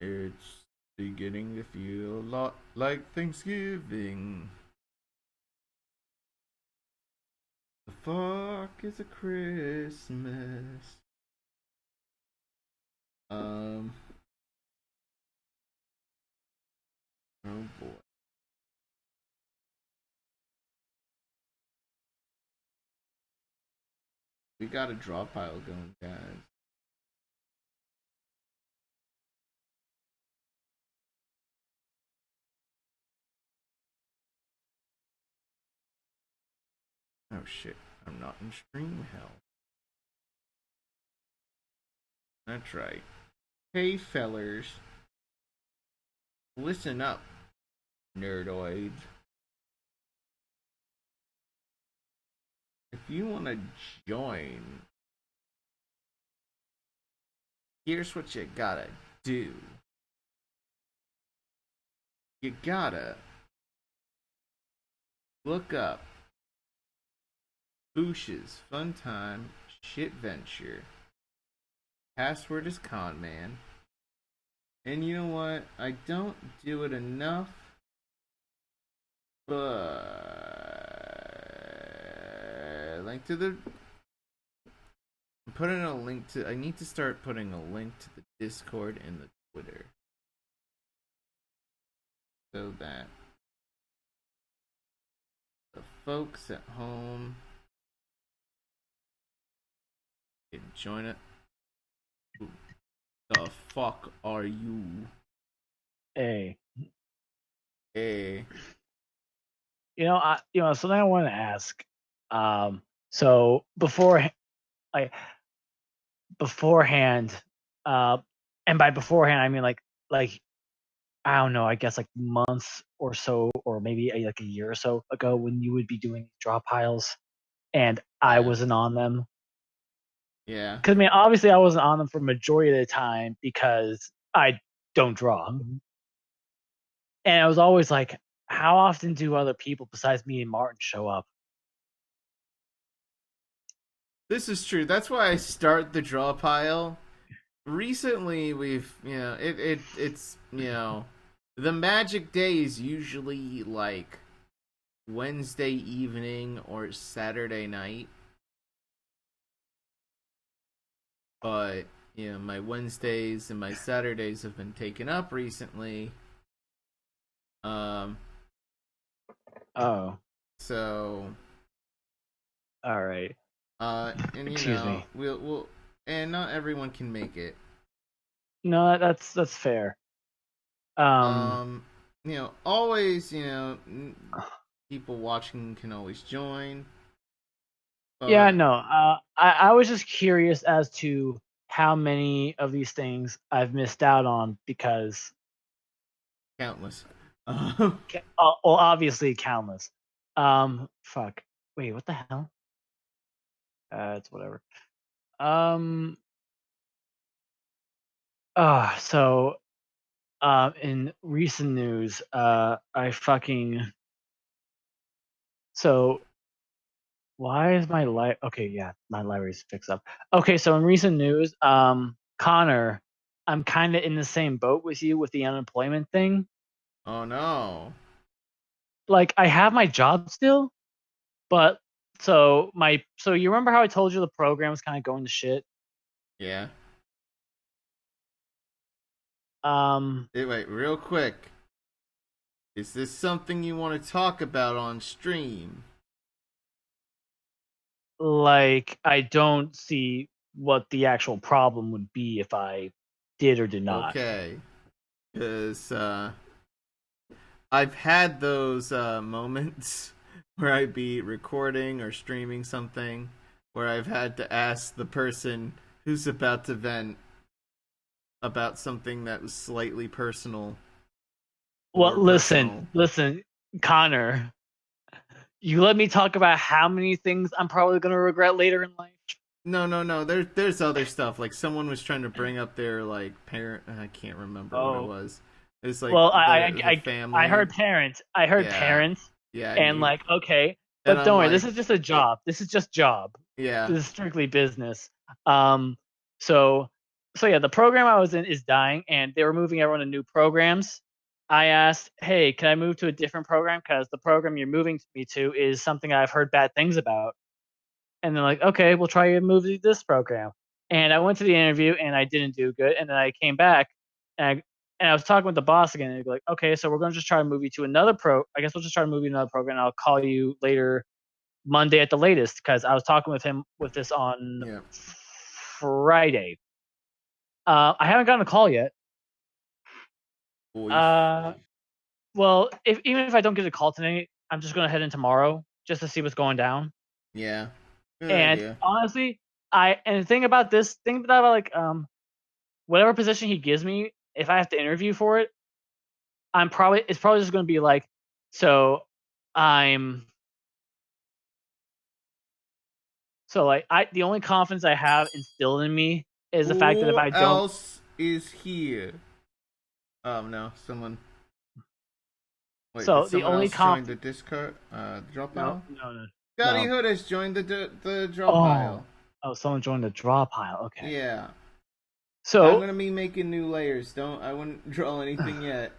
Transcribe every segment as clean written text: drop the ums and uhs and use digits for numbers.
It's beginning to feel a lot like Thanksgiving. The fuck is a Christmas? Um. Oh boy. We got a draw pile going, guys. Oh shit. I'm not in stream hell. That's right. Hey fellers. Listen up, nerdoids. If you want to join, here's what you gotta do. You gotta look up Boosh's Funtime Shitventure. Password is conman. And you know what? I don't do it enough, but link to the. I'm putting a link to. I need to start putting a link to the Discord and the Twitter, so that the folks at home can join it. Who the fuck are you? Hey. Hey. Something I want to ask. So beforehand, and by beforehand I mean like I don't know, I guess like months or so, or maybe like a year or so ago, when you would be doing draw piles, and I wasn't on them. Yeah. Because I mean, obviously, I wasn't on them for majority of the time because I don't draw, and I was always like, how often do other people besides me and Martin show up? This is true. That's why I start the draw pile. Recently, we've it's the magic day is usually like Wednesday evening or Saturday night, but my Wednesdays and my Saturdays have been taken up recently. Oh. So. All right. And Excuse me. we'll and not everyone can make it. No, that's fair. Always, people watching can always join. Yeah, no. I was just curious as to how many of these things I've missed out on because countless. Well, obviously countless. Fuck. Wait, what the hell? It's whatever. So, in recent news, so why is my okay, yeah, my library's fixed up. Okay, so in recent news, Connor, I'm kind of in the same boat with you with the unemployment thing. Oh no. Like, I have my job still, but so you remember how I told you the program was kind of going to shit? Yeah. Hey, wait, real quick. Is this something you want to talk about on stream? Like, I don't see what the actual problem would be if I did or did not. Okay. Because I've had those moments where I'd be recording or streaming something where I've had to ask the person who's about to vent about something that was slightly personal. Well, listen, Connor. You let me talk about how many things I'm probably going to regret later in life. No. There's other stuff. Like someone was trying to bring up their like parent. I can't remember what it was. It's like well, the family. I heard parents. I heard yeah. parents. Yeah. And like, okay, And But I'm don't worry, this like, is just a job. This is just job. yeah, This is strictly business. Um, so so yeah, the program I was in is dying, and they were moving everyone to new programs. I asked, "Hey, can I move to a different program? Because the program you're moving me to is something I've heard bad things about." And they're like, "Okay, we'll try to move to this program." And I went to the interview, and I didn't do good. And then I came back, and I was talking with the boss again, and they'd be like, "Okay, so we're going to just try to move you to another pro. I guess we'll just try to move you to another program. And I'll call you later Monday at the latest," because I was talking with him with this on yeah, Friday. I haven't gotten a call yet. boy, Uh, well, if even if I don't get a call today, I'm just gonna head in tomorrow just to see what's going down. yeah, good And idea. honestly, the thing about this thing that I like, whatever position he gives me, if I have to interview for it, it's probably just gonna be like, so I'm so like I the only confidence I have instilled in me is the fact that if Who I don't. else is here? No, someone. Wait, did So the someone only else join the confidence. Discord? No, Drawpile? no, no, Scotty no. Hood has joined the Oh, Drawpile. oh, someone joined the draw pile. Okay. Yeah, I'm So, gonna be making new layers. I wouldn't draw anything yet,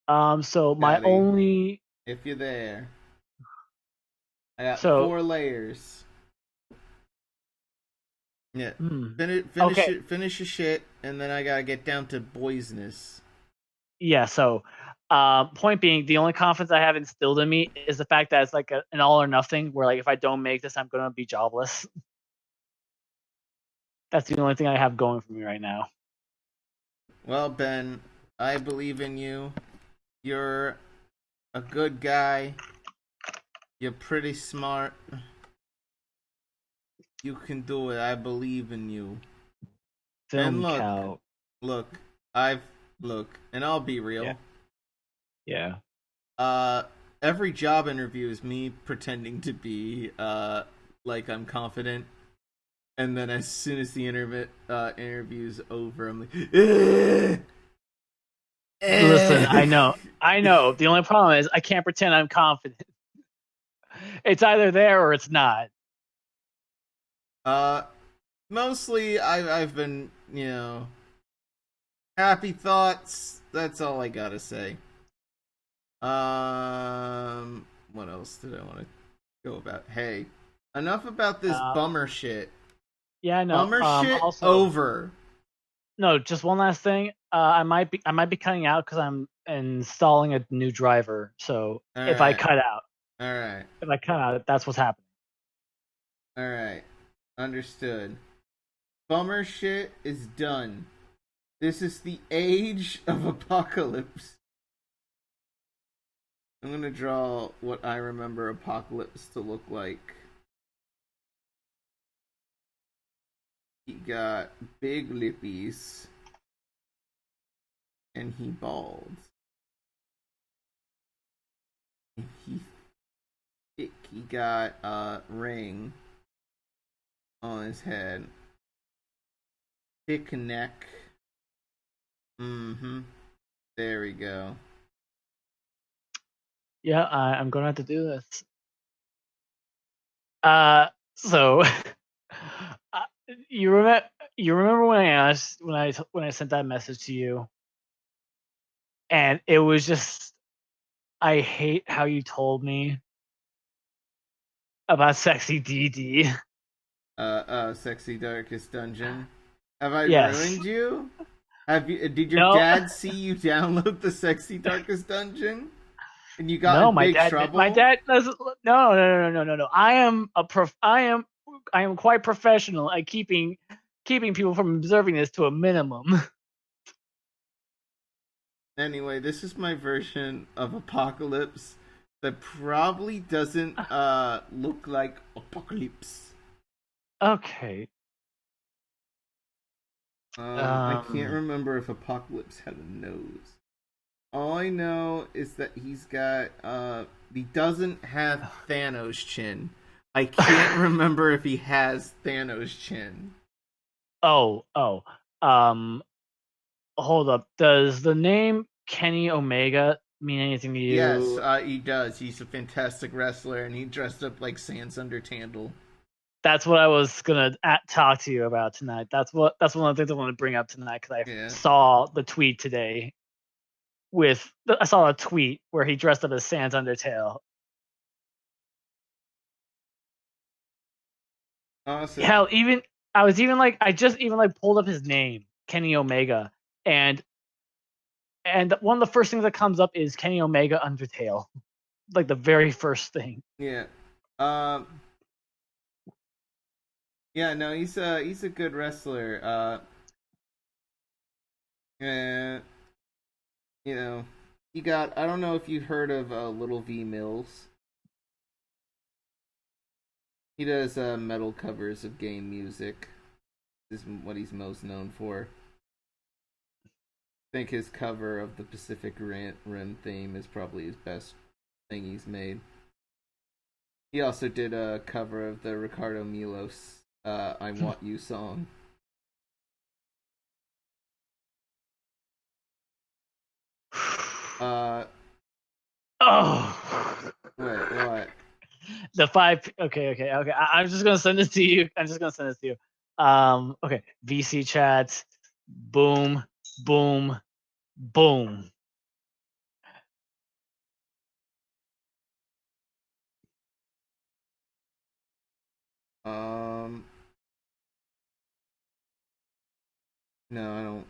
so my Scotty. only, If you're there, I got so, 4 layers. Yeah, hmm, finish okay, it, finish your shit, and then I gotta get down to boysness. yeah. So, point being, the only confidence I have instilled in me is the fact that it's like an all or nothing. Where like if I don't make this, I'm gonna be jobless. That's the only thing I have going for me right now. Well, Ben, I believe in you. You're a good guy. You're pretty smart. You can do it. I believe in you. And Film cow. look, I've and I'll be Yeah, real. yeah. Uh, every job interview is me pretending to be like I'm confident, and then as soon as the interview's over, I'm like, Listen, eh. I know. The only problem is I can't pretend I'm confident. It's either there or it's not. uh, mostly I've been happy thoughts. That's all I gotta say. What else did I want to go about? Hey, enough about this Uh, bummer shit. yeah, I know. Bummer shit Also, over. no, just one last thing. I might be cutting out because I'm installing a new driver. So All right, all right, if I cut out, that's what's happening. all right. Understood. Bummer shit is done. This is the age of apocalypse. I'm gonna draw what I remember apocalypse to look like. He got big lippies, and he bald. And he got a ring on his head. Thick neck. Mm-hmm. There we go. Yeah, I'm gonna have to do this. So uh, you remember when I asked when I sent that message to you, and it was just I hate how you told me about sexy DD. Sexy darkest dungeon. Have I Yes. ruined you? Have you? Did your No. dad see you download the sexy darkest dungeon, and you got No, in big my trouble? dad doesn't. No, no, no, no, no, no. I am quite professional at keeping people from observing this to a minimum. Anyway, this is my version of apocalypse that probably doesn't look like apocalypse. Okay. I can't Um. remember if Apocalypse had a nose. All I know is that he doesn't have Thanos chin. I can't remember if he has Thanos chin. Oh, oh. Um. Hold up. Does the name Kenny Omega mean anything to Yes, you? he does. He's a fantastic wrestler, and he dressed up like Sans Undertandle. That's what I was gonna talk to you about tonight. That's one of the things I want to bring up tonight because I Yeah. saw the tweet today. I saw a tweet where he dressed up as Sans Undertale. Awesome. Hell, even I was even like I just even like pulled up his name, Kenny Omega, and one of the first things that comes up is Kenny Omega Undertale, like the very first thing. Yeah. Um. Yeah. No, he's a good wrestler. And you know, he got. I don't know if you heard of Little V Mills. He does metal covers of game music. Is what he's most known for. I think his cover of the Pacific Rim theme is probably his best thing he's made. He also did a cover of the Ricardo Milos "I Want You" song. Uh, Oh, what? the five. Okay. I'm just gonna send it to you. I'm just gonna send it to you. Okay. VC chats. Boom, boom, boom. Um, no, I don't.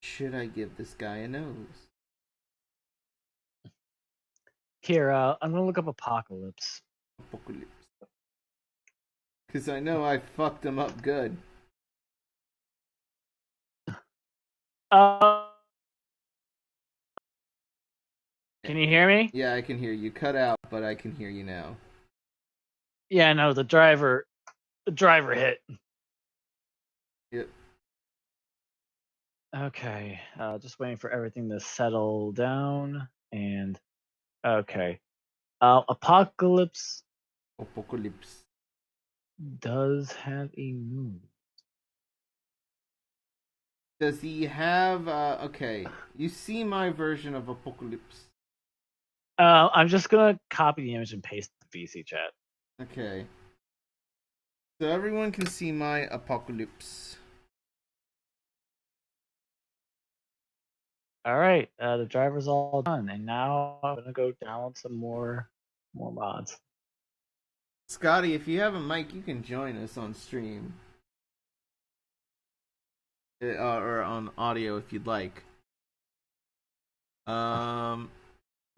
Should I give this guy a nose? Here, I'm gonna look up Apocalypse. Apocalypse. Because I know I fucked him up good. Uh, can you hear me? Yeah, I can hear you. Cut out, but I can hear you now. Yeah, no, the driver hit. Yep. Okay, just waiting for everything to settle down. And okay, Apocalypse Apocalypse. does have a move. Does he have? Okay, you see my version of Apocalypse. I'm just gonna copy the image and paste the VC chat. Okay. So everyone can see my Apocalypse. All right, the driver's all done, and now I'm gonna go download some more mods. Scotty, if you have a mic, you can join us on stream. Or on audio if you'd like. Um,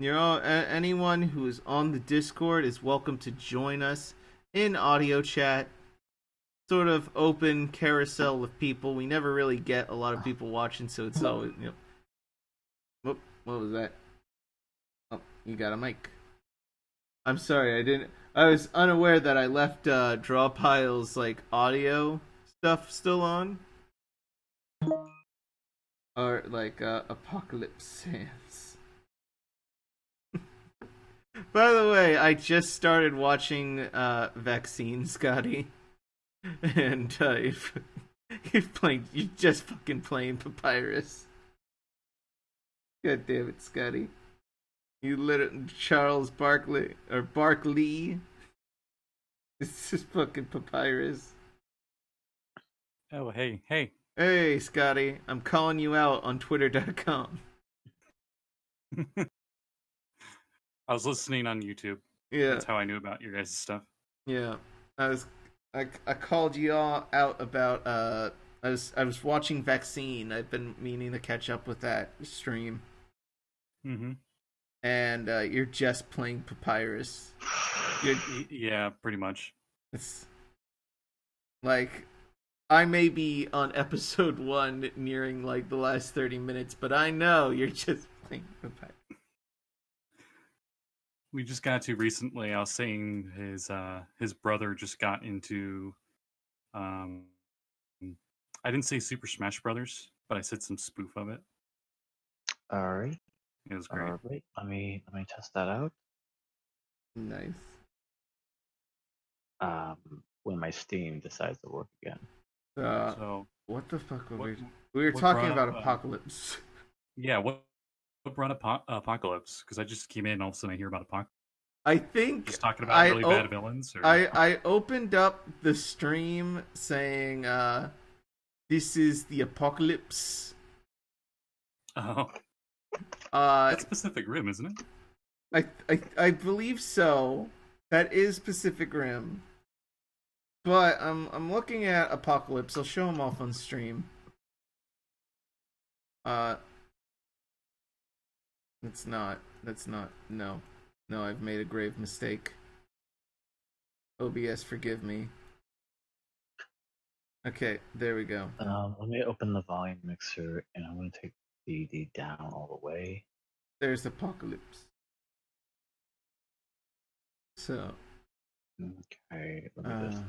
anyone who is on the Discord is welcome to join us in audio chat. Sort of open carousel of people. We never really get a lot of people watching, so it's always Whoop, what was that? Oh, you got a mic. I'm sorry, I didn't. I was unaware that I left Drawpile's like audio stuff still on, or like Apocalypse Sans. By the way, I just started watching Vaccine, Scotty, and if you're just fucking playing Papyrus. God damn it, Scotty! You literally Charles Barkley. It's just fucking Papyrus. Oh, hey. Hey, Scotty, I'm calling you out on Twitter.com. I was listening on YouTube. Yeah, That's how I knew about your guys' stuff. yeah. I called you all out about I was watching Vaccine. I've been meaning to catch up with that stream, Mm-hmm. and you're just playing Papyrus. Yeah, pretty much. It's like I may be on episode 1 nearing like the last 30 minutes, but I know you're just playing Papyrus. We just got to recently. I was saying his brother just got into. Um, I didn't say Super Smash Brothers, but I said some spoof of it. All right, It was great. all right. Let me test that out. Nice. When my Steam decides to work again. So What the fuck were what, we were what talking brought about up, Apocalypse. yeah, what brought up Apocalypse? Because I just came in and all of a sudden I hear about Apocalypse. I think Just talking about really bad villains? Or... I opened up the stream saying, this is the apocalypse. Oh. Uh, That's Pacific Rim, isn't it? I believe so. That is Pacific Rim. But I'm looking at Apocalypse. I'll show them off on stream. That's not. No, I've made a grave mistake. OBS, forgive me. Okay, there we go. Let me open the volume mixer, and I'm going to take BD down all the way. There's Apocalypse. So. Okay, let me just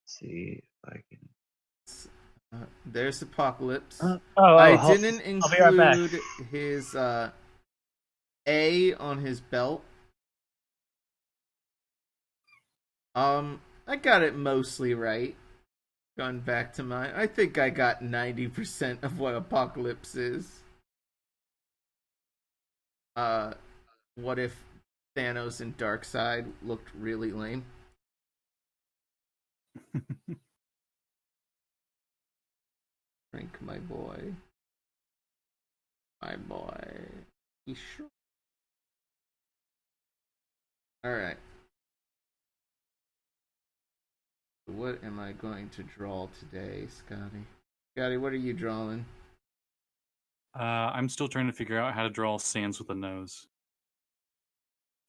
see if I can. There's Apocalypse. I didn't include right his A on his belt. I got it mostly right. Going back to mine, I think I got 90% of what Apocalypse is. What if Thanos and Darkseid looked really lame? Drink, my boy. My boy. Sure. Alright. What am I going to draw today, Scotty? Scotty, what are you drawing? I'm still trying to figure out how to draw Sans with a nose.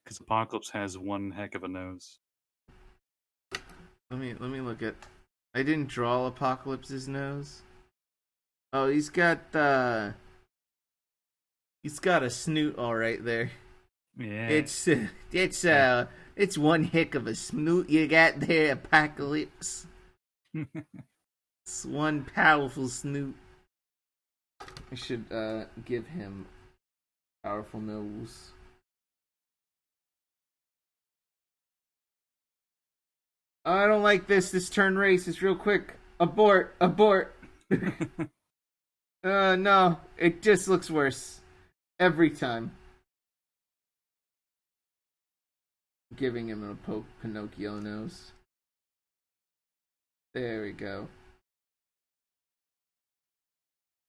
Because Apocalypse has one heck of a nose. Let me look at. I didn't draw Apocalypse's nose. Oh, he's got a snoot all right there. Yeah. It's one heck of a snoot you got there, Apocalypse. It's one powerful snoot. I should give him powerful nose. I don't like this. This turn race is real quick. Abort. No. It just looks worse. Every time. Giving him a Pinocchio nose. There we go.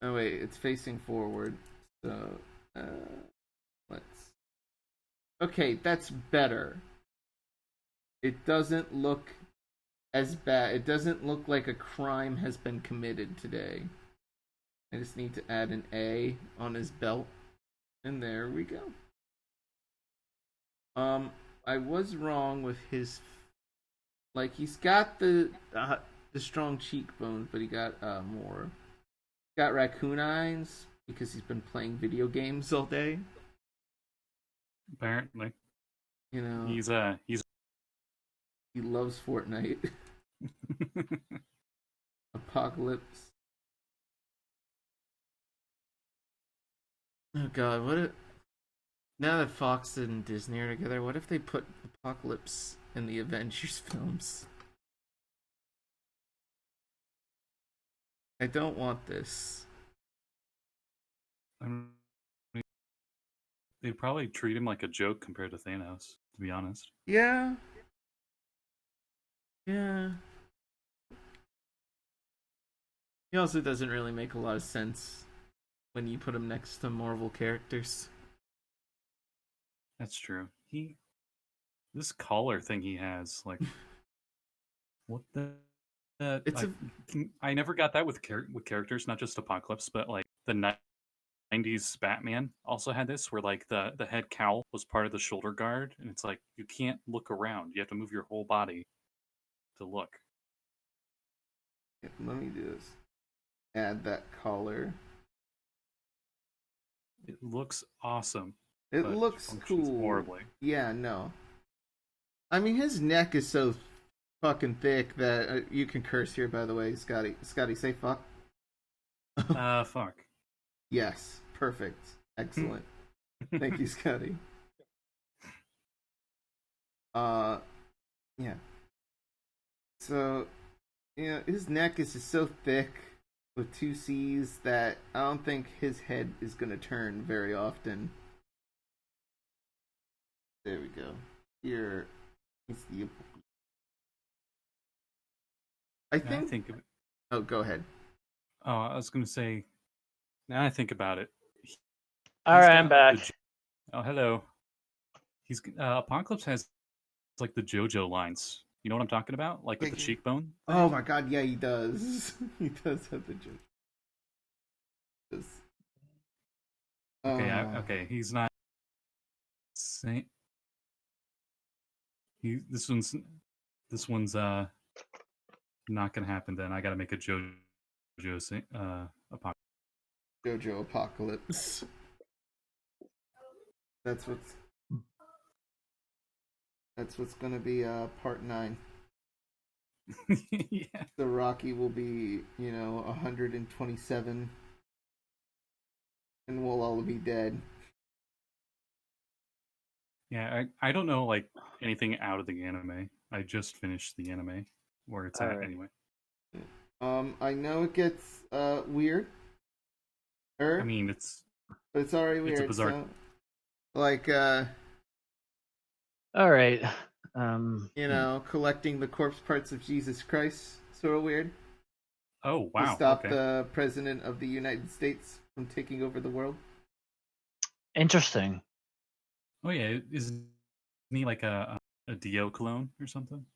Oh wait, it's facing forward. So, let's... Okay, that's better. It doesn't look as bad. It doesn't look like a crime has been committed today. I just need to add an A on his belt. And there we go. I was wrong with his... Like, he's got the strong cheekbones, but he got more... Got raccoon eyes because he's been playing video games all day. Apparently. You know... He's He loves Fortnite. Apocalypse. Oh god, what if... Now that Fox and Disney are together, what if they put Apocalypse in the Avengers films? I don't want this. They'd probably treat him like a joke compared to Thanos, to be honest. Yeah. He also doesn't really make a lot of sense when you put him next to Marvel characters. That's true. This collar thing he has, like, what the? I never got that with characters, not just Apocalypse, but like the 90s Batman also had this, where like the head cowl was part of the shoulder guard, and it's like you can't look around; you have to move your whole body to look. Let me do this. Add that collar. It looks awesome. It looks cool. Horribly. Yeah, no. I mean, his neck is so fucking thick that you can curse here. By the way, Scotty, say fuck. Fuck. Yes, perfect, excellent. Thank you, Scotty. Yeah. So, his neck is just so thick with two C's that I don't think his head is going to turn very often. There we go. Here is the. I think. of it. Oh, go ahead. Oh, I was going to say. Now I think about it. All right, I'm back. Oh, hello. He's Apocalypse has like the JoJo lines. You know what I'm talking about? Like with the cheekbone. Oh my god, yeah, he does. He does have the JoJo. Okay, okay, he's not. This one's not gonna happen. Then I got to make a JoJo Apocalypse. JoJo Apocalypse. That's what's gonna be part 9. Yeah. The Rocky will be 127, and we'll all be dead. Yeah, I don't know like anything out of the anime. I just finished the anime where it's at anyway. I know it gets weird. I mean, but it's already weird. It's a bizarre. So, like all right. Collecting the corpse parts of Jesus Christ, sort of weird. Oh wow! To stop the president of the United States from taking over the world. Interesting. Oh yeah, isn't he like a Dio clone or something?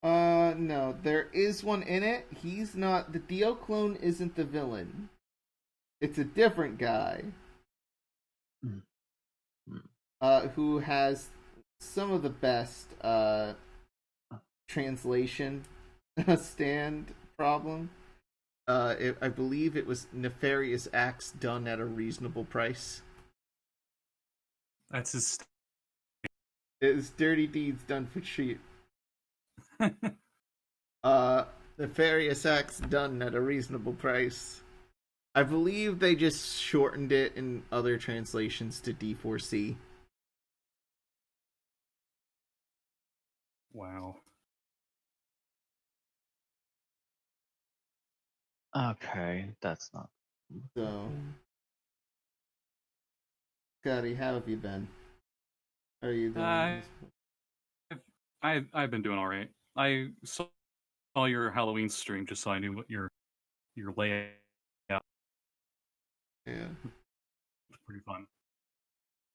No, there is one in it. He's not. The Dio clone isn't the villain. It's a different guy. Who has some of the best translation stand problem. I believe it was nefarious acts done at a reasonable price. That's his. It was dirty deeds done for cheap. Nefarious acts done at a reasonable price. I believe they just shortened it in other translations to D4C. Wow. Okay, that's not. So, Scotty, how have you been? How are you doing? I've been doing all right. I saw your Halloween stream just so I knew what your layout. Yeah, it's pretty fun.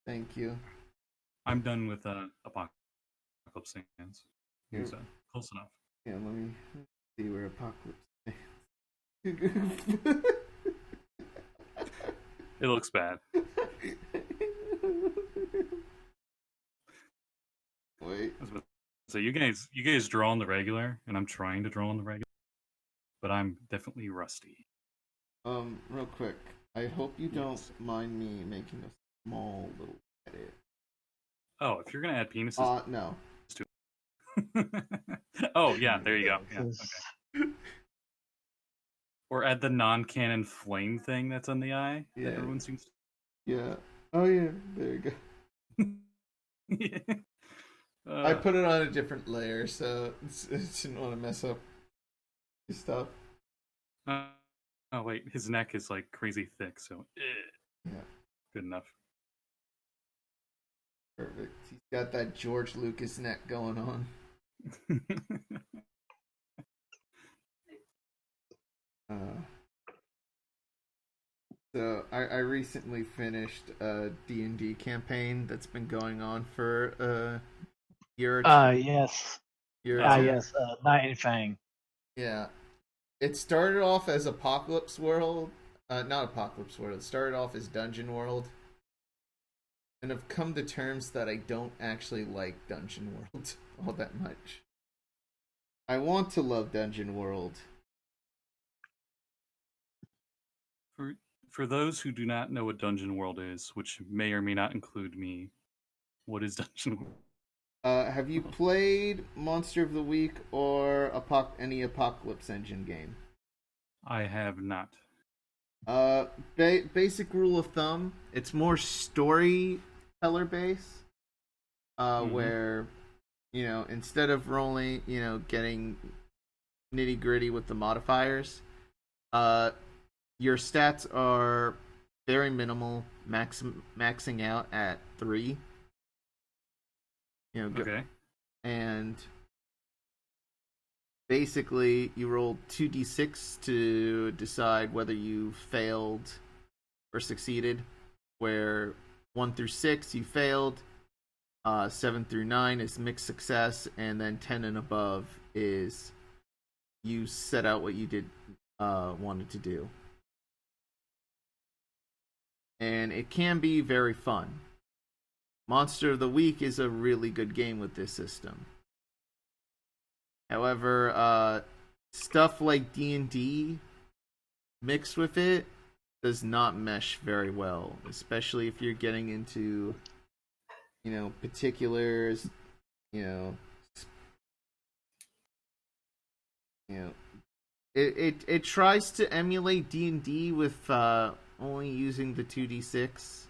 Thank you. I'm done with Apocalypse Sands. He's close enough. Yeah, let me see where Apocalypse is. It looks bad. Wait. So you guys draw on the regular, and I'm trying to draw on the regular, but I'm definitely rusty. Real quick, I hope you don't mind me making a small little edit. Oh, if you're gonna add penises, no. Oh yeah, there you go. Yeah, okay. Or add the non-canon flame thing that's on the eye that everyone seems to. Yeah. Oh yeah, there you go. Yeah. I put it on a different layer, so I didn't want to mess up his stuff. Oh wait, his neck is like crazy thick, so yeah, good enough. Perfect. He's got that George Lucas neck going on. So I recently finished a D&D campaign that's been going on for a year or two. Yes. Yes. Night and Fang. Yeah. It started off as Apocalypse World. Not Apocalypse World. It started off as Dungeon World. And I've come to terms that I don't actually like Dungeon World all that much. I want to love Dungeon World. For those who do not know what Dungeon World is, which may or may not include me, what is Dungeon World? Have you played Monster of the Week or any Apocalypse Engine game? I have not. Basic rule of thumb, it's more storyteller based. Where, instead of rolling, getting nitty gritty with the modifiers, your stats are very minimal, maxing out at 3. Okay. And basically you roll 2d6 to decide whether you failed or succeeded, where 1 through 6 you failed, 7 through 9 is mixed success, and then 10 and above is you set out what you wanted to do. And it can be very fun. Monster of the Week is a really good game with this system. However, stuff like D&D mixed with it does not mesh very well, especially if you're getting into, particulars, it tries to emulate D&D with only using the 2d6.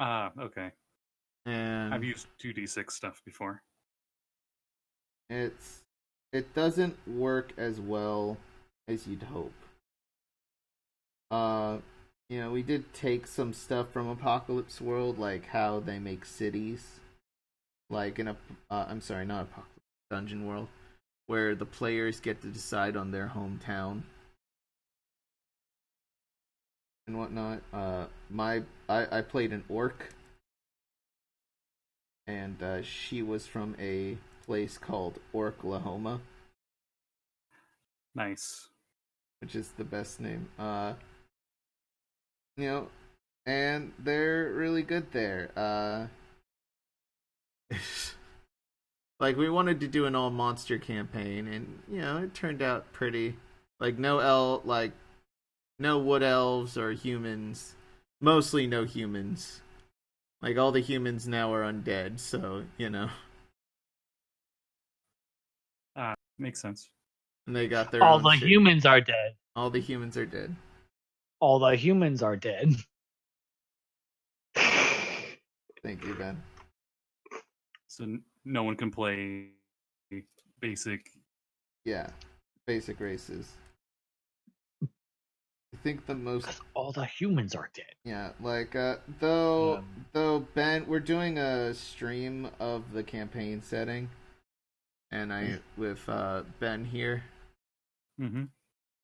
Okay. And I've used 2d6 stuff before. It doesn't work as well as you'd hope. We did take some stuff from Apocalypse World, like how they make cities, like in I'm sorry, not Apocalypse, Dungeon World, where the players get to decide on their hometown and whatnot. I played an orc, and she was from a place called Orklahoma. Nice. Which is the best name. And they're really good there. Like, we wanted to do an all monster campaign, and it turned out pretty. Like, no wood elves or humans. Mostly no humans. Like, all the humans now are undead, so Makes sense. And they got their All own the shit. humans are dead. All the humans are dead. All the humans are dead. Thank you, Ben. So no one can play basic. Yeah, basic races. I think the most. All the humans are dead. Yeah, like though Ben, we're doing a stream of the campaign setting, and with Ben here. Mm-hmm.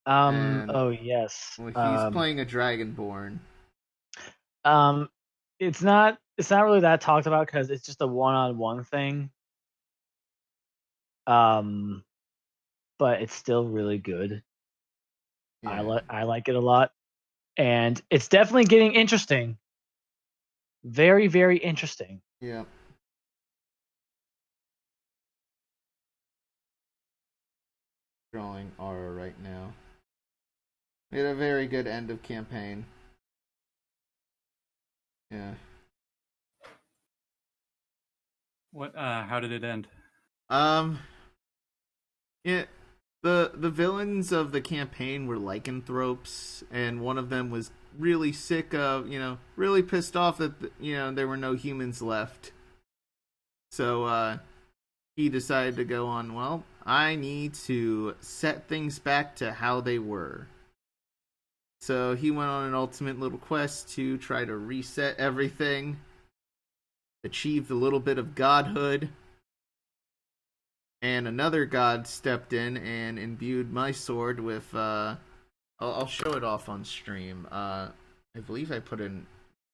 And, oh yes. He's playing a Dragonborn. It's not really that talked about because it's just a one-on-one thing. But it's still really good. Yeah. I like it a lot, and it's definitely getting interesting. Very, very interesting. Yeah. Drawing Aura right now. We had a very good end of campaign. Yeah. What? How did it end? Yeah. The villains of the campaign were lycanthropes, and one of them was really sick of, really pissed off that there were no humans left. So he decided to go on, well, I need to set things back to how they were. So he went on an ultimate little quest to try to reset everything, achieved a little bit of godhood, and another god stepped in and imbued my sword with, I'll show it off on stream. I believe I put in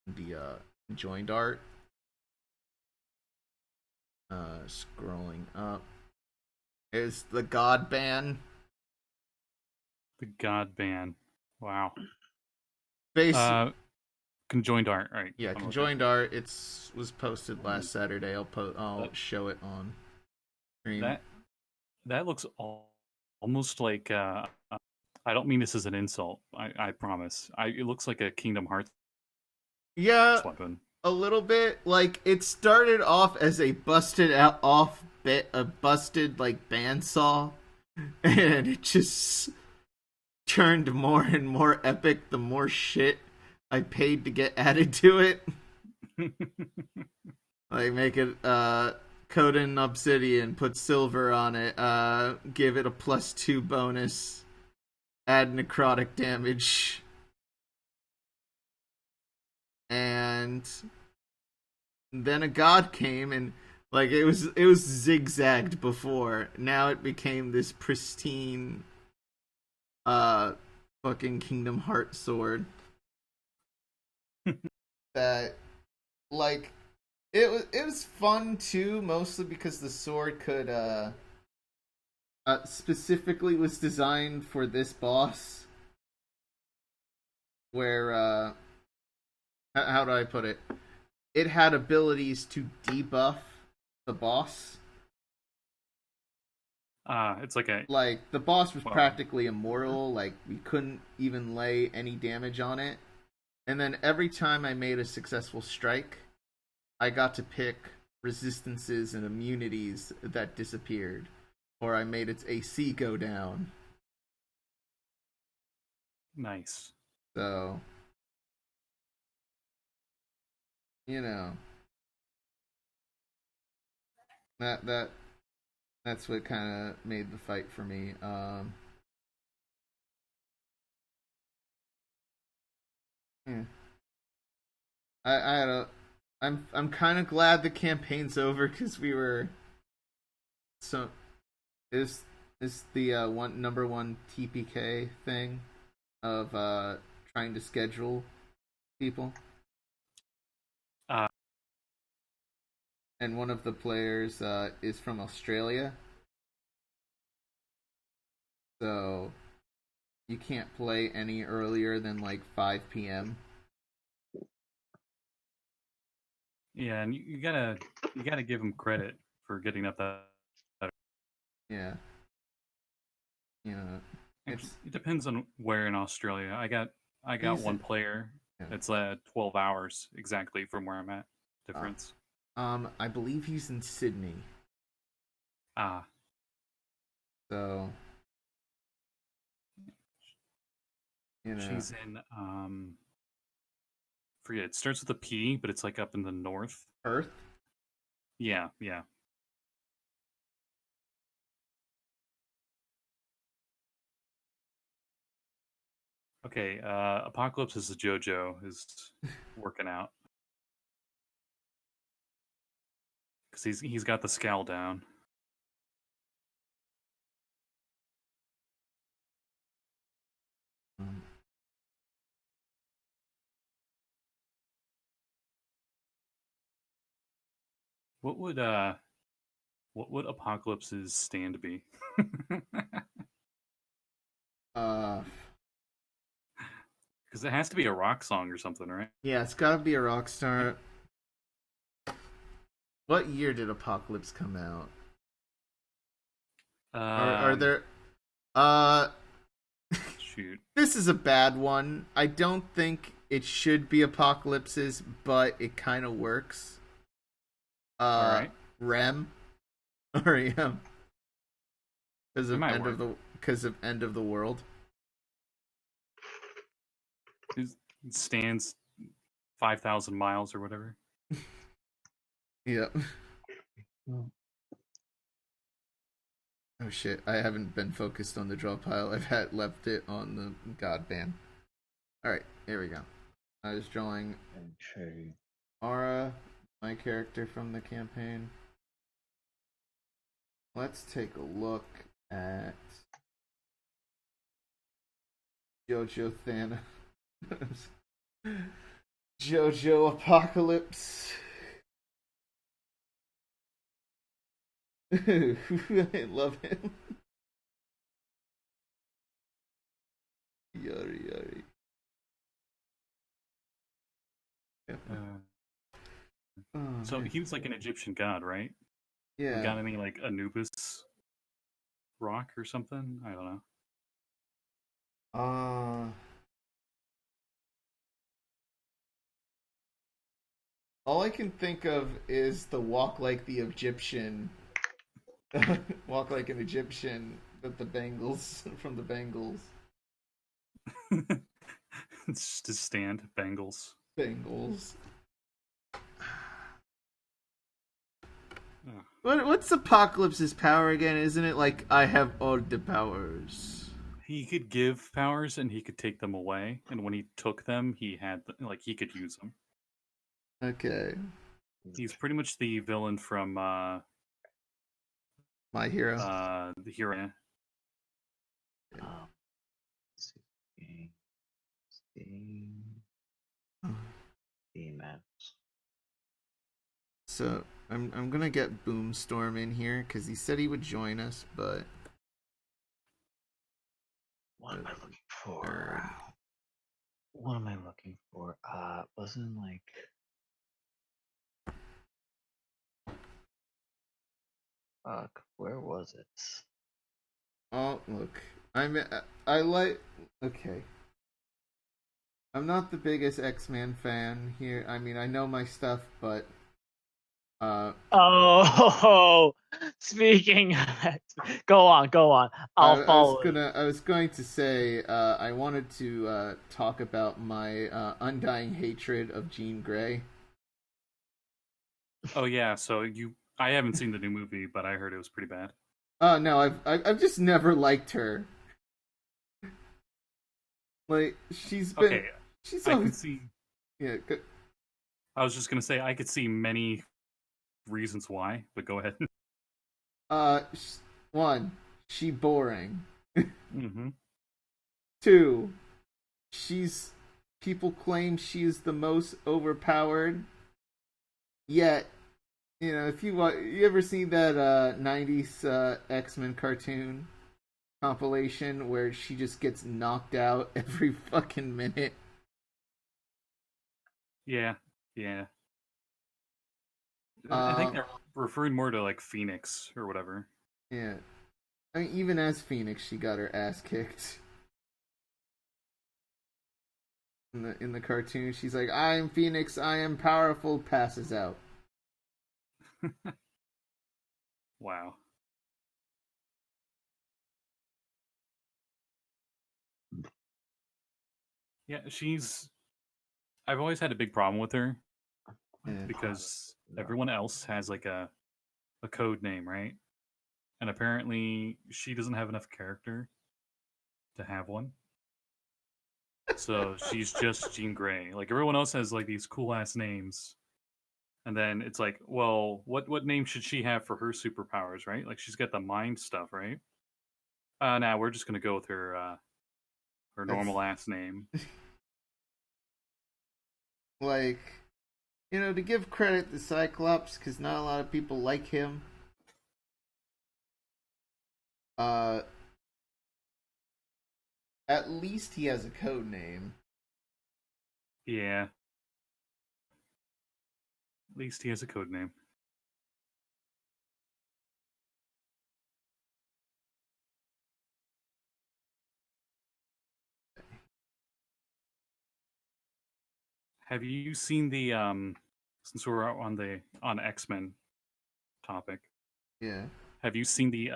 the joined art. Scrolling up is the God Ban. The God Ban. Wow. Conjoined art, right? Yeah, conjoined art. Was posted last Saturday. I'll show it on stream. That looks almost like. I don't mean this as an insult. I promise. It looks like a Kingdom Hearts. Yeah. Weapon. A little bit. Like, it started off as a busted like bandsaw, and it just turned more and more epic the more shit I paid to get added to it. Like, make it coat in obsidian, put silver on it, give it a +2 bonus, add necrotic damage. And then a god came and like it was zigzagged before. Now it became this pristine fucking Kingdom Hearts sword that like it was fun too, mostly because the sword could specifically was designed for this boss where how do I put it? It had abilities to debuff the boss. It's like the boss was practically immortal. Like we couldn't even lay any damage on it. And then every time I made a successful strike, I got to pick resistances and immunities that disappeared, or I made its AC go down. Nice. So, you know, that's what kind of made the fight for me. Yeah. I had a. I'm kind of glad the campaign's over because we were. So, is the number one TPK thing of trying to schedule people. And one of the players is from Australia, so you can't play any earlier than like 5 p.m. Yeah, and you gotta give him credit for getting up that. Yeah. You know, it depends on where in Australia. I got one player that's 12 hours exactly from where I'm at. Difference. I believe he's in Sydney. So, you know, she's in forget it starts with a P, but it's like up in the north. Perth? Yeah. Okay, Apocalypse is a JoJo is working out. Because he's got the scowl down. What would Apocalypse's stand be? Because it has to be a rock song or something, right? Yeah, it's gotta be a rock star. What year did Apocalypse come out? Are there shoot. This is a bad one. I don't think it should be Apocalypse's, but it kind of works. All right. REM. REM. Because of End of the World. It stands 5,000 miles or whatever. Yep. Oh shit! I haven't been focused on the Drawpile. I've left it on the God ban. All right, here we go. I was drawing Aura, my character from the campaign. Let's take a look at JoJo Thanos. JoJo Apocalypse. I love him. Yari. So he was like an Egyptian god, right? Yeah. You got any like Anubis rock or something? I don't know. All I can think of is the walk like the Egyptian. Walk like an Egyptian with the bangles from the Bengals. It's just a stand, Bengals. What's Apocalypse's power again? Isn't it like I have all the powers? he could give powers and he could take them away, and when he took them, he had like he could use them. Okay. He's pretty much the villain from My Hero. the hero. So I'm gonna get Boomstorm in here because he said he would join us, but what am I looking for? What am I looking for? Wasn't like fuck. Where was it? oh look, I like okay. I'm not the biggest X-Men fan here. I mean, I know my stuff, but Oh, speaking. Go on. I'll follow it. I was going to say I wanted to talk about my undying hatred of Jean Grey. Oh yeah, so I haven't seen the new movie, but I heard it was pretty bad. Oh no, I've just never liked her. Like she's been Okay, she's I always can see. yeah. I was just gonna say I could see many reasons why, but go ahead. Uh, one, she boring. Mm-hmm. Two, she's people claim she is the most overpowered. Yet, you know, if you ever seen that '90s X-Men cartoon compilation where she just gets knocked out every fucking minute? Yeah, yeah. I think Um, they're referring more to like Phoenix or whatever. yeah. I mean, even as Phoenix, she got her ass kicked. In the cartoon, she's like, "I am Phoenix. I am powerful." Passes out. Wow. Yeah, I've always had a big problem with her Yeah. because everyone else has like a code name, right? And apparently she doesn't have enough character to have one. So she's just Jean Grey. Like everyone else has like these cool ass names. And then it's like, well, what name should she have for her superpowers, right? Like she's got the mind stuff, right? Now we're just gonna go with her That's normal ass name. like, you know, to give credit to Cyclops, because not a lot of people like him. Uh, at least he has a code name. Yeah. At least he has a code name. Have you seen the since we're on X-Men topic, Yeah. have you seen the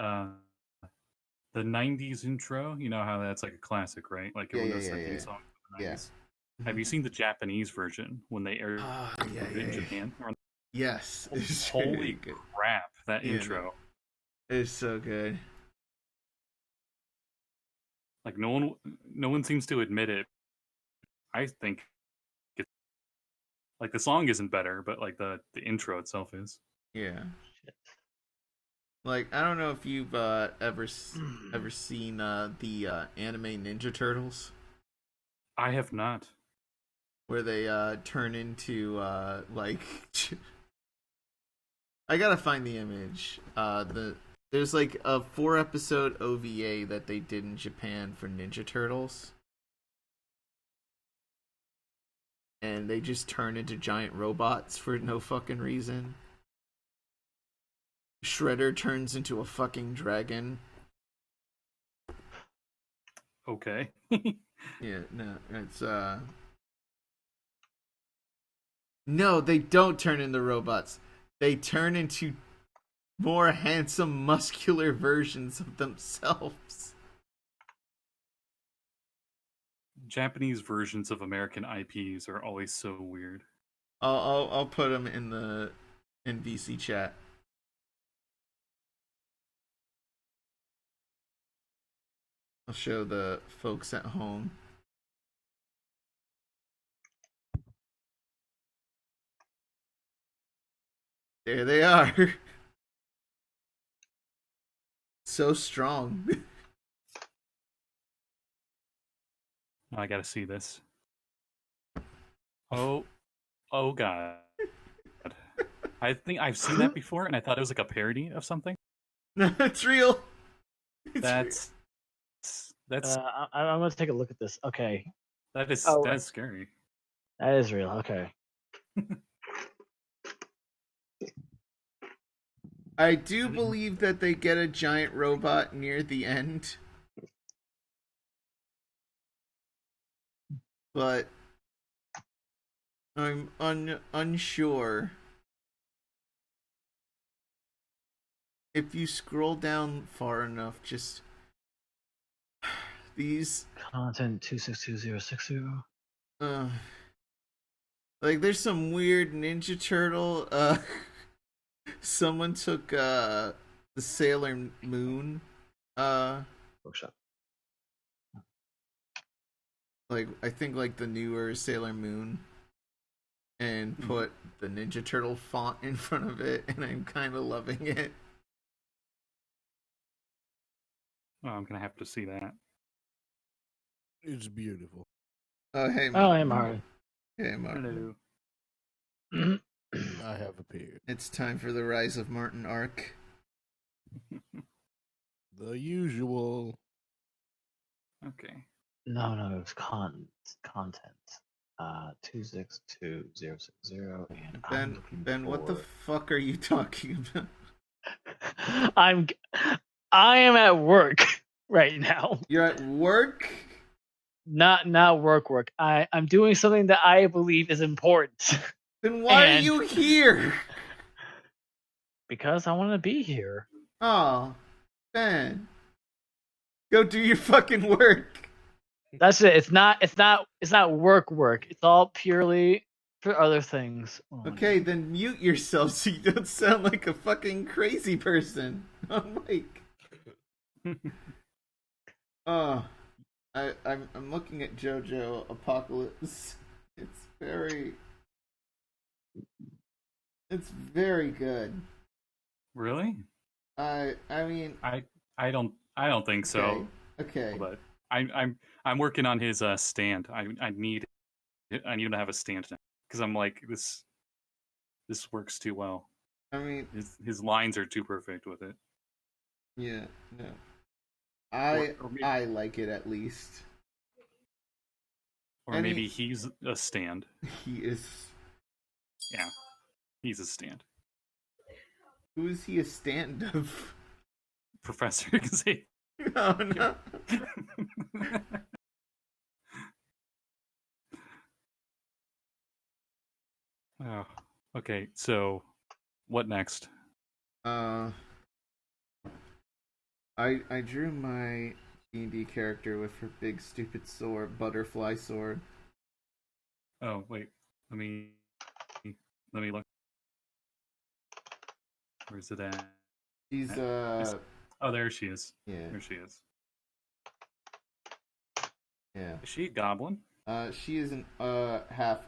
90s intro? You know how that's like a classic, right? Like Yeah, everyone yeah, does yeah, their theme yeah. song from the Yeah. 90s. Have you seen the Japanese version when they aired Oh, yeah, it in yeah. Japan? Yes. It's very Holy good. crap, that Yeah, intro. it's so good. Like no one seems to admit it. I think it's like the song isn't better, but like the intro itself is. Yeah. Like, I don't know if you've ever seen the anime Ninja Turtles, I have not. where they turn into like I gotta find the image. There's like a 4 episode OVA that they did in Japan for Ninja Turtles, and they just turn into giant robots for no fucking reason. Shredder turns into a fucking dragon. Okay. Yeah, no, it's no, they don't turn into robots. They turn into more handsome, muscular versions of themselves. Japanese versions of American IPs are always so weird. I'll put them in the in VC chat. I'll show the folks at home. There they are. So strong. Oh, I gotta see this. Oh God. I think I've seen that before, and I thought it was like a parody of something. It's real. That's I'm gonna take a look at this. Okay. that's scary. That is real. Okay. I do believe that they get a giant robot near the end. But I'm unsure. If you scroll down far enough, just these Content 262060. like there's some weird Ninja Turtle. Someone took the Sailor Moon. Bookshop. Like I think like the newer Sailor Moon, and put the Ninja Turtle font in front of it, and I'm kind of loving it. Oh, I'm gonna have to see that. It's beautiful. Oh hey, Oh, hey, Martin. Hey, Martin. Hello. I have appeared. It's time for the Rise of Martin arc. The usual. Okay. No, it's content. 262060, and Ben, what the fuck are you talking about? I am at work right now. You're at work? Not work. I'm doing something that I believe is important. Then why are you here? Because I want to be here. Oh, Ben, go do your fucking work. That's it. It's not work. It's all purely for other things. Okay, then mute yourself so you don't sound like a fucking crazy person on mic. I'm looking at JoJo Apocalypse. It's very good. Really? I mean, I don't think so. Okay. But I'm working on his stand. I need him to have a stand because I'm like this works too well. I mean, his lines are too perfect with it. Yeah, no. I like it at least. Or maybe he's a stand. He is. Yeah, he's a stand. Who is he a stand of? Professor Xavier. Oh no. Oh, okay. So, what next? I drew my D&D character with her big stupid sword, butterfly sword. Oh wait, let me look. Where's it at? She's Oh, there she is. Yeah. There she is. Yeah. Is she a goblin? She is an half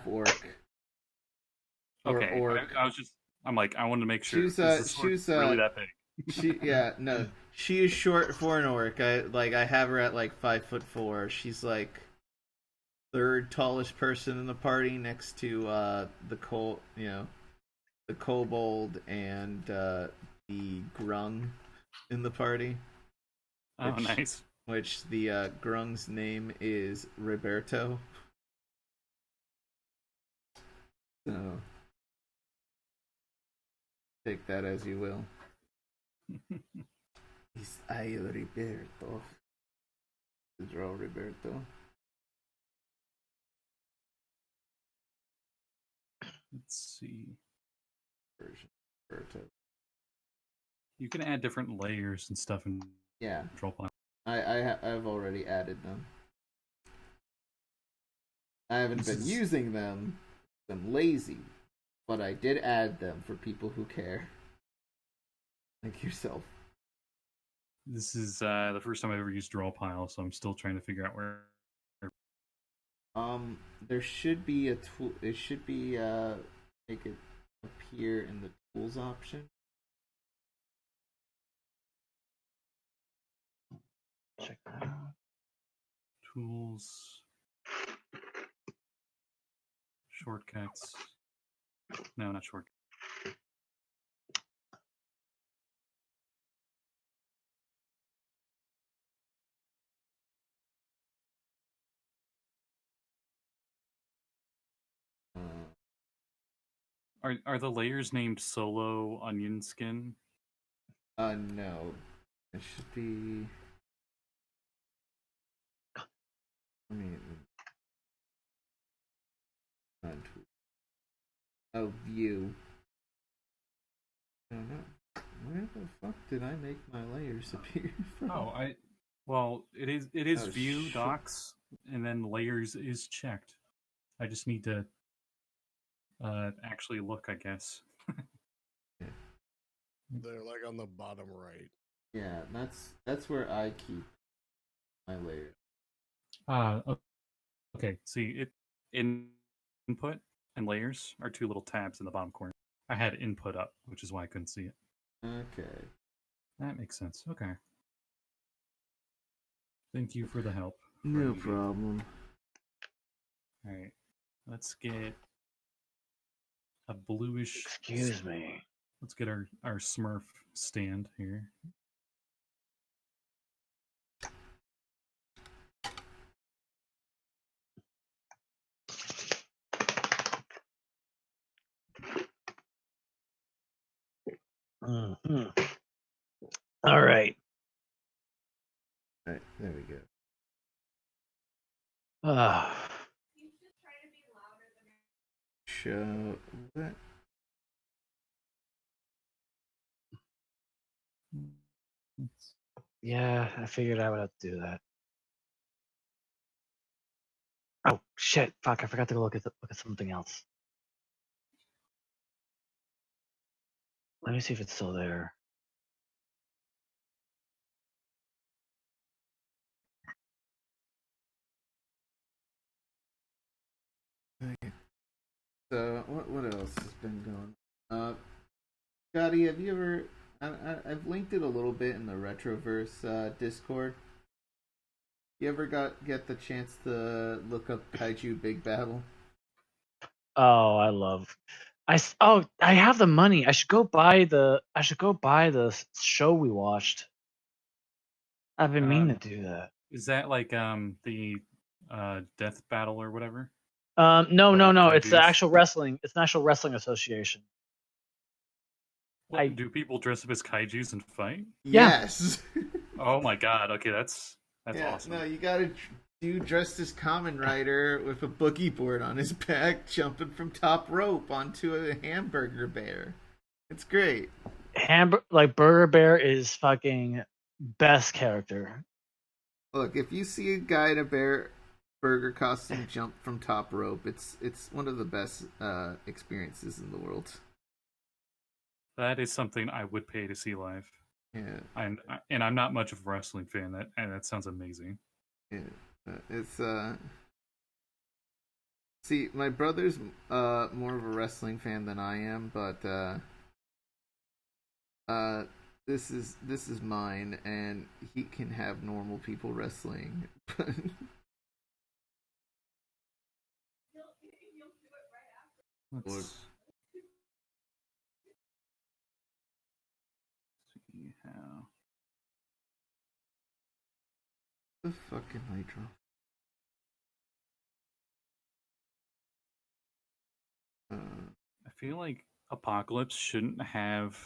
orc. Okay. Orc. I'm like, I wanted to make sure. She's really that big. She is short for an orc. I have her at like 5'4". She's like third tallest person in the party, next to the kobold and the grung in the party. Oh, nice. Which the grung's name is Roberto. So take that as you will. He's Roberto. To draw Roberto. Let's see. Version Roberto. You can add different layers and stuff in Drawpile. I've already added them. I haven't been using them. I'm lazy, but I did add them for people who care, like yourself. This is the first time I've ever used Drawpile, so I'm still trying to figure out where. There should be a tool. It should be make it appear in the tools option. Check that out. Tools. Shortcuts. No, not shortcuts. Are the layers named Solo Onion Skin? No. It should be. I mean, oh, view. I don't know. Where the fuck did I make my layers appear from? Oh, well, it is Oh, view shit. docs, and then layers is checked. I just need to actually look, I guess. They're like on the bottom right. Yeah, that's where I keep my layers. Okay. See, input and layers are two little tabs in the bottom corner. I had input up, which is why I couldn't see it. Okay. That makes sense. Okay. Thank you for the help. No Randy. problem. All right. Let's get a bluish. Excuse me. Let's get our Smurf stand here. Mm-hmm. All right. All right, there we go. Show what? Yeah, I figured I would have to do that. Oh shit! Fuck! I forgot to go look at something else. Let me see if it's still there. Okay. So what else has been going on? Scotty, have you ever? I've linked it a little bit in the Retroverse Discord. You ever get the chance to look up Kaiju Big Battle? Oh, I love. I have the money. I should go buy the show we watched. I've been meaning to do that. Is that like the death battle or whatever? No. It's the Kaijus? actual wrestling. It's National Wrestling Association. What, do people dress up as kaijus and fight? Yeah. Yes. Oh my god! Okay, that's yeah, awesome. No, you gotta do dressed as Kamen Rider with a boogie board on his back, jumping from top rope onto a hamburger bear. It's great. Burger Bear is fucking best character. Look, if you see a guy in a burger costume jump from top rope, it's one of the best experiences in the world. That is something I would pay to see live. Yeah. And I'm not much of a wrestling fan. That sounds amazing. Yeah. It's See, my brother's more of a wrestling fan than I am, but this is mine, and he can have normal people wrestling. Let's see how. The fucking nitro. I feel like Apocalypse shouldn't have.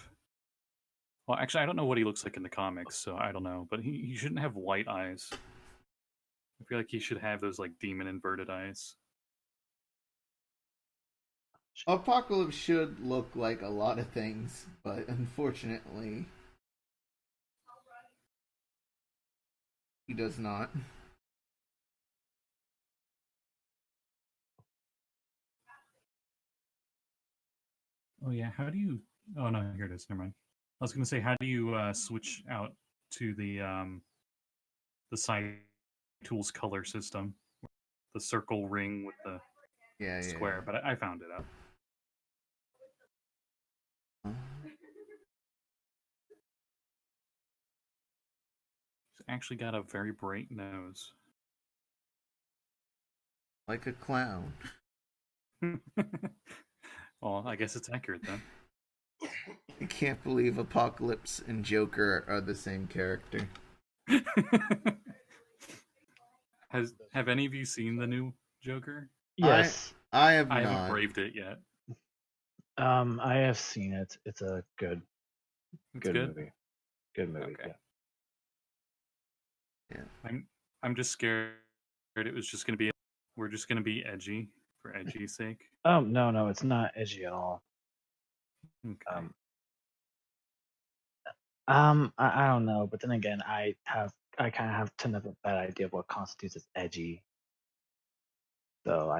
Well, actually, I don't know what he looks like in the comics, so I don't know. But he shouldn't have white eyes. I feel like he should have those like demon inverted eyes. Apocalypse should look like a lot of things, but unfortunately, he does not. Oh yeah, how do you? Oh no, here it is. Never mind. I was gonna say, how do you switch out to the side tools color system, the circle ring with the square. Yeah. But I found it out. He's actually got a very bright nose. Like a clown. Well, I guess it's accurate then. I can't believe Apocalypse and Joker are the same character. Have any of you seen the new Joker? Yes. I have not. I haven't braved it yet. I have seen it. It's a good Good movie. Good movie. Okay. Yeah. I'm just scared it was just we're just gonna be edgy for edgy's sake. Oh no, it's not edgy at all. Okay. I don't know, but then again, I kind of have a bad idea of what constitutes as edgy. So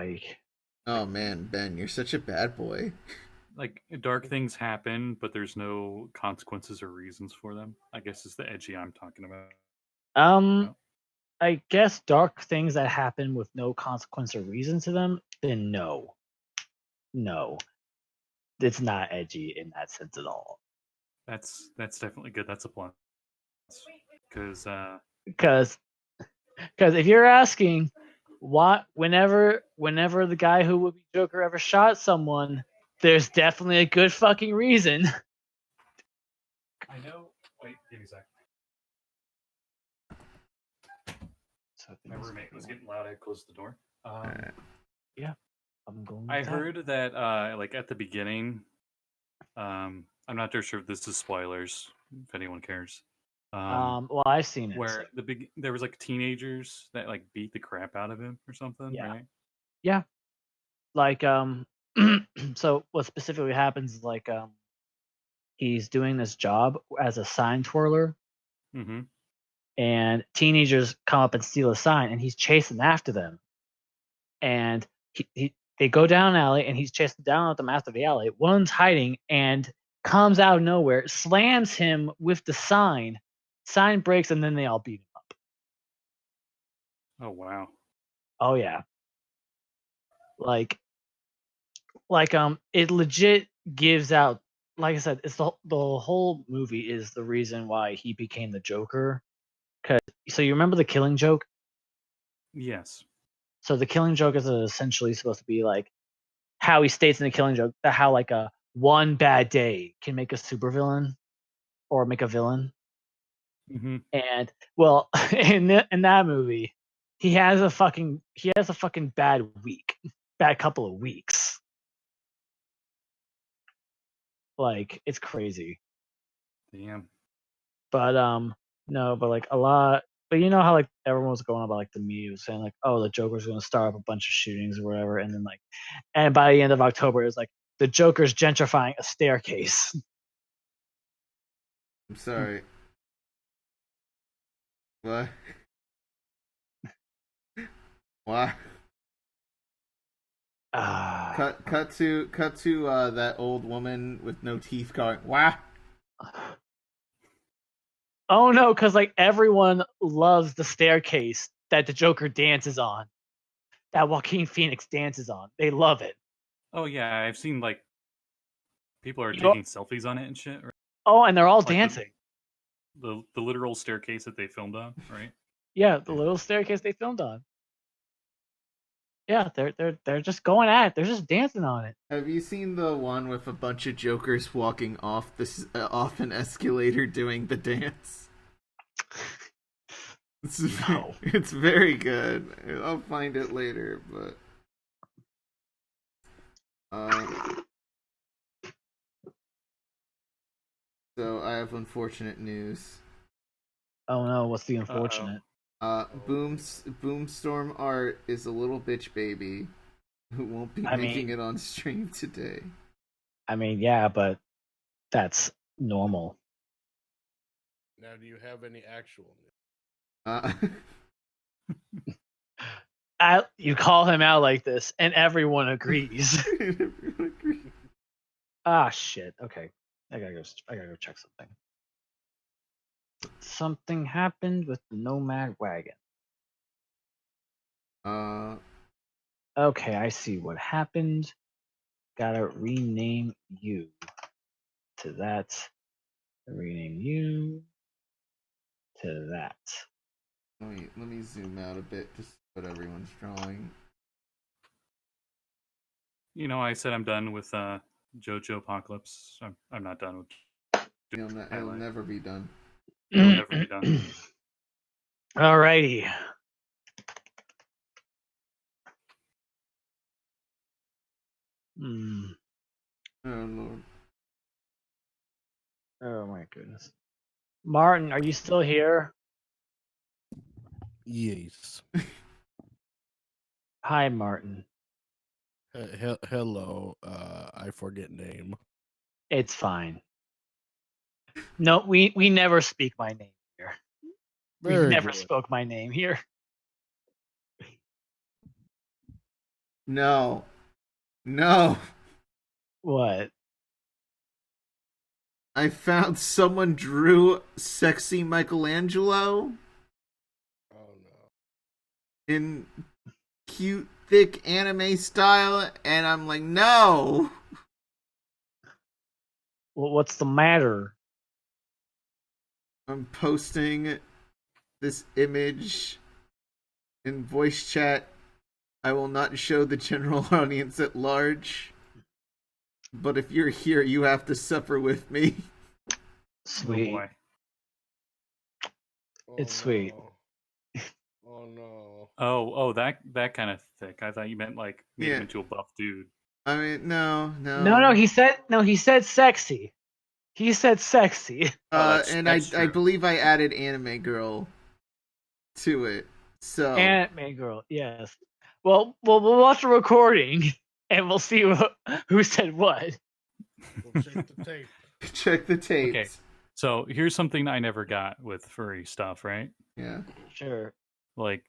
Oh man, Ben, you're such a bad boy. Like dark things happen, but there's no consequences or reasons for them. I guess is the edgy I'm talking about. I guess dark things that happen with no consequence or reason to them, then no, it's not edgy in that sense at all. That's definitely good. That's a plus. Because if you're asking what whenever the guy who would be Joker ever shot someone, there's definitely a good fucking reason. I know. Wait, give me a sec. My roommate was getting loud. I closed the door. Yeah, I'm going. I heard that like at the beginning, I'm not sure if this is spoilers. If anyone cares. Well, I've seen it. Where there was like teenagers that like beat the crap out of him or something, Yeah. right? Yeah. Like so what specifically happens is like he's doing this job as a sign twirler. Mm-hmm. And teenagers come up and steal a sign, and he's chasing after them. And they go down an alley, and he's chasing down at them after the alley. One's hiding and comes out of nowhere, slams him with the sign. Sign breaks, and then they all beat him up. Oh wow. Oh yeah. Like it legit gives out. Like I said, it's the whole movie is the reason why he became the Joker. So you remember the Killing Joke? Yes. So the Killing Joke is essentially supposed to be like how he states in the Killing Joke that how like a one bad day can make a supervillain or make a villain. Mm-hmm. And well, in that movie, he has a fucking bad couple of weeks. Like it's crazy. Damn. But no, but like a lot. But you know how like everyone was going about like the media was saying like, oh, the Joker's going to start up a bunch of shootings or whatever, and then like, and by the end of October, it's like the Joker's gentrifying a staircase. I'm sorry. What? Why? Cut to that old woman with no teeth going, wah. Oh no, because like everyone loves the staircase that the Joker dances on, that Joaquin Phoenix dances on. They love it. Oh yeah, I've seen like people are taking selfies on it and shit. Right? Oh, and they're all like dancing. The literal staircase that they filmed on, right? Yeah, the little staircase they filmed on. Yeah, they're just going at it. They're just dancing on it. Have you seen the one with a bunch of Jokers walking off off an escalator doing the dance? No. It's very good. I'll find it later, but so I have unfortunate news. Oh no, what's the unfortunate? Boomstorm Art is a little bitch baby who won't be making it on stream today. I mean, yeah, but that's normal. Now, do you have any actual news? You call him out like this, and everyone agrees. Ah, shit. Okay, I gotta go check something. Something happened with the Nomad wagon. Okay, I see what happened. Gotta rename you to that. Rename you to that. Let me zoom out a bit just what everyone's drawing. You know, I said I'm done with JoJo Apocalypse. I'm not done with. It'll never be done. It'll never be done. Alrighty. Hmm. Oh Lord. Oh my goodness. Martin, are you still here? Yes. Hi, Martin. Hello. I forget name. It's fine. No, we never speak my name here. We Very never good. spoke my name here. No. No. What? I found someone drew sexy Michelangelo Oh no. in cute, thick anime style, and I'm like, no. Well, what's the matter? I'm posting this image in voice chat. I will not show the general audience at large. But if you're here, you have to suffer with me. Sweet. Oh boy. Oh, It's sweet. no. Oh no. Oh, that kind of thick. I thought you meant like made him into a buff dude. I mean, no. No, he said sexy. He said sexy. And That's I true. believe I added anime girl to it. So Anime girl, yes. Well, we'll watch the recording and we'll see who said what. We'll check the tape. check the tapes. Okay. So here's something I never got with furry stuff, right? Yeah. Sure. Like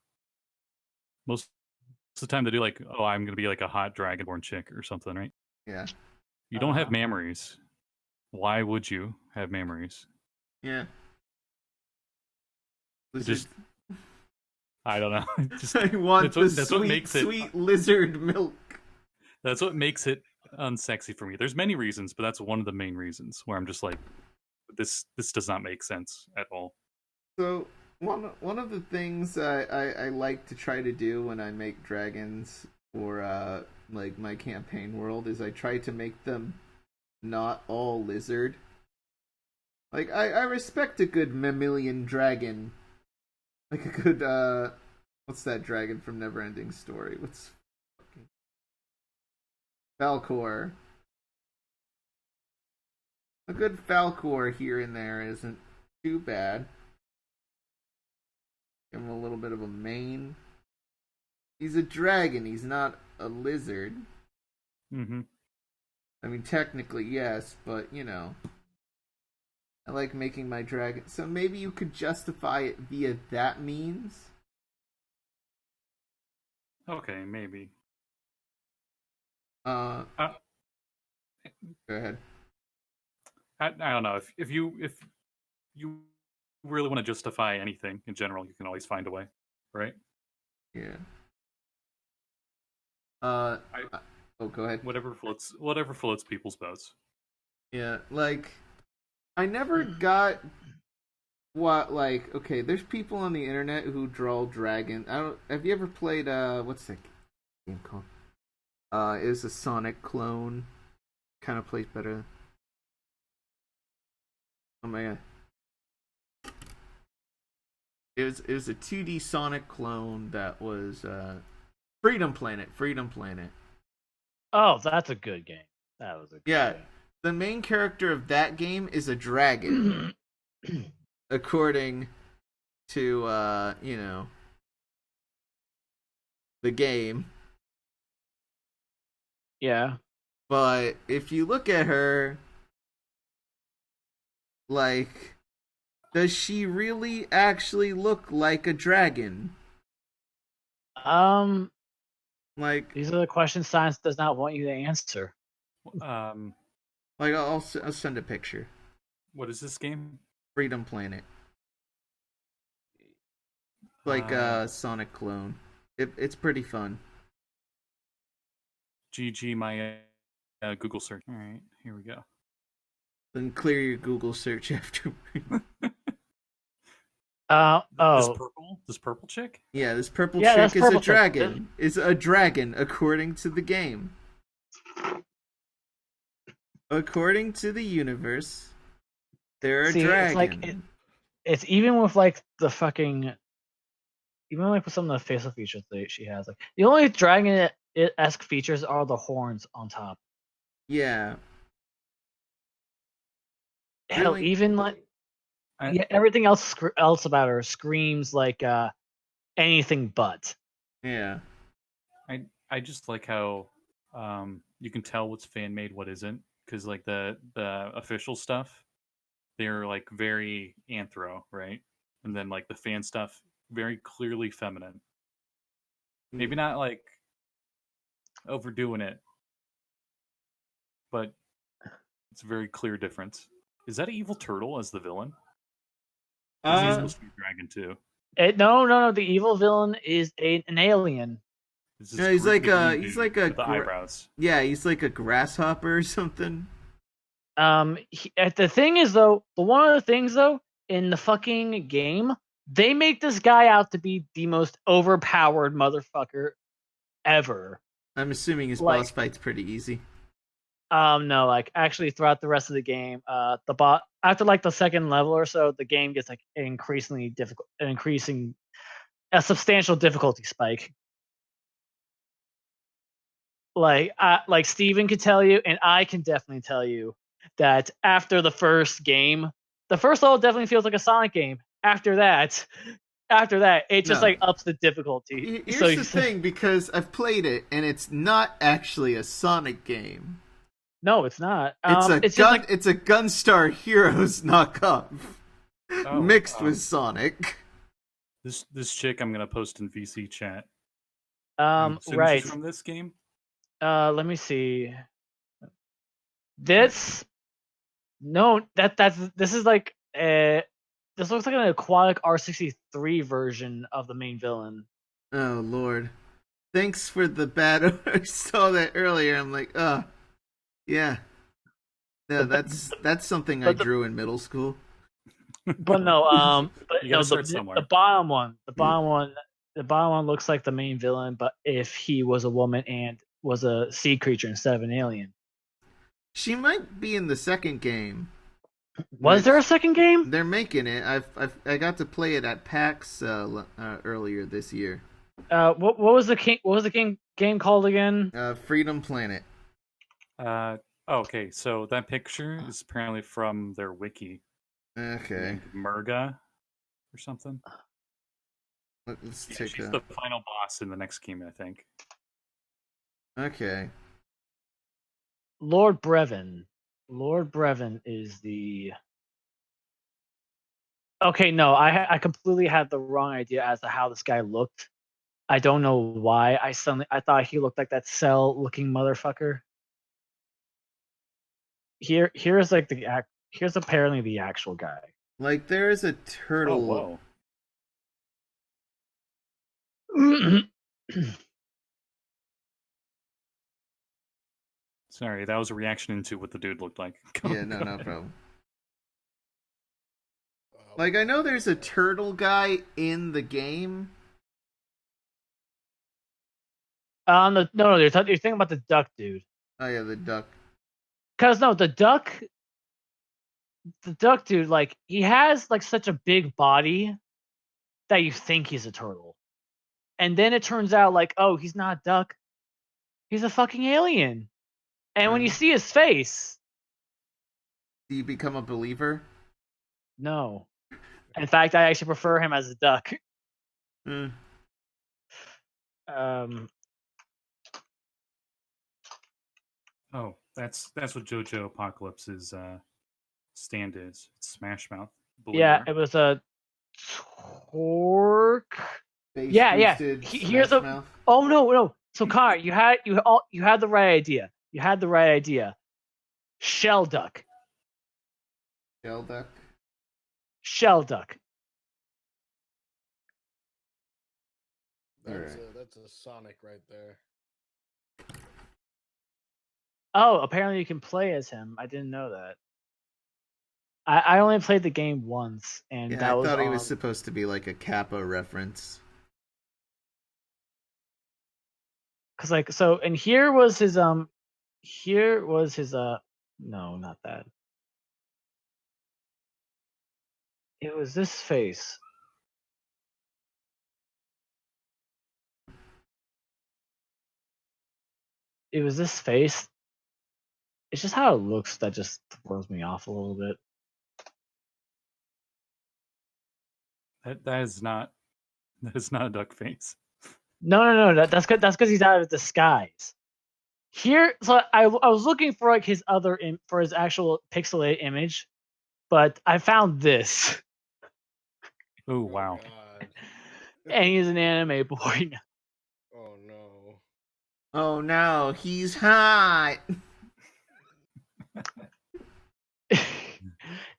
most of the time they do like, oh, I'm gonna be like a hot dragonborn chick or something, right? Yeah. You don't have memories. Why would you have memories? Yeah. Just I don't know. Just, I want that's what makes it sweet lizard milk. That's what makes it unsexy for me. There's many reasons, but that's one of the main reasons where I'm just like, this does not make sense at all. So one of the things I like to try to do when I make dragons or like my campaign world is I try to make them not all lizard. Like I respect a good mammalian dragon. Like a good what's that dragon from Neverending Story? What's fucking Falcor. A good Falcor here and there isn't too bad. Give him a little bit of a mane. He's a dragon, he's not a lizard. Mm-hmm. I mean, technically, yes, but, you know. I like making my dragon. So maybe you could justify it via that means? Okay, maybe. Go ahead. I don't know. If you really want to justify anything in general, you can always find a way, right? Yeah. Go ahead. Whatever floats people's boats. Yeah, like I never got what like okay, there's people on the internet who draw dragon. Have you ever played what's that game called? It was a Sonic clone. Kind of plays better. Oh my god. It was a 2D Sonic clone that was Freedom Planet. Oh, that's a good game. That was a good game. The main character of that game is a dragon. According to you know, the game. Yeah. But if you look at her, like, does she really actually look like a dragon? Like, these are the questions science does not want you to answer. Like, I'll send a picture. What is this game? Freedom Planet. Like a Sonic clone. It's pretty fun. GG my Google search. All right, here we go. Then clear your Google search afterward. This purple chick? Yeah, this purple Yeah, that's chick is a purple chick. dragon. Is a dragon according to the game. According to the universe, they're a dragon. It's even with like the fucking, even like with some of the facial features that she has. Like the only dragon-esque features are the horns on top. Yeah. Hell, Really? even like everything else about her screams like anything but. Yeah. I just like how you can tell what's fan made, what isn't, because like the official stuff, they're like very anthro, right? And then like the fan stuff, very clearly feminine. Maybe not like overdoing it, but it's a very clear difference. Is that an evil turtle as the villain? He's supposed to be a dragon too. No. The evil villain is an alien. Yeah, he's like a with the eyebrows. Yeah, he's like a grasshopper or something. The thing is though, one of the things though in the fucking game, they make this guy out to be the most overpowered motherfucker ever. I'm assuming his boss fight's pretty easy. No, like actually throughout the rest of the game, the bot after like the second level or so, the game gets like increasingly difficult, a substantial difficulty spike. Like Steven could tell you, and I can definitely tell you that after the first game, the first level definitely feels like a Sonic game. After that, it just like ups the difficulty. Here's the thing, because I've played it, and it's not actually a Sonic game. No, it's not. It's a Gunstar Heroes knockoff, mixed with Sonic. This chick I'm gonna post in VC chat. Right. She's from this game. Let me see. This is like this looks like an aquatic R63 version of the main villain. Oh Lord. Thanks for the bad. I saw that earlier. I'm like, yeah. Yeah, that's something I drew in middle school. But no, the bottom one looks like the main villain, but if he was a woman and was a sea creature instead of an alien. She might be in the second game. Was there a second game? They're making it. I got to play it at PAX earlier this year. What was the game called again? Freedom Planet. Okay, so that picture is apparently from their wiki. Okay. Murga or something. Let's take she's the final boss in the next game, I think. Okay. Lord Brevin is the. Okay, no, I completely had the wrong idea as to how this guy looked. I don't know why. I thought he looked like that Cell-looking motherfucker. Here's apparently the actual guy. Like there is a turtle. Oh, whoa. Sorry, that was a reaction into what the dude looked like. Yeah, no problem. Like I know there's a turtle guy in the game. No, you're thinking about the duck dude. Oh yeah, the duck. Cause no, the duck dude, like he has like such a big body that you think he's a turtle, and then it turns out like, oh, he's not a duck, he's a fucking alien. And when you see his face, do you become a believer? No. In fact, I actually prefer him as a duck. Oh, that's what JoJo Apocalypse's stand is. It's Smash Mouth. Believer. Yeah, it was a torque. Yeah. Here's a. Mouth. Oh no. So Connor, you had the right idea. You had the right idea. Shell duck. Shell duck. Shell duck. That's a Sonic right there. Oh, apparently you can play as him. I didn't know that. I only played the game once, and Yeah, that I was thought he on. was supposed to be like a Kappa reference. Cause like so, and here was his no, not that. It was this face. It was this face. It's just how it looks that just throws me off a little bit. That is not a duck face. No. That's good. That's because he's out of disguise. Here, so I was looking for like his other for his actual pixelated image, but I found this, Oh wow. God. and he's an anime boy. Oh no. Oh no, he's hot.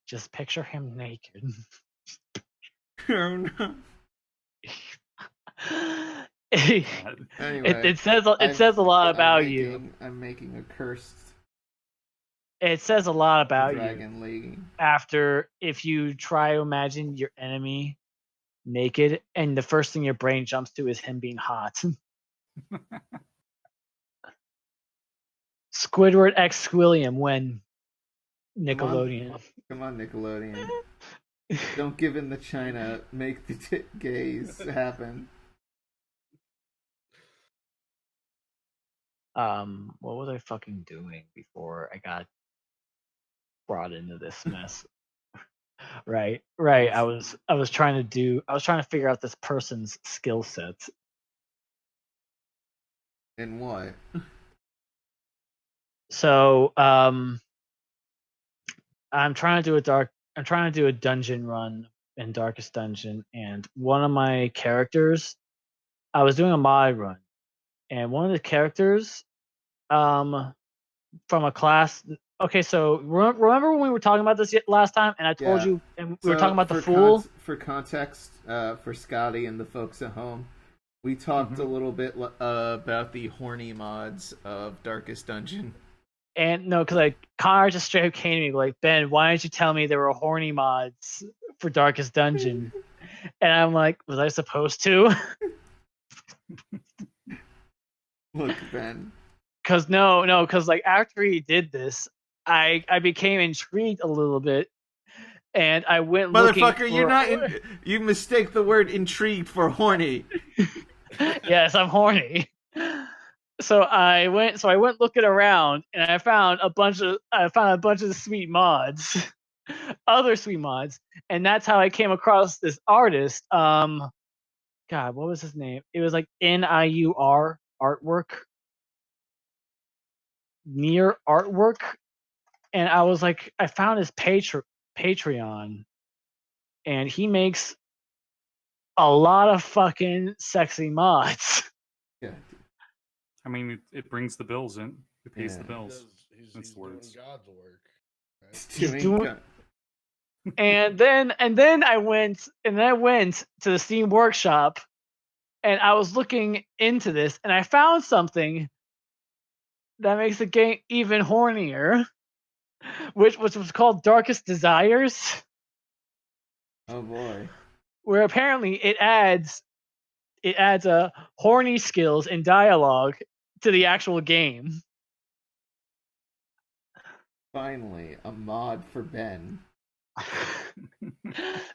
Just picture him naked. Oh no. Anyway, it says a lot about you. I'm making a cursed It says a lot about dragon you. lady. After if you try to imagine your enemy naked, and the first thing your brain jumps to is him being hot. Squidward X Squilliam when Nickelodeon. Come on, Nickelodeon. Don't give in to China. Make the gays happen. What was I fucking doing before I got brought into this mess? Right. I was trying to figure out this person's skill sets. And what? So, I'm trying to do a dungeon run in Darkest Dungeon, and one of my characters, I was doing a mod run, and one of the characters, from a class. Okay, so remember when we were talking about this last time, and I told you, and we were talking about the fool. For context, for Scotty and the folks at home, we talked a little bit about the horny mods of Darkest Dungeon. And no, because like Connor just straight up came to me like, Ben, why didn't you tell me there were horny mods for Darkest Dungeon? And I'm like, was I supposed to? Look, Ben. Because because like after he did this, I became intrigued a little bit, and I went Motherfucker, you're not. You mistake the word intrigued for horny. Yes, I'm horny. So I went looking around, and I found a bunch of sweet mods, other sweet mods, and that's how I came across this artist. God, what was his name? It was like NIUR artwork, near artwork, and I was like, I found his Patreon, and he makes a lot of fucking sexy mods. Yeah. I mean, it brings the bills in. It pays the Yeah. bills. He's That's the doing words. God's work. Right? He's doing And then I went to the Steam Workshop, and I was looking into this, and I found something that makes the game even hornier, which was called Darkest Desires, Oh boy. where apparently it adds horny skills and dialogue to the actual game. Finally, a mod for Ben.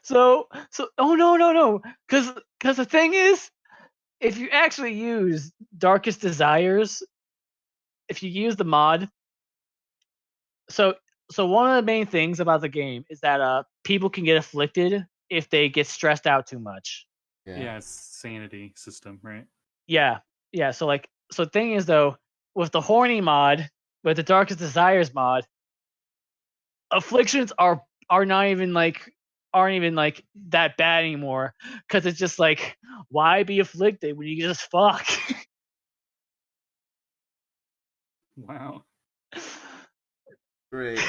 So oh no, because the thing is, if you actually use Darkest Desires, if you use the mod, so one of the main things about the game is that people can get afflicted if they get stressed out too much. Yeah, it's sanity system, right? Yeah. So thing is though, with the horny mod, with the Darkest Desires mod, afflictions aren't even like that bad anymore, because it's just like, why be afflicted when you can just fuck? Wow. Great.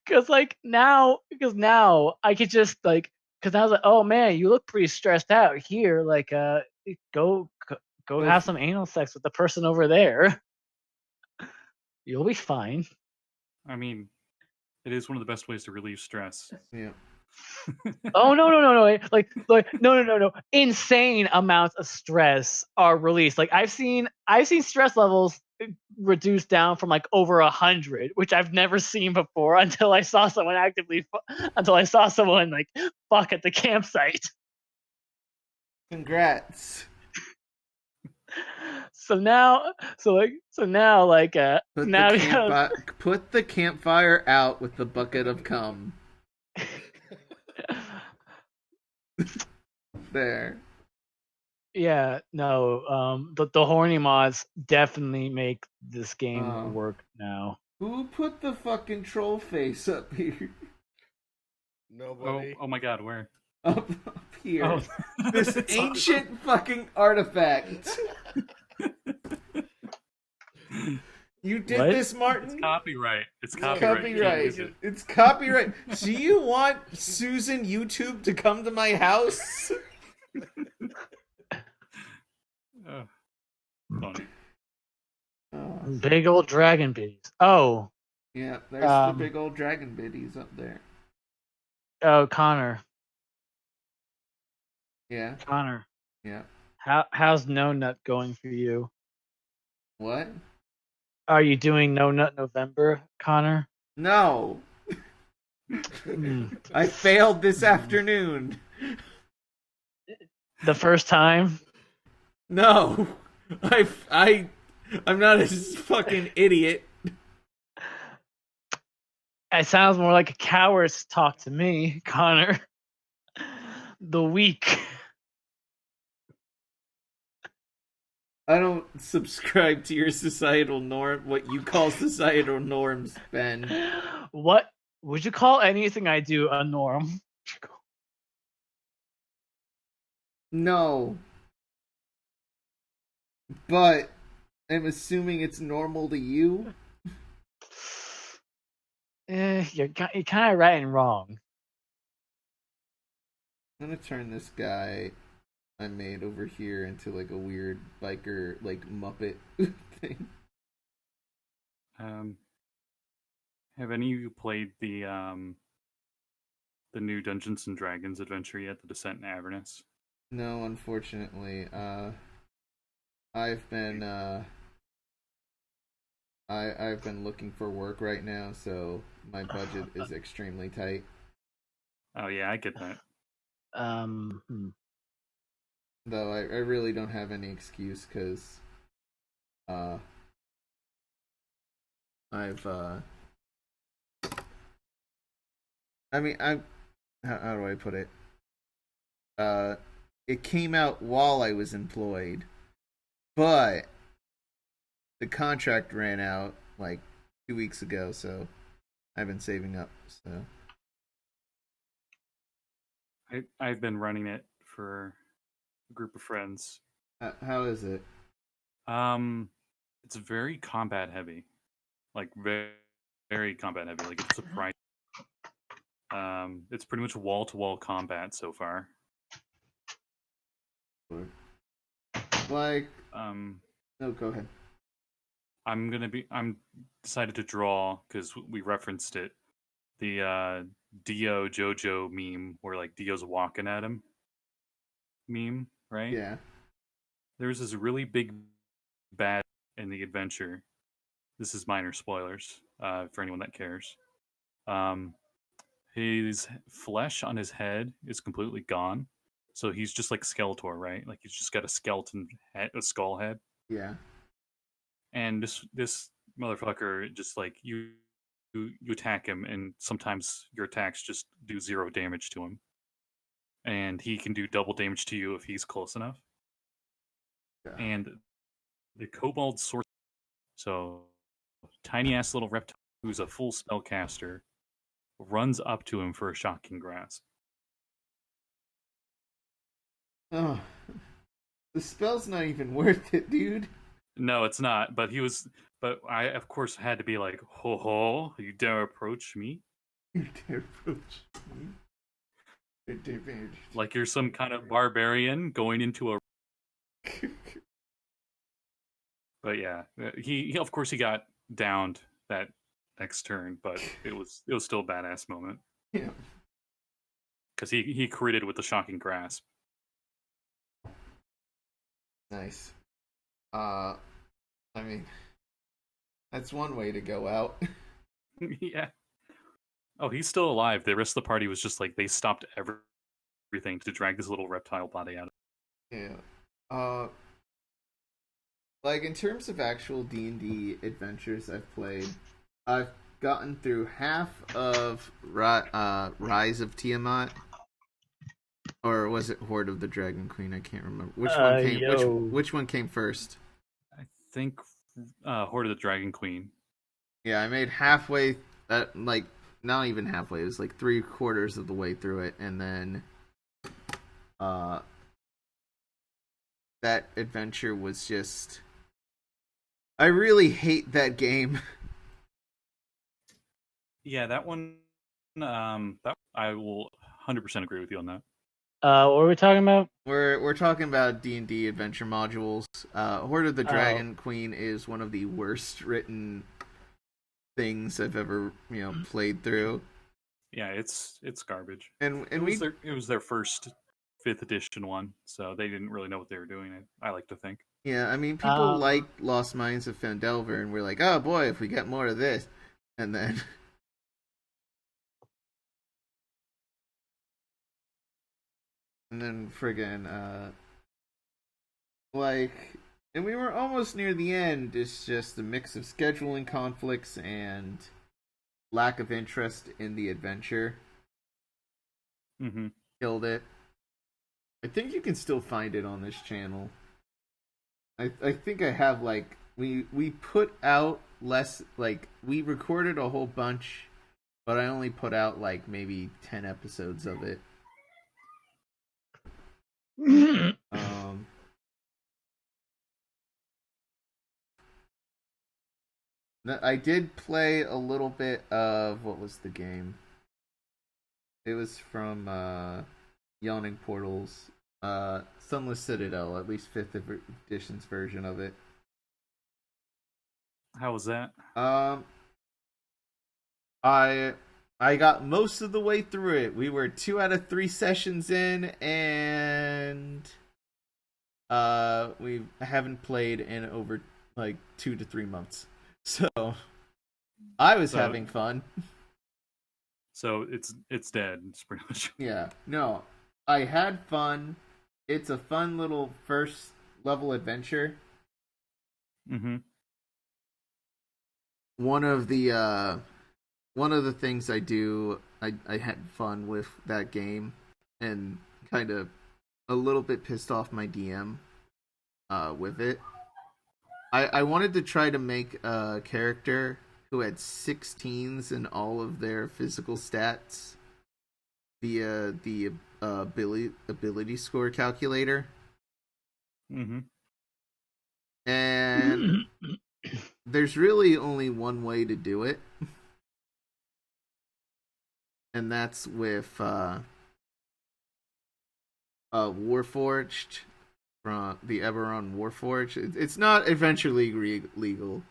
Because now I could just because I was like, oh man, you look pretty stressed out here. Like, go Go have some anal sex with the person over there. You'll be fine. I mean, it is one of the best ways to relieve stress. Yeah. Oh no! Like no! Insane amounts of stress are released. Like I've seen stress levels reduced down from like over 100, which I've never seen before until I saw someone like fuck at the campsite. Congrats. So now Put the campfire out with the bucket of cum. There. Yeah, no. The horny mods definitely make this game work now. Who put the fucking troll face up here? Nobody. Oh my god, where? Up here. Oh. This ancient fucking artifact. You did What? this, Martin? It's copyright. It's It's copyright. copyright. It's copyright. Do you want Susan YouTube to come to my house? Funny. Big old dragon bees. Oh. Yeah, there's the big old dragon biddies up there. Oh, Connor. Yeah. Connor. Yeah. How's No Nut going for you? What? Are you doing No Nut November, Connor? No. I failed this afternoon. The first time? No. I'm not a fucking idiot. It sounds more like a coward's talk to me, Connor. The weak. I don't subscribe to your societal norm, what you call societal norms, Ben. What would you call anything I do a norm? No. But I'm assuming it's normal to you. You're kind of right and wrong. I'm gonna turn this guy I made over here into like a weird biker, like Muppet thing. Have any of you played the new Dungeons and Dragons adventure yet? The Descent in Avernus? No, unfortunately. I've been I've been looking for work right now, so my budget is extremely tight. Oh yeah, I get that. Though I really don't have any excuse because I've I mean how do I put it? It came out while I was employed, but the contract ran out like 2 weeks ago, so I've been saving up. So I've been running it for a group of friends. how is it? It's very combat heavy, like very, very combat heavy. Like it's surprising. It's pretty much wall to wall combat so far. Like no, go ahead. I'm decided to draw because we referenced it. The Dio Jojo meme where like Dio's walking at him meme, right? Yeah. There's this really big bad in the adventure. This is minor spoilers for anyone that cares. His flesh on his head is completely gone, so he's just like Skeletor, right? Like he's just got a skeleton head, a skull head. Yeah. And this motherfucker just like you attack him, and sometimes your attacks just do 0 damage to him, and he can do double damage to you if he's close enough. Yeah. And the kobold sorcerer, so tiny ass little reptile who's a full spellcaster, runs up to him for a shocking grasp. Oh, the spell's not even worth it, dude. No, it's not. But I of course had to be like, ho ho, you dare approach me? You dare approach me? Like you're some kind of barbarian going into a But yeah, he of course he got downed that next turn, but it was still a badass moment. Yeah. Because he critted with the shocking grasp. Nice. I mean, that's one way to go out. Yeah. Oh, he's still alive. The rest of the party was just like they stopped everything to drag this little reptile body out. Yeah. Like in terms of actual D&D adventures I've played, I've gotten through half of Rise of Tiamat, or was it Horde of the Dragon Queen? I can't remember which one came. Which one came first? I think Horde of the Dragon Queen. Yeah, I made halfway. Like not even halfway. It was like 3/4 of the way through it, and then that adventure was just. I really hate that game. Yeah, that one. That I will 100% agree with you on that. What were we talking about? We're talking about D&D adventure modules. Horde of the Dragon Queen is one of the worst written things I've ever played through. Yeah, it's garbage. And it was their first 5th edition one, so they didn't really know what they were doing. I like to think. Yeah, I mean, people like Lost Mines of Phandelver, and we're like, oh boy, if we get more of this, and then. And then friggin', and we were almost near the end. It's just a mix of scheduling conflicts and lack of interest in the adventure. Mm-hmm. Killed it. I think you can still find it on this channel. I think I have, we put out less, we recorded a whole bunch, but I only put out, maybe 10 episodes of it. I did play a little bit of, what was the game? It was from Yawning Portals, Sunless Citadel, at least 5th edition's version of it. How was that? I got most of the way through it. We were 2 out of 3 sessions in, and we haven't played in over 2 to 3 months. So I was having fun. So it's dead. It's pretty much. Yeah. No, I had fun. It's a fun little first level adventure. Mm-hmm. One of the things I do, I had fun with that game, and kind of a little bit pissed off my DM with it. I wanted to try to make a character who had 16s in all of their physical stats via the ability score calculator. Mm-hmm. And there's really only one way to do it. And that's with Warforged, from the Eberron Warforged. It's not eventually legal.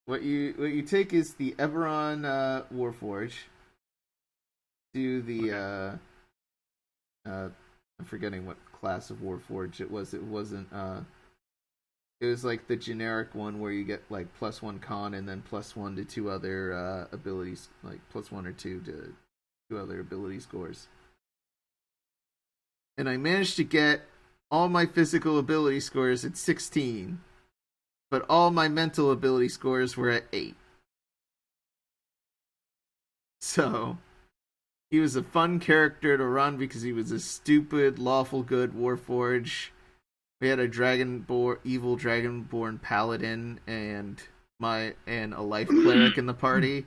What you take is the Eberron Warforged. Do the I'm forgetting what class of Warforged it was. It wasn't it was like the generic one where you get +1 con and then +1 to 2 other abilities, +1 or 2 to 2 other ability scores. And I managed to get all my physical ability scores at 16, but all my mental ability scores were at 8. So he was a fun character to run because he was a stupid, lawful good Warforged. We had a evil dragonborn paladin and a life cleric in the party.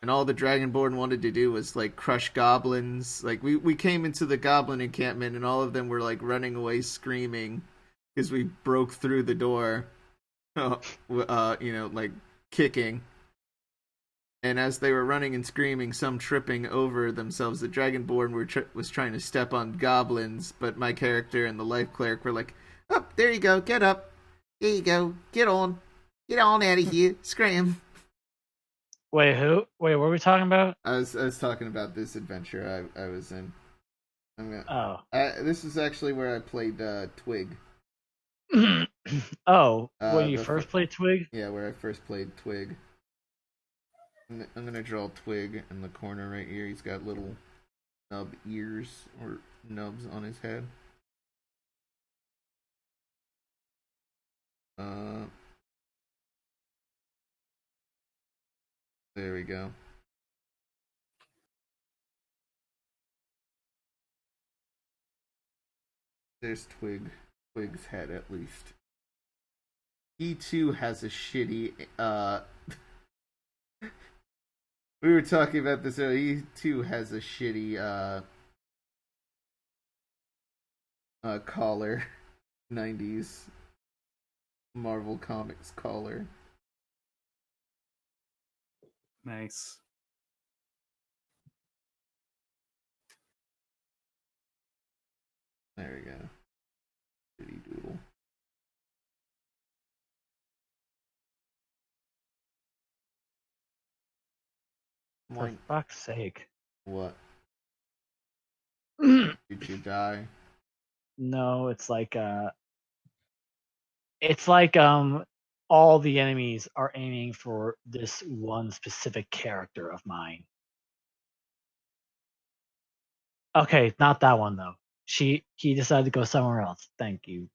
And all the dragonborn wanted to do was crush goblins. We came into the goblin encampment and all of them were running away screaming because we broke through the door. Kicking. And as they were running and screaming, some tripping over themselves, the Dragonborn was trying to step on goblins, but my character and the life cleric were like, oh, there you go, get up. Here you go. Get on out of here. Scram. Wait, who? Wait, what were we talking about? I was talking about this adventure I was in. Oh. This is actually where I played Twig. Oh, when you first played Twig? Yeah, where I first played Twig. I'm gonna draw Twig in the corner right here. He's got little nub ears or nubs on his head. There we go. There's Twig's head at least. He too has a shitty we were talking about this earlier. He too has a shitty collar. 90s Marvel Comics collar. Nice. There we go. Shitty doodle. For fuck's sake. What? No, Did you die? it's like all the enemies are aiming for this one specific character of mine. Okay, not that one though. He decided to go somewhere else. Thank you.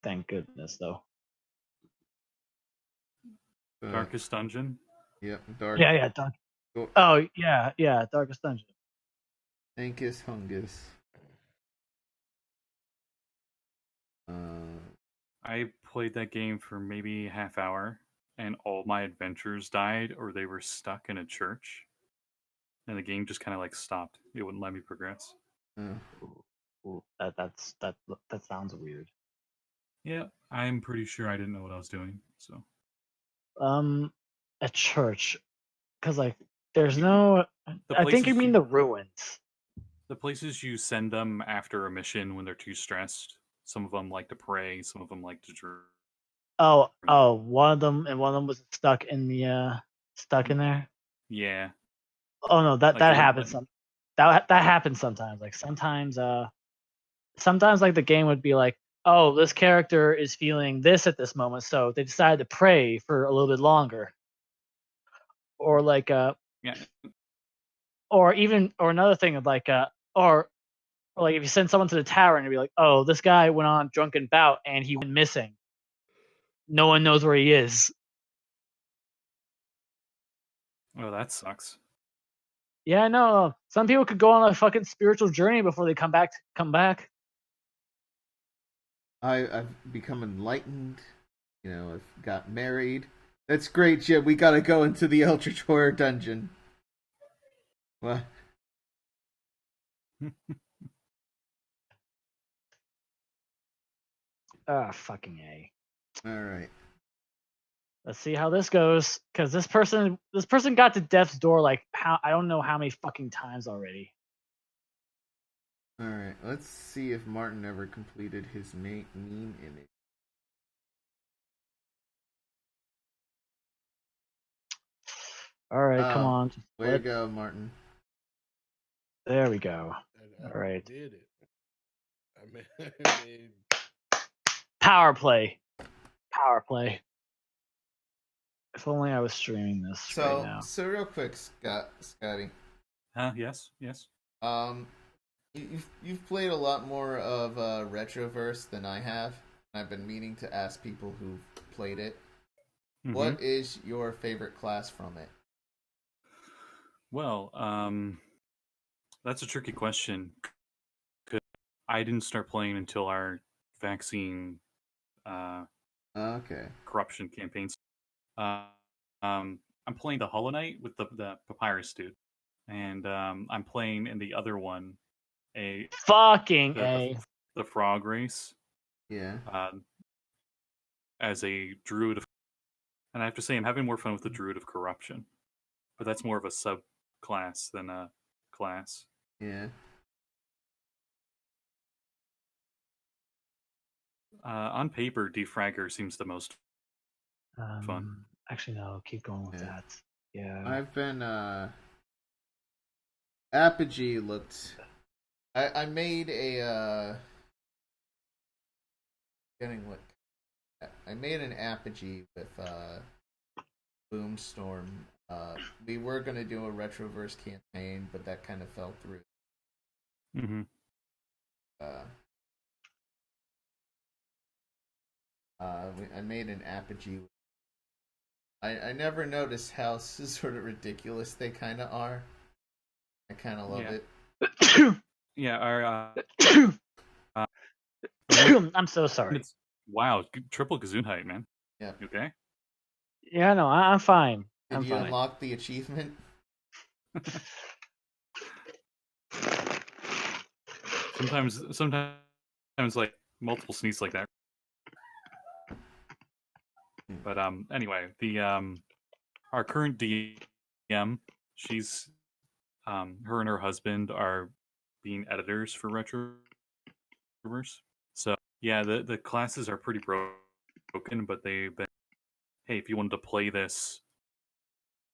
Thank goodness though. Darkest Dungeon? Yep, dark. Yeah, dark. Oh, yeah, Darkest Dungeon. Ankus Hungus. I played that game for maybe a half hour, and all my adventures died, or they were stuck in a church, and the game just kind of like stopped. It wouldn't let me progress. Ooh, that sounds weird. Yeah, I'm pretty sure I didn't know what I was doing. So, a church, because like there's no. I think you mean the ruins. The places you send them after a mission when they're too stressed. Some of them like to pray. Some of them like to dream. Oh, one of them was stuck in there. Yeah. Oh no, that Like, that it wouldn't happens. let- That happens sometimes. Like sometimes like the game would be like, oh, this character is feeling this at this moment, so they decided to pray for a little bit longer. Or like Yeah. or another thing of like or like if you send someone to the tower and you'd be like, oh, this guy went on a drunken bout and he went missing. No one knows where he is. Oh, that sucks. Yeah, I know. Some people could go on a fucking spiritual journey before they come back. I've become enlightened. You know, I've got married. That's great, Jim. We gotta go into the Eldritch Horror Dungeon. What? Fucking A. Alright. Let's see how this goes. Because this person got to death's door like I don't know how many fucking times already. Alright, let's see if Martin ever completed his mean image. Alright, come on. Way to go, Martin. There we go. Alright. Did it. I mean, Power play. If only I was streaming this right now. So real quick, Scotty. Yes. You've played a lot more of Retroverse than I have. I've been meaning to ask people who've played it. Mm-hmm. What is your favorite class from it? Well, that's a tricky question. I didn't start playing until our vaccine corruption campaigns. I'm playing the Hollow Knight with the Papyrus dude, and I'm playing in the other one the frog race. Yeah. As a druid and I have to say I'm having more fun with the druid of corruption, but that's more of a subclass than a class. Yeah. On paper, Defragger seems the most fun. Actually, no. Keep going with that. Yeah. I've been Apogee looked. I made a getting what I made an Apogee with Boomstorm. We were gonna do a Retroverse campaign, but that kind of fell through. Mm-hmm. I made an Apogee. I never noticed how sort of ridiculous they kind of are. I kind of love it. Yeah, our I'm so sorry. Wow, triple Gesundheit, man. Yeah. You okay? Yeah, no, I'm fine. Did I'm you fine. unlock the achievement? Sometimes like multiple sneezes like that. But anyway, the our current DM, she's her and her husband are being editors for Retroverse. So yeah, the classes are pretty broken, but they've been, hey, if you wanted to play this,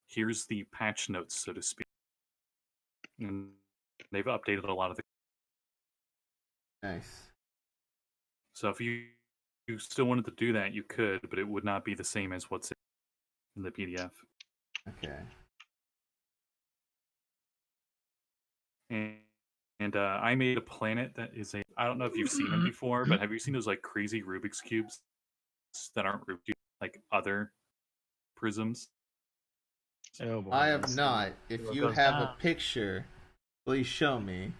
here's the patch notes, so to speak. And they've updated a lot of the. Nice. So if you still wanted to do that, you could, but it would not be the same as what's in the PDF. Okay. And I made a planet that is a. I don't know if you've seen them before, but have you seen those like crazy Rubik's cubes that aren't Rubik's cubes, like other prisms? Oh boy, I have not. If what you goes have down. a picture, please show me.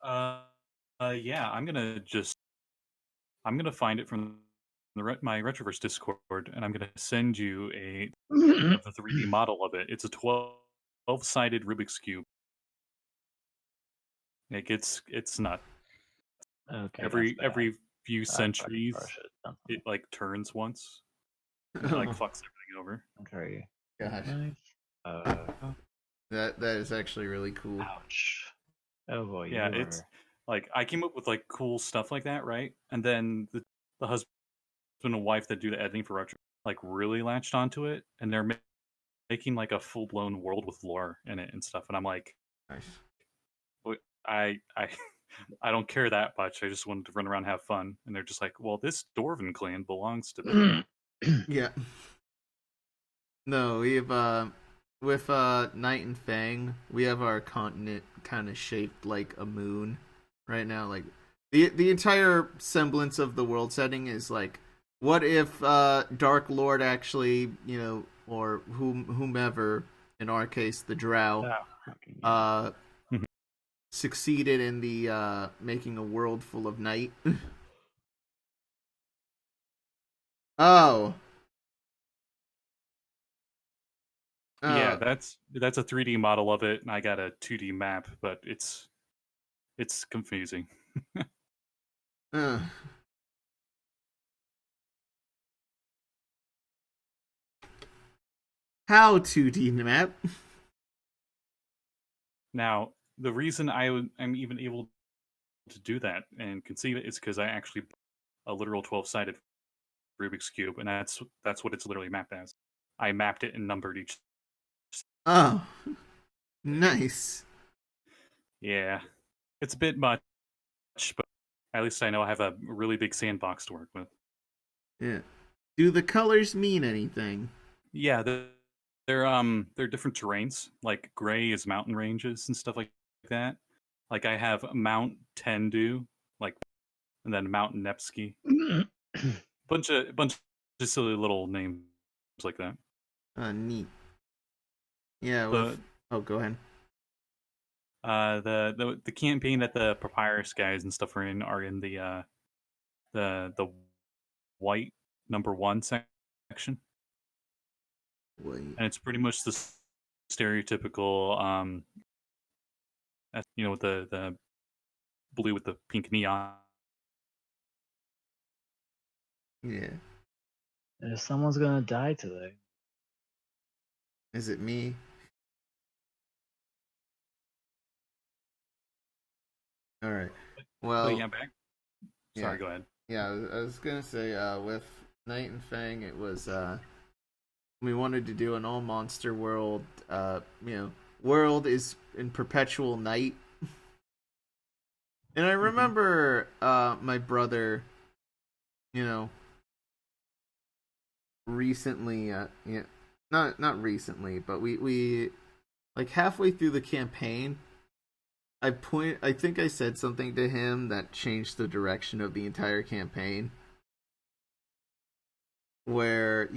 Yeah, I'm gonna find it from my Retroverse Discord, and I'm gonna send you the 3D model of it. It's a 12-sided Rubik's cube. It's not. Okay. Every few centuries, it like turns once, and it like fucks everything over. Okay. Gosh, Nice. that is actually really cool. Ouch. Oh boy. Yeah, it's like I came up with like cool stuff like that, right? And then the husband and wife that do the editing for Retro like really latched onto it, and they're making like a full blown world with lore in it and stuff. And I'm like, Nice. I I don't care that much. I just wanted to run around and have fun. And they're just like, well, this Dwarven clan belongs to them. Yeah. No, we have with Night and Fang, we have our continent kind of shaped like a moon right now. Like the entire semblance of the world setting is like, what if Dark Lord actually, or whomever, in our case the Drow, succeeded in the making a world full of night. Oh. Yeah, that's a 3D model of it, and I got a 2D map, but it's confusing. How 2D map? Now, the reason I'm even able to do that and conceive it is because I actually bought a literal 12-sided Rubik's cube, and that's what it's literally mapped as. I mapped it and numbered each. Oh, nice. Yeah, it's a bit much, but at least I know I have a really big sandbox to work with. Yeah. Do the colors mean anything? Yeah, they're different terrains. Like gray is mountain ranges and stuff like that. Like I have Mount Tendu, like, and then Mount Nevsky. bunch of silly little names like that. Neat. Yeah. Go ahead. The campaign that the Papyrus guys and stuff are in the white #1 section. Wait. And it's pretty much the stereotypical with the blue with the pink neon. Yeah. Someone's gonna die today. Is it me? All right. Well, yeah, back. Sorry, go ahead. yeah, I was gonna say with Night and Fang, it was we wanted to do an all monster world. World is in perpetual night, and I remember my brother, you know, recently, not recently, but we like halfway through the campaign, I think I said something to him that changed the direction of the entire campaign. Where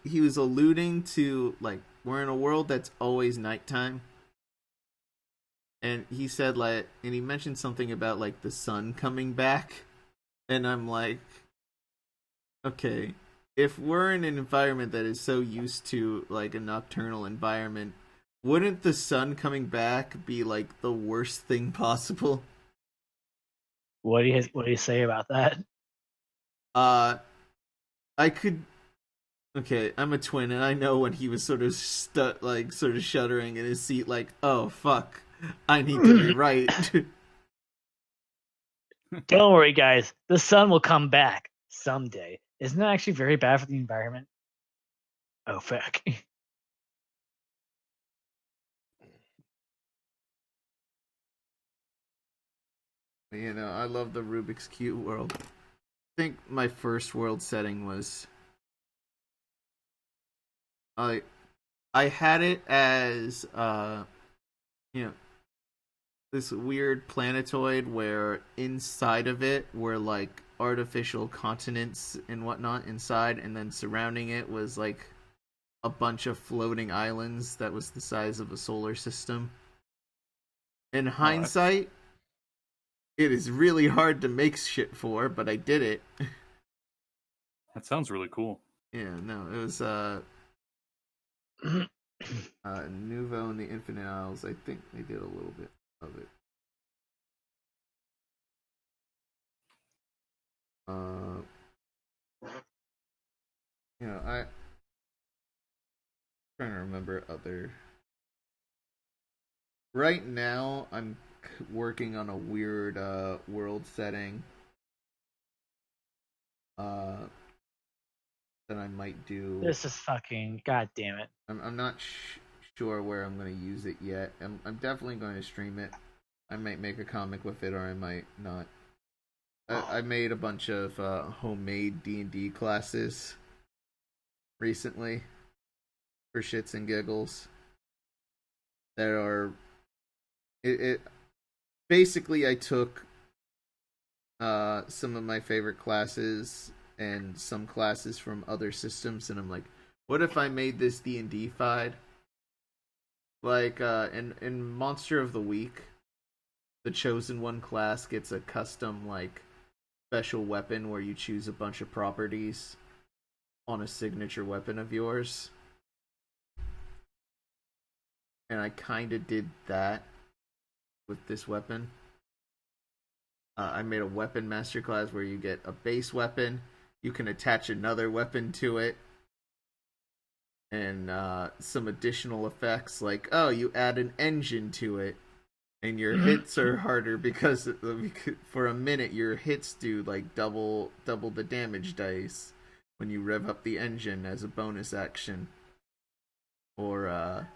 he was alluding to, like, we're in a world that's always nighttime. And he said, like, and he mentioned something about, like, the sun coming back. And I'm like, okay, if we're in an environment that is so used to, like, a nocturnal environment, wouldn't the sun coming back be, like, the worst thing possible? What do you say about that? I could. Okay, I'm a twin, and I know when he was sort of shuddering in his seat, like, oh fuck, I need to be right. Don't worry, guys. The sun will come back someday. Isn't that actually very bad for the environment? Oh fuck. I love the Rubik's Cube world. I think my first world setting was I had it as this weird planetoid where inside of it were like artificial continents and whatnot inside, and then surrounding it was like a bunch of floating islands that was the size of a solar system. In hindsight, it is really hard to make shit for, but I did it. That sounds really cool. Yeah, no, it was Nouveau and the Infinite Isles. I think they did a little bit of it. I trying to remember other. Right now, I'm working on a weird world setting. That I might do. This is fucking goddamn it. I'm not sure where I'm going to use it yet. I'm definitely going to stream it. I might make a comic with it, or I might not. I made a bunch of homemade D&D classes recently for shits and giggles. That are it basically I took some of my favorite classes and some classes from other systems, and I'm like, what if I made this D&D fied? Like in Monster of the Week, the Chosen One class gets a custom like special weapon where you choose a bunch of properties on a signature weapon of yours. And I kind of did that with this weapon. I made a weapon masterclass where you get a base weapon, you can attach another weapon to it, and some additional effects like, oh, you add an engine to it, and your hits are harder because for a minute your hits do like double the damage dice when you rev up the engine as a bonus action. Or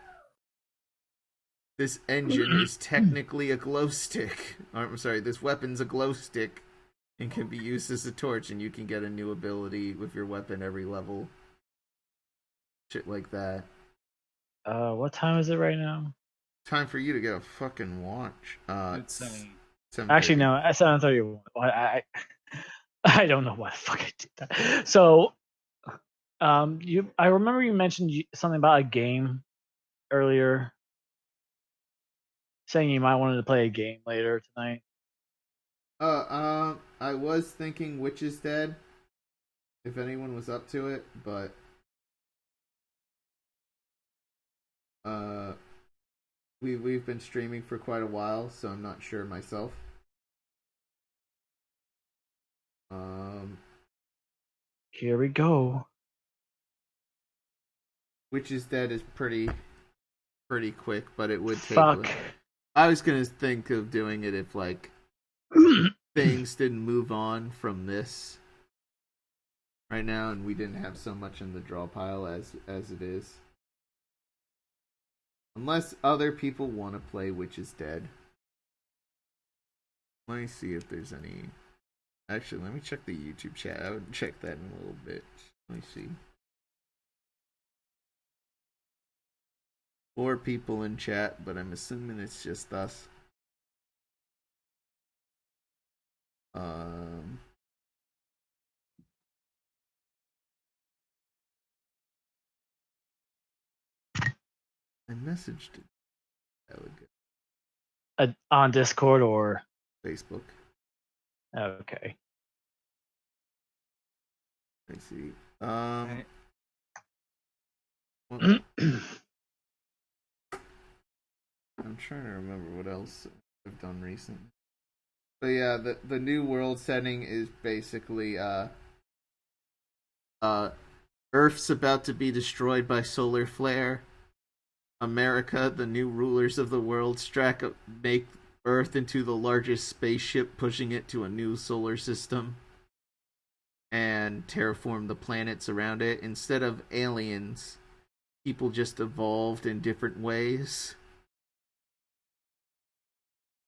this engine is technically a glow stick. I'm sorry, this weapon's a glow stick and can be used as a torch, and you can get a new ability with your weapon every level. Shit like that. What time is it right now? Time for you to get a fucking watch. It's Actually, no, at 7:31. I don't know why the fuck I did that. So, I remember you mentioned something about a game earlier, saying you might wanted to play a game later tonight. I was thinking Witch is Dead, if anyone was up to it, but we've been streaming for quite a while, so I'm not sure myself. Here we go. Witch is Dead is pretty quick, but it would take. Fuck. I was gonna think of doing it if like things didn't move on from this. right now, and we didn't have so much in the draw pile as it is. Unless other people want to play Witch is Dead. Let me see if there's any. Actually, let me check the YouTube chat. I would check that in a little bit. Let me see. 4 people in chat, but I'm assuming it's just us. I messaged it a while ago. On Discord or Facebook. okay. I see. I'm trying to remember what else I've done recently. But yeah, the new world setting is basically Earth's about to be destroyed by solar flare. America, the new rulers of the world, make Earth into the largest spaceship, pushing it to a new solar system, and terraform the planets around it. Instead of aliens, people just evolved in different ways.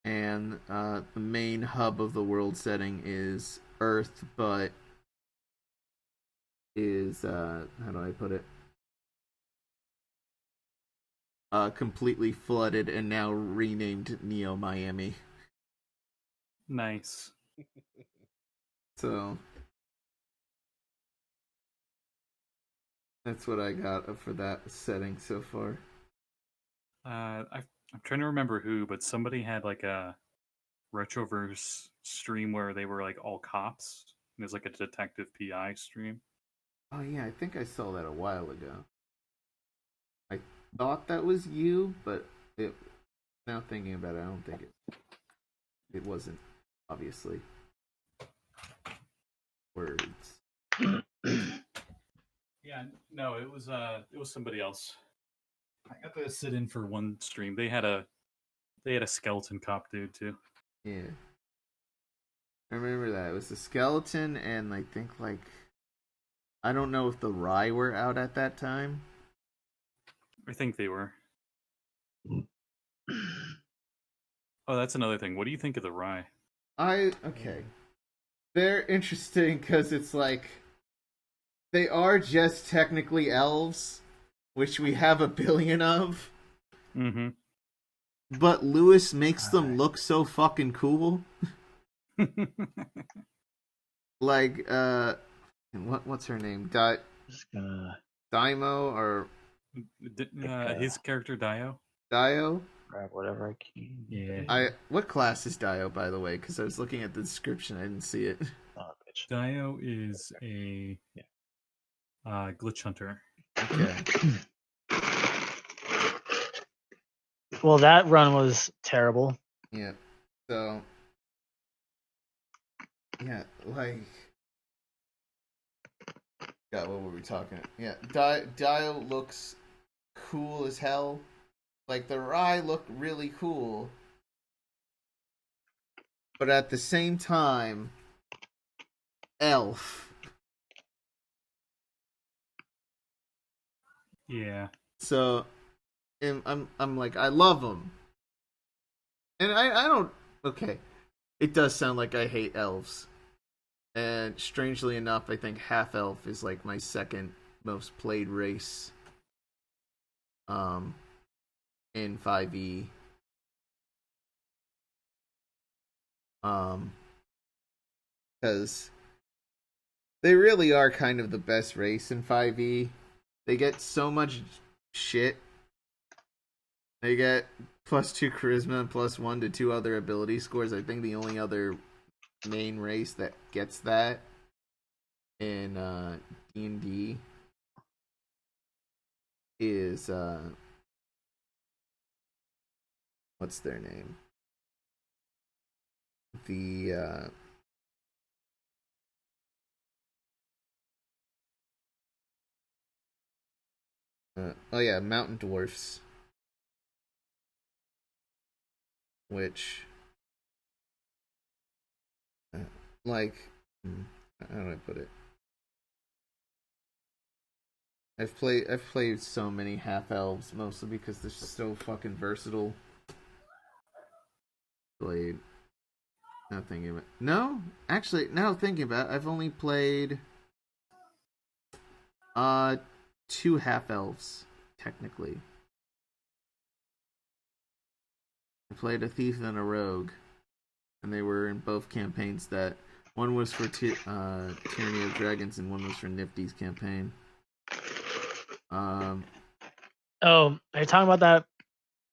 And the main hub of the world setting is Earth, but is how do I put it? Completely flooded and now renamed Neo Miami. Nice. So that's what I got for that setting so far. I'm trying to remember who, but somebody had like a Retroverse stream where they were like all cops. It was like a detective PI stream. Oh yeah, I think I saw that a while ago. I thought that was you, but now thinking about it, I don't think it wasn't, obviously. Words. Yeah, no, it was somebody else. I got to sit in for one stream. They had a skeleton cop dude too. Yeah. I remember that. It was the skeleton and I think I don't know if the Rye were out at that time. I think they were. Oh, that's another thing. What do you think of the Rye? Okay. They're interesting because it's like they are just technically elves, which we have a billion of. Mm-hmm. But Lewis makes them look so fucking cool. Like, what's her name? Daimo or his character Dio. Dio? Grab whatever I can. Yeah. What class is Dio, by the way? Because I was looking at the description, I didn't see it. Oh, bitch. Dio is a glitch hunter. Okay. Well, that run was terrible. Yeah. So, yeah, like, God, what were we talking? Yeah, Dio looks cool as hell. Like the Rye looked really cool, but at the same time, elf. Yeah. So, I'm like, I love them, and I don't. Okay, it does sound like I hate elves, and strangely enough, I think half elf is like my second most played race. In 5e. Because they really are kind of the best race in 5e. They get so much shit. They get +2 charisma and +1 to 2 other ability scores. I think the only other main race that gets that in D&D is what's their name? The oh yeah, Mountain Dwarfs. Which like how do I put it? I've played so many half elves, mostly because they're so fucking versatile. Played. Not thinking about. No, actually, now thinking about it, I've only played uh 2 half elves technically. I played a thief and a rogue, and they were in both campaigns. That one was for Tyranny of Dragons, and one was for Nifty's campaign. Oh, are you talking about that?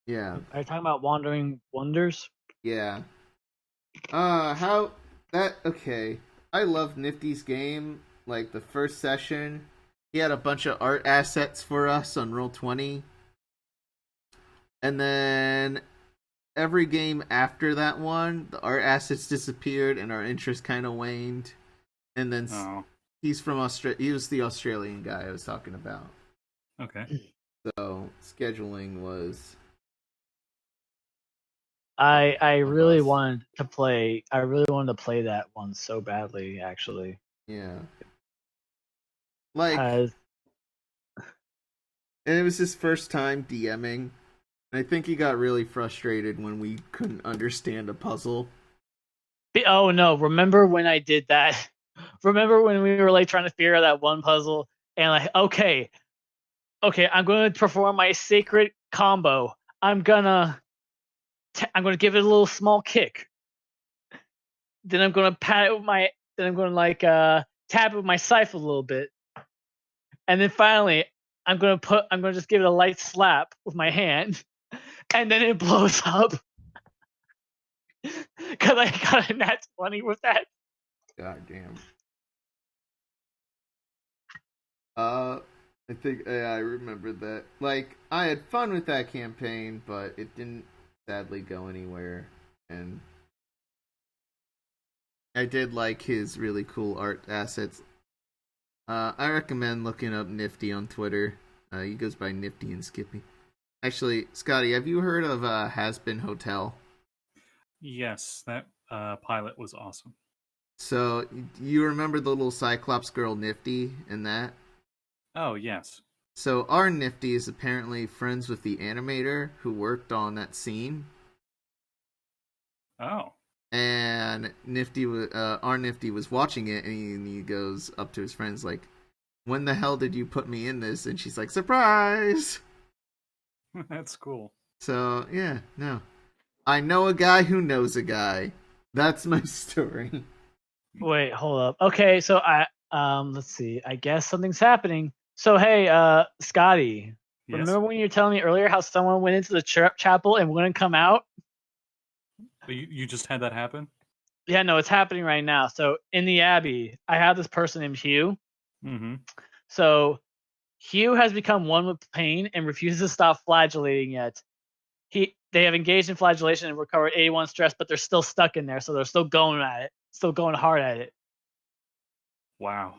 Yeah, Are you talking about Wandering Wonders? yeah. How that okay. I love Nifty's game. Like the first session, he had a bunch of art assets for us on Roll20. And then every game after that one, the art assets disappeared and our interest kind of waned. And then he's from Australia. He was the Australian guy I was talking about. Okay. So scheduling was. I really wanted to play. I really wanted to play that one so badly, actually. Yeah. Like, Has and it was his first time DMing. I think he got really frustrated when we couldn't understand a puzzle. Oh no! Remember when I did that? Remember when we were like trying to figure out that one puzzle and like, okay, I'm going to perform my sacred combo. I'm gonna give it a little small kick. Then I'm gonna pat it with my. Then I'm gonna like tap it with my scythe a little bit, and then finally I'm gonna just give it a light slap with my hand, and then it blows up because I got a nat 20 with that. God damn. I think I remember that. Like, I had fun with that campaign, but it didn't sadly go anywhere. And I did like his really cool art assets. I recommend looking up Nifty on Twitter. He goes by Nifty and Skippy. Actually, Scotty, have you heard of Has Been Hotel? Yes, that pilot was awesome. So, you remember the little Cyclops girl Nifty in that? Oh, yes. So, our Nifty is apparently friends with the animator who worked on that scene. Oh. And our Nifty was watching it, and he goes up to his friends like, "When the hell did you put me in this?" And she's like, "Surprise!" That's cool. So, yeah, no. I know a guy who knows a guy. That's my story. Wait, hold up. Okay, so let's see. I guess something's happening. So hey, Scotty, Yes? remember when you were telling me earlier how someone went into the chapel and wouldn't come out? You just had that happen? Yeah, no, it's happening right now. So in the Abbey, I have this person named Hugh. Mm-hmm. So Hugh has become one with pain and refuses to stop flagellating yet. They have engaged in flagellation and recovered 81 stress, but they're still stuck in there, so they're still going at it, still going hard at it. Wow.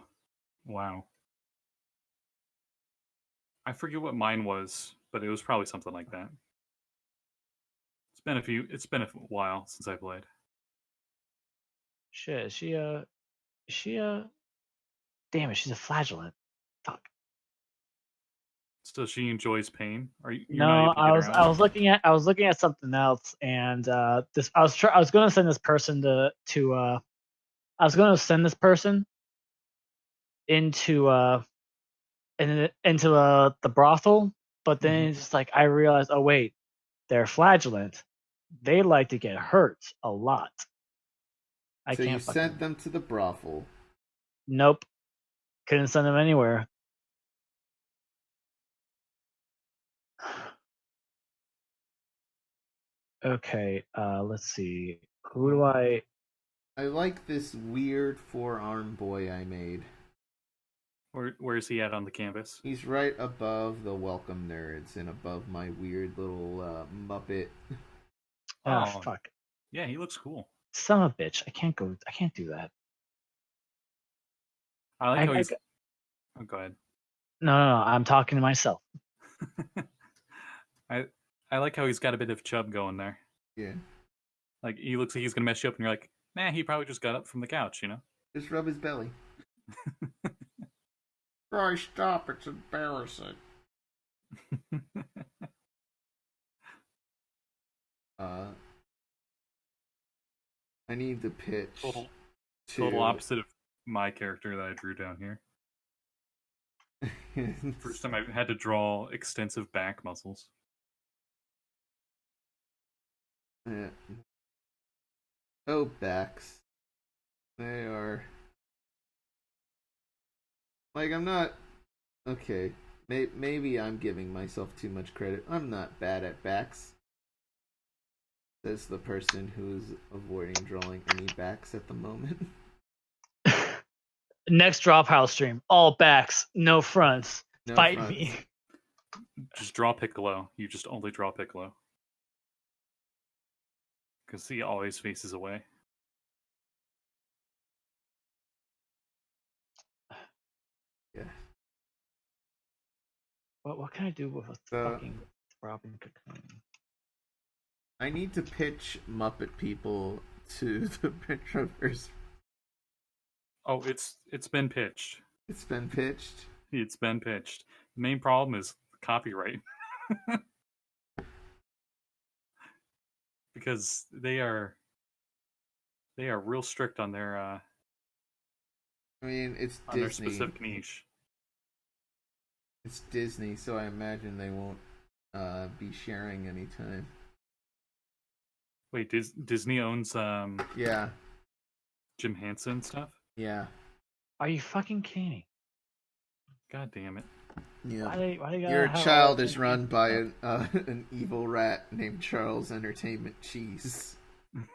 I forget what mine was, but it was probably something like that. It's been a while since I played. Shit, damn it, she's a flagellant. Fuck. So she enjoys pain. You're No, not able to get her out? I was looking at something else, and I was going to send this person I was going to send this person into the brothel, but then it's just like I realized, oh wait, they're flagellant. They like to get hurt a lot. So you sent them to the brothel. Nope, couldn't send them anywhere. Okay, let's see. Who do I like this weird forearm boy I made. Where is he at on the canvas? He's right above the welcome nerds and above my weird little Muppet. Fuck. Yeah, he looks cool. Son of a bitch. I can't do that. I like how he's... Oh, go ahead. No, I'm talking to myself. I like how he's got a bit of chub going there. Yeah. Like, he looks like he's going to mess you up, and you're like, nah, he probably just got up from the couch, you know? Just rub his belly. Bro, stop! It's embarrassing. I need the pitch. Total opposite of my character that I drew down here. First time I had to draw extensive back muscles. Yeah. Oh, backs. They are... Like, I'm not... Okay. Maybe I'm giving myself too much credit. I'm not bad at backs. Says the person who's avoiding drawing any backs at the moment. Next Drawpile stream, all backs, no fronts. No Fight fronts. me. Just draw Piccolo. You just only draw Piccolo. Because he always faces away. Yeah. What can I do with a fucking throbbing cocoon? I need to pitch Muppet people to the Pinterest. Oh, it's been pitched. It's been pitched. It's been pitched. The main problem is copyright. Because they are real strict on their I mean, it's on their Disney. specific niche. It's Disney, so I imagine they won't be sharing anytime. Wait, Disney owns Yeah. Jim Henson stuff? Yeah. Are you fucking kidding? God damn it. Yeah. Why they gotta Your have child all is that run by stuff? an evil rat named Charles Entertainment Cheese. I'm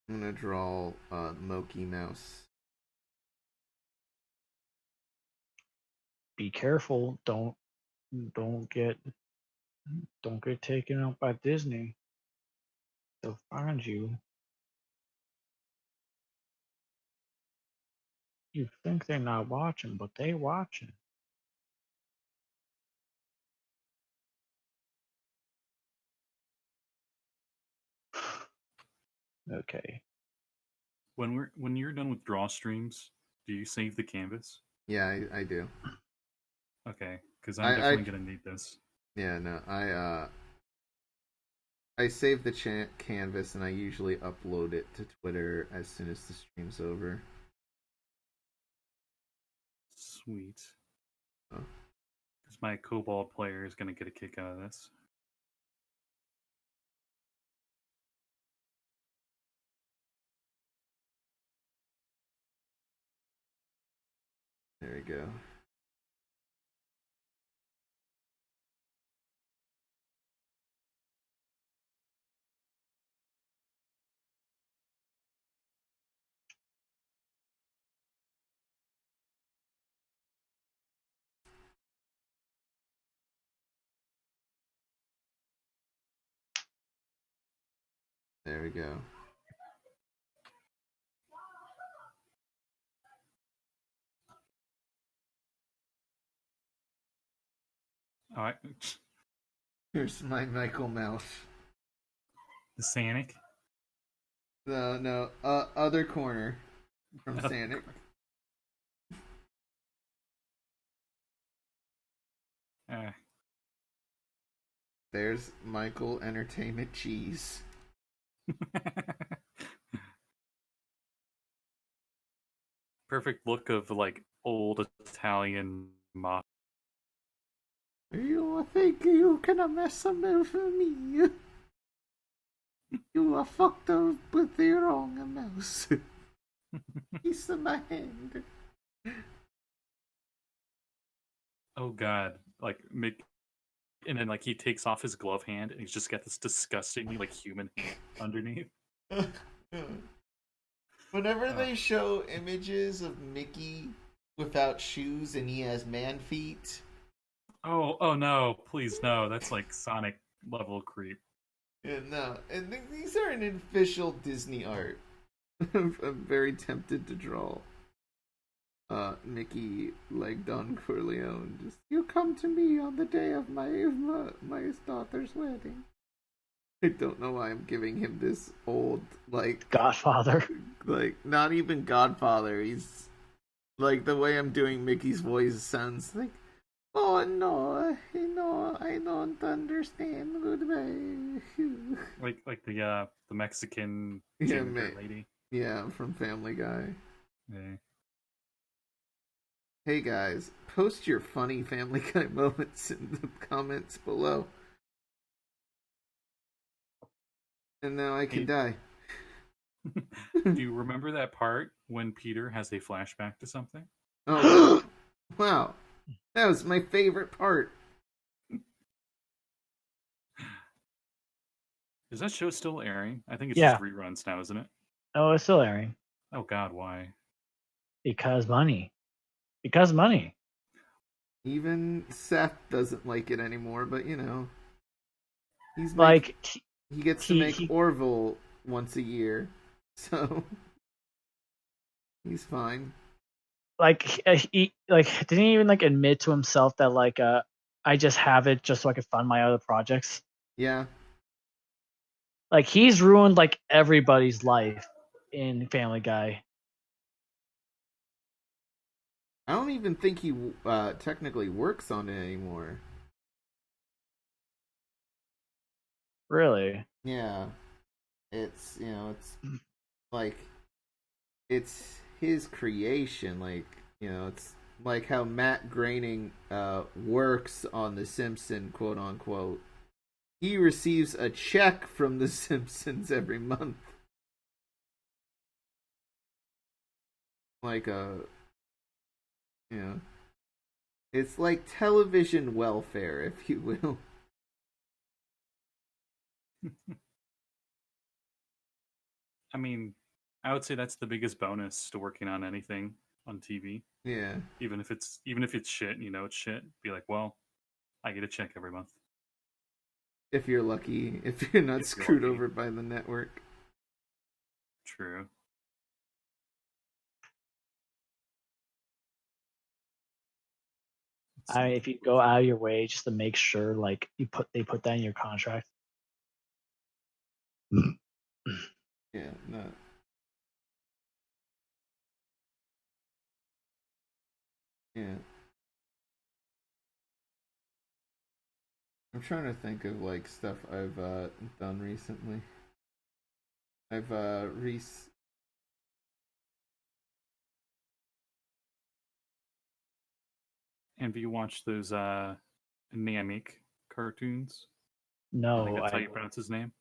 gonna draw Moki Mouse. Be careful! Don't get taken up by Disney. They'll find you. You think they're not watching, but they watching. Okay. When you're done with draw streams, do you save the canvas? Yeah, I do. Okay, because I'm definitely gonna need this. Yeah, no, I save the canvas and I usually upload it to Twitter as soon as the stream's over. Sweet. Oh. Because my Cobalt player is gonna get a kick out of this. There we go. There we go. Alright. Here's my Michael Mouse. The Sanic. No, other corner from Sanic. There's Michael Entertainment Cheese. Perfect look of like old Italian mafia. You think you can mess with me? You are fucked up with the wrong mouse. Piece of my hand. Oh god, like and then like he takes off his glove hand and he's just got this disgustingly like human hand underneath. Whenever they show images of Mickey without shoes and he has man feet. Oh no, please no. That's like Sonic level creep. Yeah, no, and these are an official Disney art. I'm very tempted to draw Mickey like Don Corleone. Just, you come to me on the day of my daughter's wedding. I don't know why I'm giving him this old Godfather. like not even Godfather. He's like the way I'm doing Mickey's voice sounds like, oh no, I don't understand. Goodbye. Like the Mexican Yeah, ginger lady. Yeah, from Family Guy. Yeah. Hey guys, post your funny Family Guy moments in the comments below. And now I can die. Do you remember that part when Peter has a flashback to something? Oh, wow. That was my favorite part. Is that show still airing? I think it's Yeah. just reruns now, isn't it? Oh, it's still airing. Oh God, why? Because money. Because money. Even Seth doesn't like it anymore, but you know, Like he gets to make Orville once a year, so he's fine. Like he didn't he even like admit to himself that like I just have it just so I can fund my other projects. Yeah. Like he's ruined like everybody's life in Family Guy. I don't even think he technically works on it anymore. Really? Yeah. It's, you know, it's like it's his creation, like, you know, it's like how Matt Groening works on The Simpsons, quote unquote. He receives a check from The Simpsons every month. Like you know, it's like television welfare, if you will. I mean, I would say that's the biggest bonus to working on anything on TV. Yeah. Even if it's shit, you know it's shit. Be like, well, I get a check every month. If you're lucky, if you're not screwed over by the network. True. If you go out of your way just to make sure like they put that in your contract. Yeah, no. Yeah. I'm trying to think of like stuff I've done recently. I've And have you watched those Namek cartoons? No, I think that's how you pronounce his name.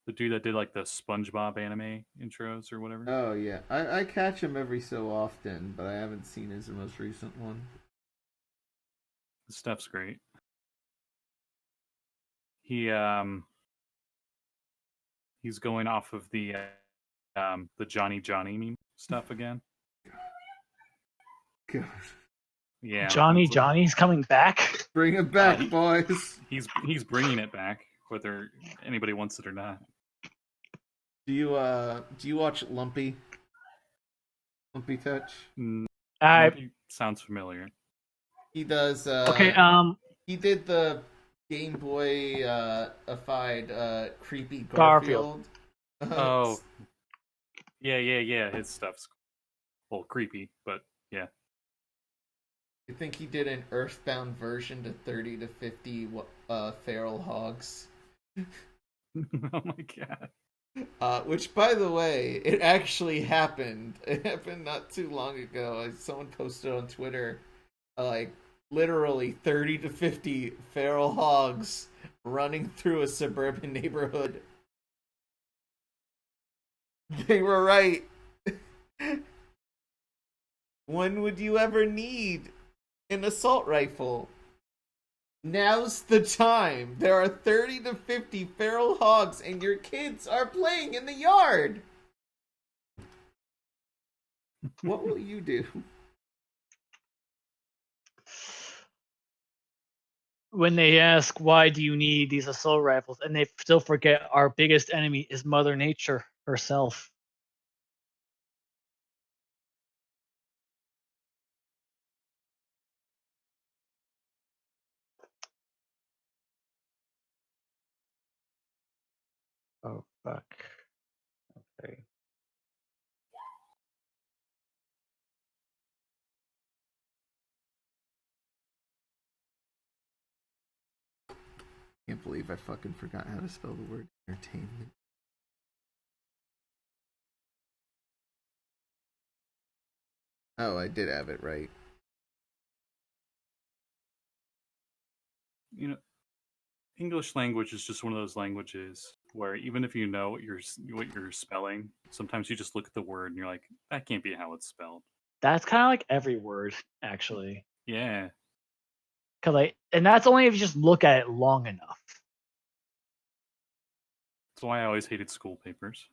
The dude that did like the SpongeBob anime intros or whatever. Oh yeah, I catch him every so often, but I haven't seen his most recent one. The stuff's great. He's going off of the Johnny meme stuff again. God. Yeah, Johnny's coming bach. Bring it back, boys. He's bringing it back, whether anybody wants it or not. Do you watch Lumpy? Lumpy Touch? Lumpy sounds familiar. He does. Okay. He did the Game Boy ified creepy Garfield. Oh. Yeah. His stuff's a little creepy, but yeah. I think he did an Earthbound version to 30 to 50 feral hogs. Oh my god. Which, by the way, it actually happened. It happened not too long ago. Someone posted on Twitter, like, literally 30 to 50 feral hogs running through a suburban neighborhood. They were right. When would you ever need an assault rifle? Now's the time. There are 30 to 50 feral hogs and your kids are playing in the yard. What will you do? When they ask why do you need these assault rifles, and they still forget our biggest enemy is Mother Nature herself. Oh fuck. Okay. Can't believe I fucking forgot how to spell the word entertainment. Oh, I did have it right. You know, English language is just one of those languages where even if you know what you're spelling, sometimes you just look at the word and you're like, that can't be how it's spelled. That's kind of like every word, actually. Yeah. And that's only if you just look at it long enough. That's why I always hated school papers.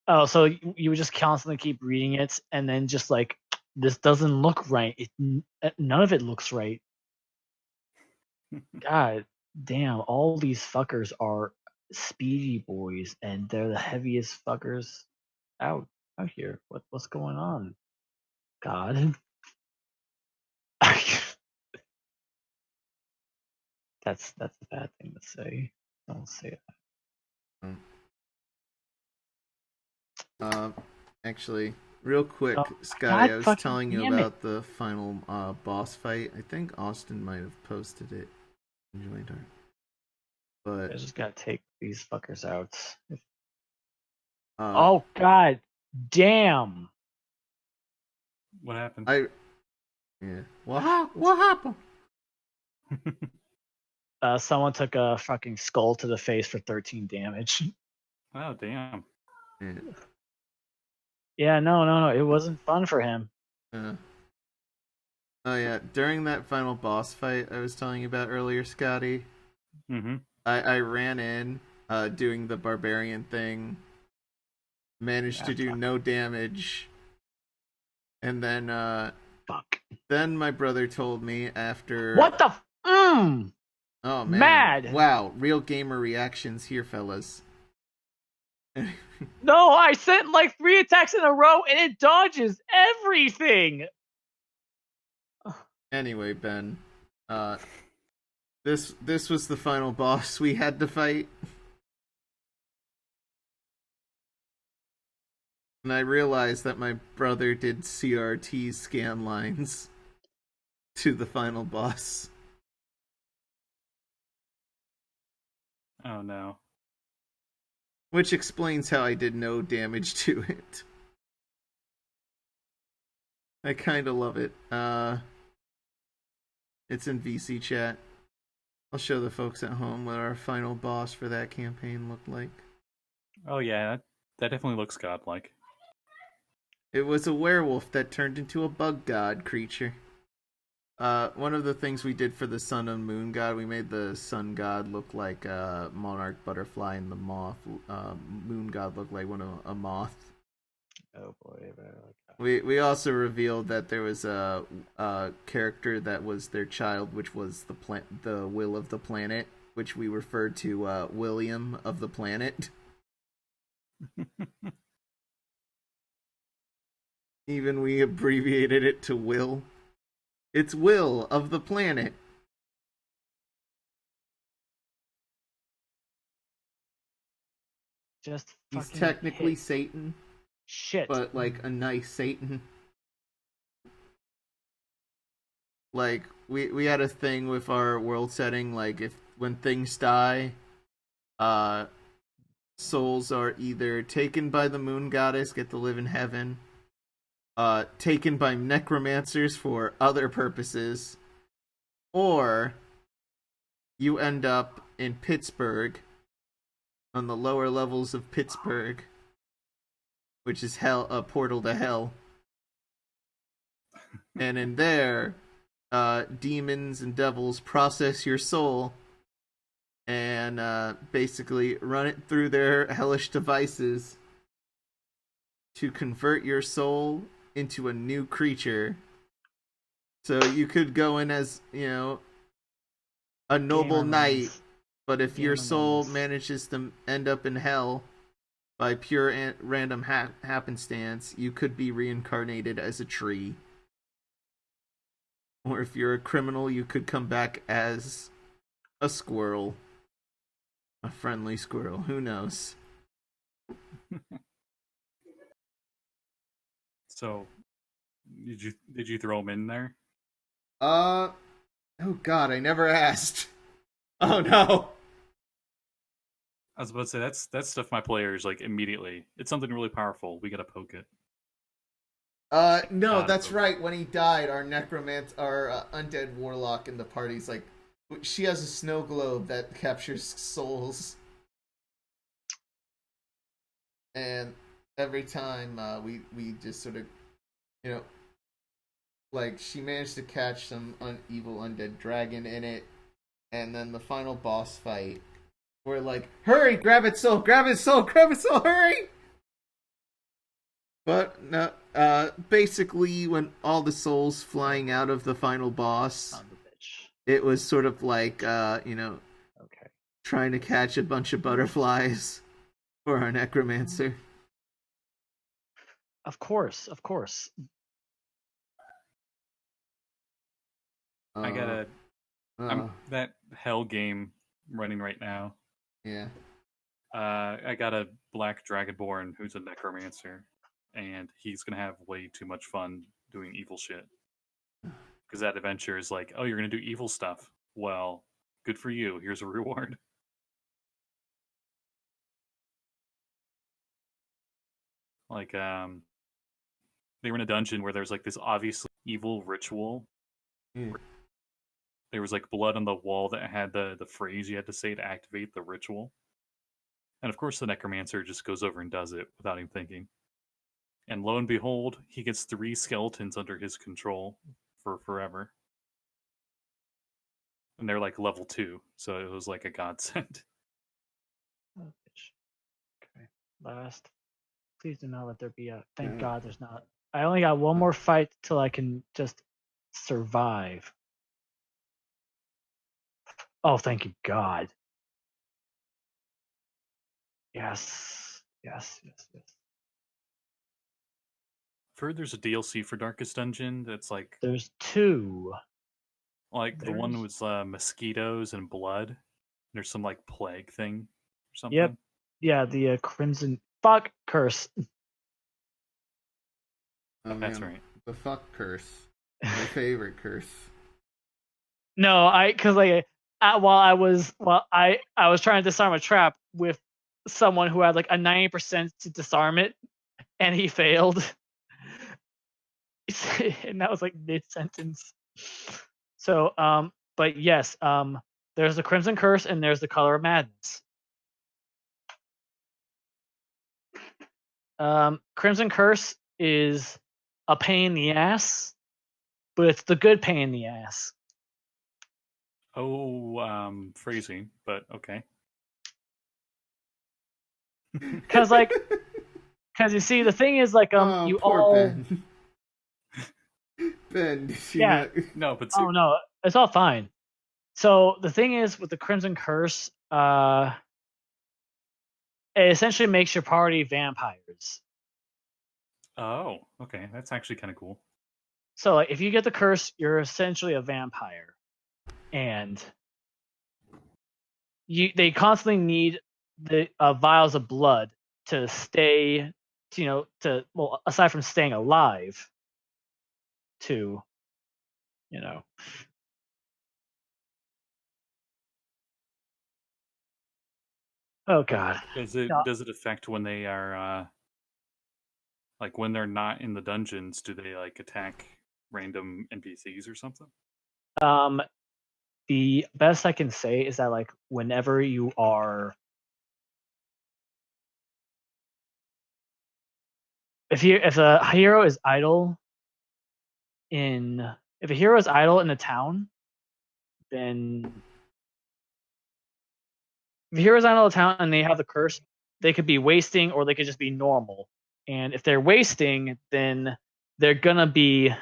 Oh, so you would just constantly keep reading it, and then just like, this doesn't look right. None of it looks right. God damn, all these fuckers are speedy boys, and they're the heaviest fuckers out here. What's going on? God. That's a bad thing to say. Don't say that. Actually, real quick, Oh, Scotty, God I was fucking telling you damn it. about the final boss fight. I think Austin might have posted it in Joint Art. But I just gotta take these fuckers out. uh, Oh God damn. What happened? Yeah. What happened? Someone took a fucking skull to the face for 13 damage. Oh, damn. Yeah. Yeah, no. It wasn't fun for him. Oh yeah, during that final boss fight I was telling you about earlier, Scotty, Mm-hmm. I ran in, doing the barbarian thing, managed to do no damage, and then Fuck. Then my brother told me after. What the? Oh man! Mad. Wow, real gamer reactions here, fellas. No, I sent like 3 attacks in a row and it dodges everything. Anyway, Ben, this was the final boss we had to fight, and I realized that my brother did CRT scan lines to the final boss. Oh no. Which explains how I did no damage to it. I kind of love it. It's in VC chat. I'll show the folks at home what our final boss for that campaign looked like. Oh yeah, that definitely looks godlike. It was a werewolf that turned into a bug god creature. One of the things we did for the sun and moon god, we made the sun god look like a monarch butterfly, and the moon god look like a moth. Oh boy, we also revealed that there was a character that was their child, which was the will of the planet, which we referred to William of the planet. Even we abbreviated it to Will. It's Will of the planet. just He's fucking technically hit. Satan. Shit. But like a nice Satan. Like we had a thing with our world setting, like when things die, souls are either taken by the moon goddess, get to live in heaven, taken by necromancers for other purposes, or you end up in Pittsburgh, on the lower levels of Pittsburgh, which is hell, a portal to hell. And in there, demons and devils process your soul and basically run it through their hellish devices to convert your soul into a new creature. So you could go in as, a noble knight, but if your soul manages to end up in hell by pure random happenstance, you could be reincarnated as a tree. Or if you're a criminal, you could come back as a squirrel. a friendly squirrel. Who knows? So, did you throw him in there? Oh God, I never asked. Oh no. I was about to say that's stuff my players like immediately. It's something really powerful. We gotta poke it. No, Gotta that's poke right. When he died, our undead warlock in the party's like, she has a snow globe that captures souls, and every time we just sort of, you know, like she managed to catch some evil undead dragon in it, and then the final boss fight, we're like, hurry, grab its soul, grab its soul, grab its soul, hurry! But no, basically, when all the souls flying out of the final boss, Son of a bitch. it was sort of like, Okay. trying to catch a bunch of butterflies for our necromancer. Of course. I got Uh, that hell game running right now. yeah. I got a black dragonborn who's a necromancer, and he's gonna have way too much fun doing evil shit. Because that adventure is like, oh, you're gonna do evil stuff. Well, good for you. Here's a reward. Like, they were in a dungeon where there's like this obviously evil ritual. Yeah. There was like blood on the wall that had the phrase you had to say to activate the ritual. And of course, the necromancer just goes over and does it without even thinking. And lo and behold, he gets 3 skeletons under his control for forever. And they're like level 2, so it was like a godsend. Oh, bitch. Okay. Last. Please do not let there be a. Thank God there's not. I only got one more fight till I can just survive. Oh, thank you, God. Yes. I've heard there's a DLC for Darkest Dungeon that's like There's 2. the one with mosquitoes and blood. There's some like plague thing or something. Yep. Yeah, the Crimson Fuck Curse. Oh, That's man. right. The fuck curse. My favorite curse. No, because like while I was trying to disarm a trap with someone who had like a 90% to disarm it, and he failed, and that was like mid sentence. So, but yes, there's the Crimson Curse and there's the Color of Madness. Crimson Curse is a pain in the ass, but it's the good pain in the ass. Oh, phrasing, but okay. Because you see, the thing is like Oh, you poor all Ben. Ben, did you yeah. not... No, but Oh no, it's all fine. So the thing is with the Crimson Curse, it essentially makes your party vampires. oh, okay, that's actually kind of cool. So like, if you get the curse, you're essentially a vampire, and they constantly need the vials of blood to stay, aside from staying alive, to, Oh God. Does No. it affect when they are like when they're not in the dungeons? Do they like attack random NPCs or something? The best I can say is that like whenever you are, if a hero is idle if a hero is idle in a town, then if a hero is idle in a town and they have the curse, they could be wasting or they could just be normal. And if they're wasting, then they're gonna be.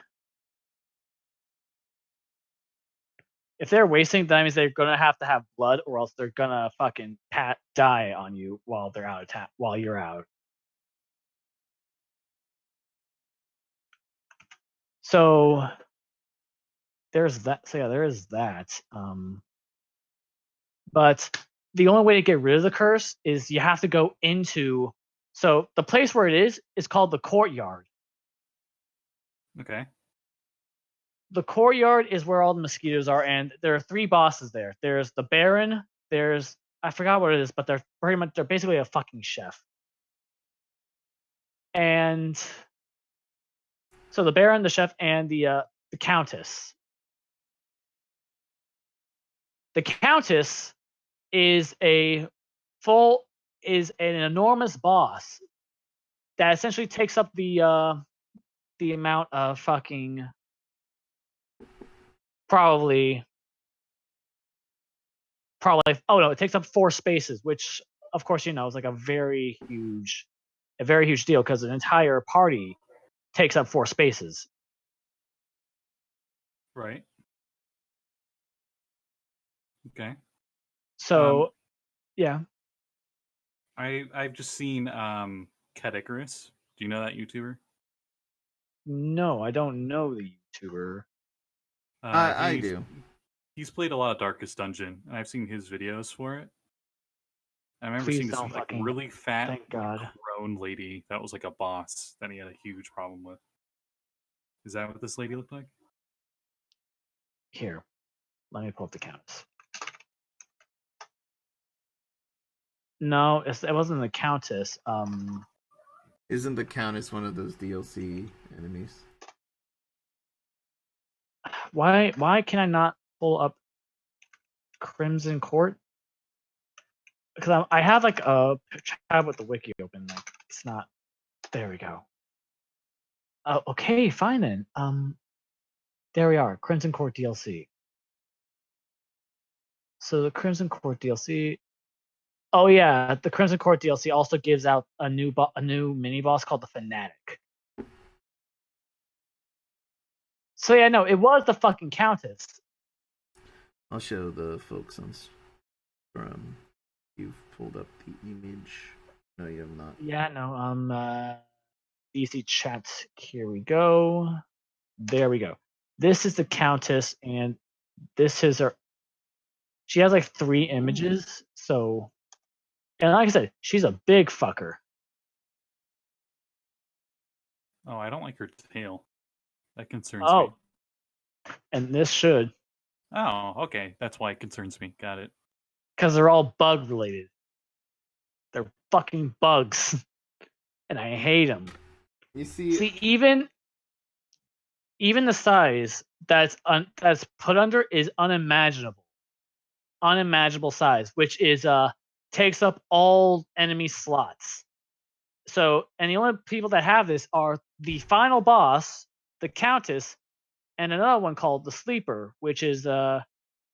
If they're wasting, that means they're gonna have to have blood, or else they're gonna fucking die on you while they're out of town, while you're out. So there's that. So yeah, there is that. But the only way to get rid of the curse is you have to go into. So the place where it is called the courtyard. Okay. The courtyard is where all the mosquitoes are, and there are 3 bosses there. There's the Baron. There's I forgot what it is, but they're basically a fucking chef. And so the Baron, the chef, and the Countess. The Countess is an enormous boss that essentially takes up the amount of fucking probably it takes up 4 spaces, which of course is like a very huge deal because an entire party takes up 4 spaces. Right. Okay. So yeah. I've just seen Cat Icarus. Do you know that YouTuber? No, I don't know the YouTuber. I do. He's played a lot of Darkest Dungeon, and I've seen his videos for it. I remember seeing this like really fat crone lady that was like a boss that he had a huge problem with. Is that what this lady looked like? Here, let me pull up the Countess. No, it wasn't the Countess. Isn't the Countess one of those DLC enemies? Why can I not pull up Crimson Court? Because I have like a tab with the wiki open. Like it's not. There we go. Okay, fine then. There we are. Crimson Court DLC. So the Crimson Court DLC. Oh yeah, the Crimson Court DLC also gives out a new mini boss called the Fanatic. So yeah, no, it was the fucking Countess. I'll show the folks on from. You've pulled up the image. No, you have not. Yeah, no. DC chat. Here we go. There we go. This is the Countess, and this is her. She has like 3 images. So, and like I said, she's a big fucker. Oh, I don't like her tail. That concerns me. And this should. Oh, okay. That's why it concerns me. Got it. Because they're all bug related. They're fucking bugs, and I hate them. You see, even the size that's put under is unimaginable. Unimaginable size, which is takes up all enemy slots. So, and the only people that have this are the final boss, the Countess, and another one called the Sleeper, which is a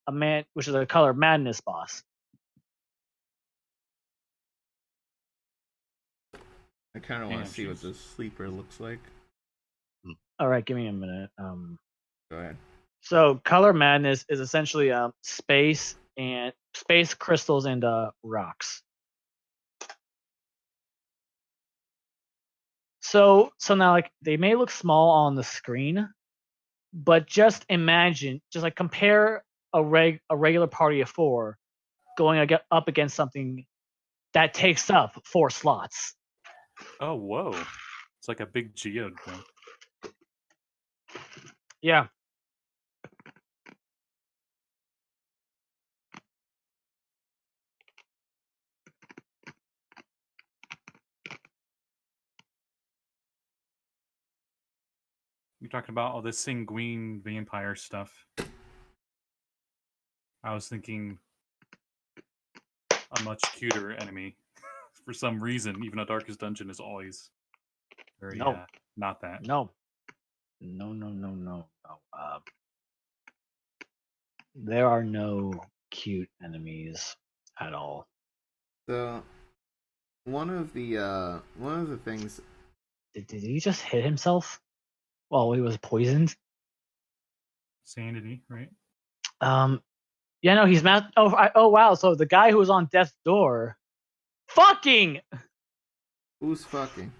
color madness boss. I kind of want to see what the Sleeper looks like. All right, give me a minute. Go ahead. So, color madness is essentially space crystals and rocks. So now like they may look small on the screen, but just imagine, just like compare a regular party of 4 going up against something that takes up 4 slots. Oh, whoa! It's like a big geode thing. Yeah. You're talking about all this sanguine vampire stuff. I was thinking a much cuter enemy. For some reason, even a Darkest Dungeon is always very not that. No. There are no cute enemies at all. So one of the things. Did he just hit himself while he was poisoned? Sanity, right? Yeah, no, he's mad. Oh, wow. So the guy who was on death's door, fucking. Who's fucking?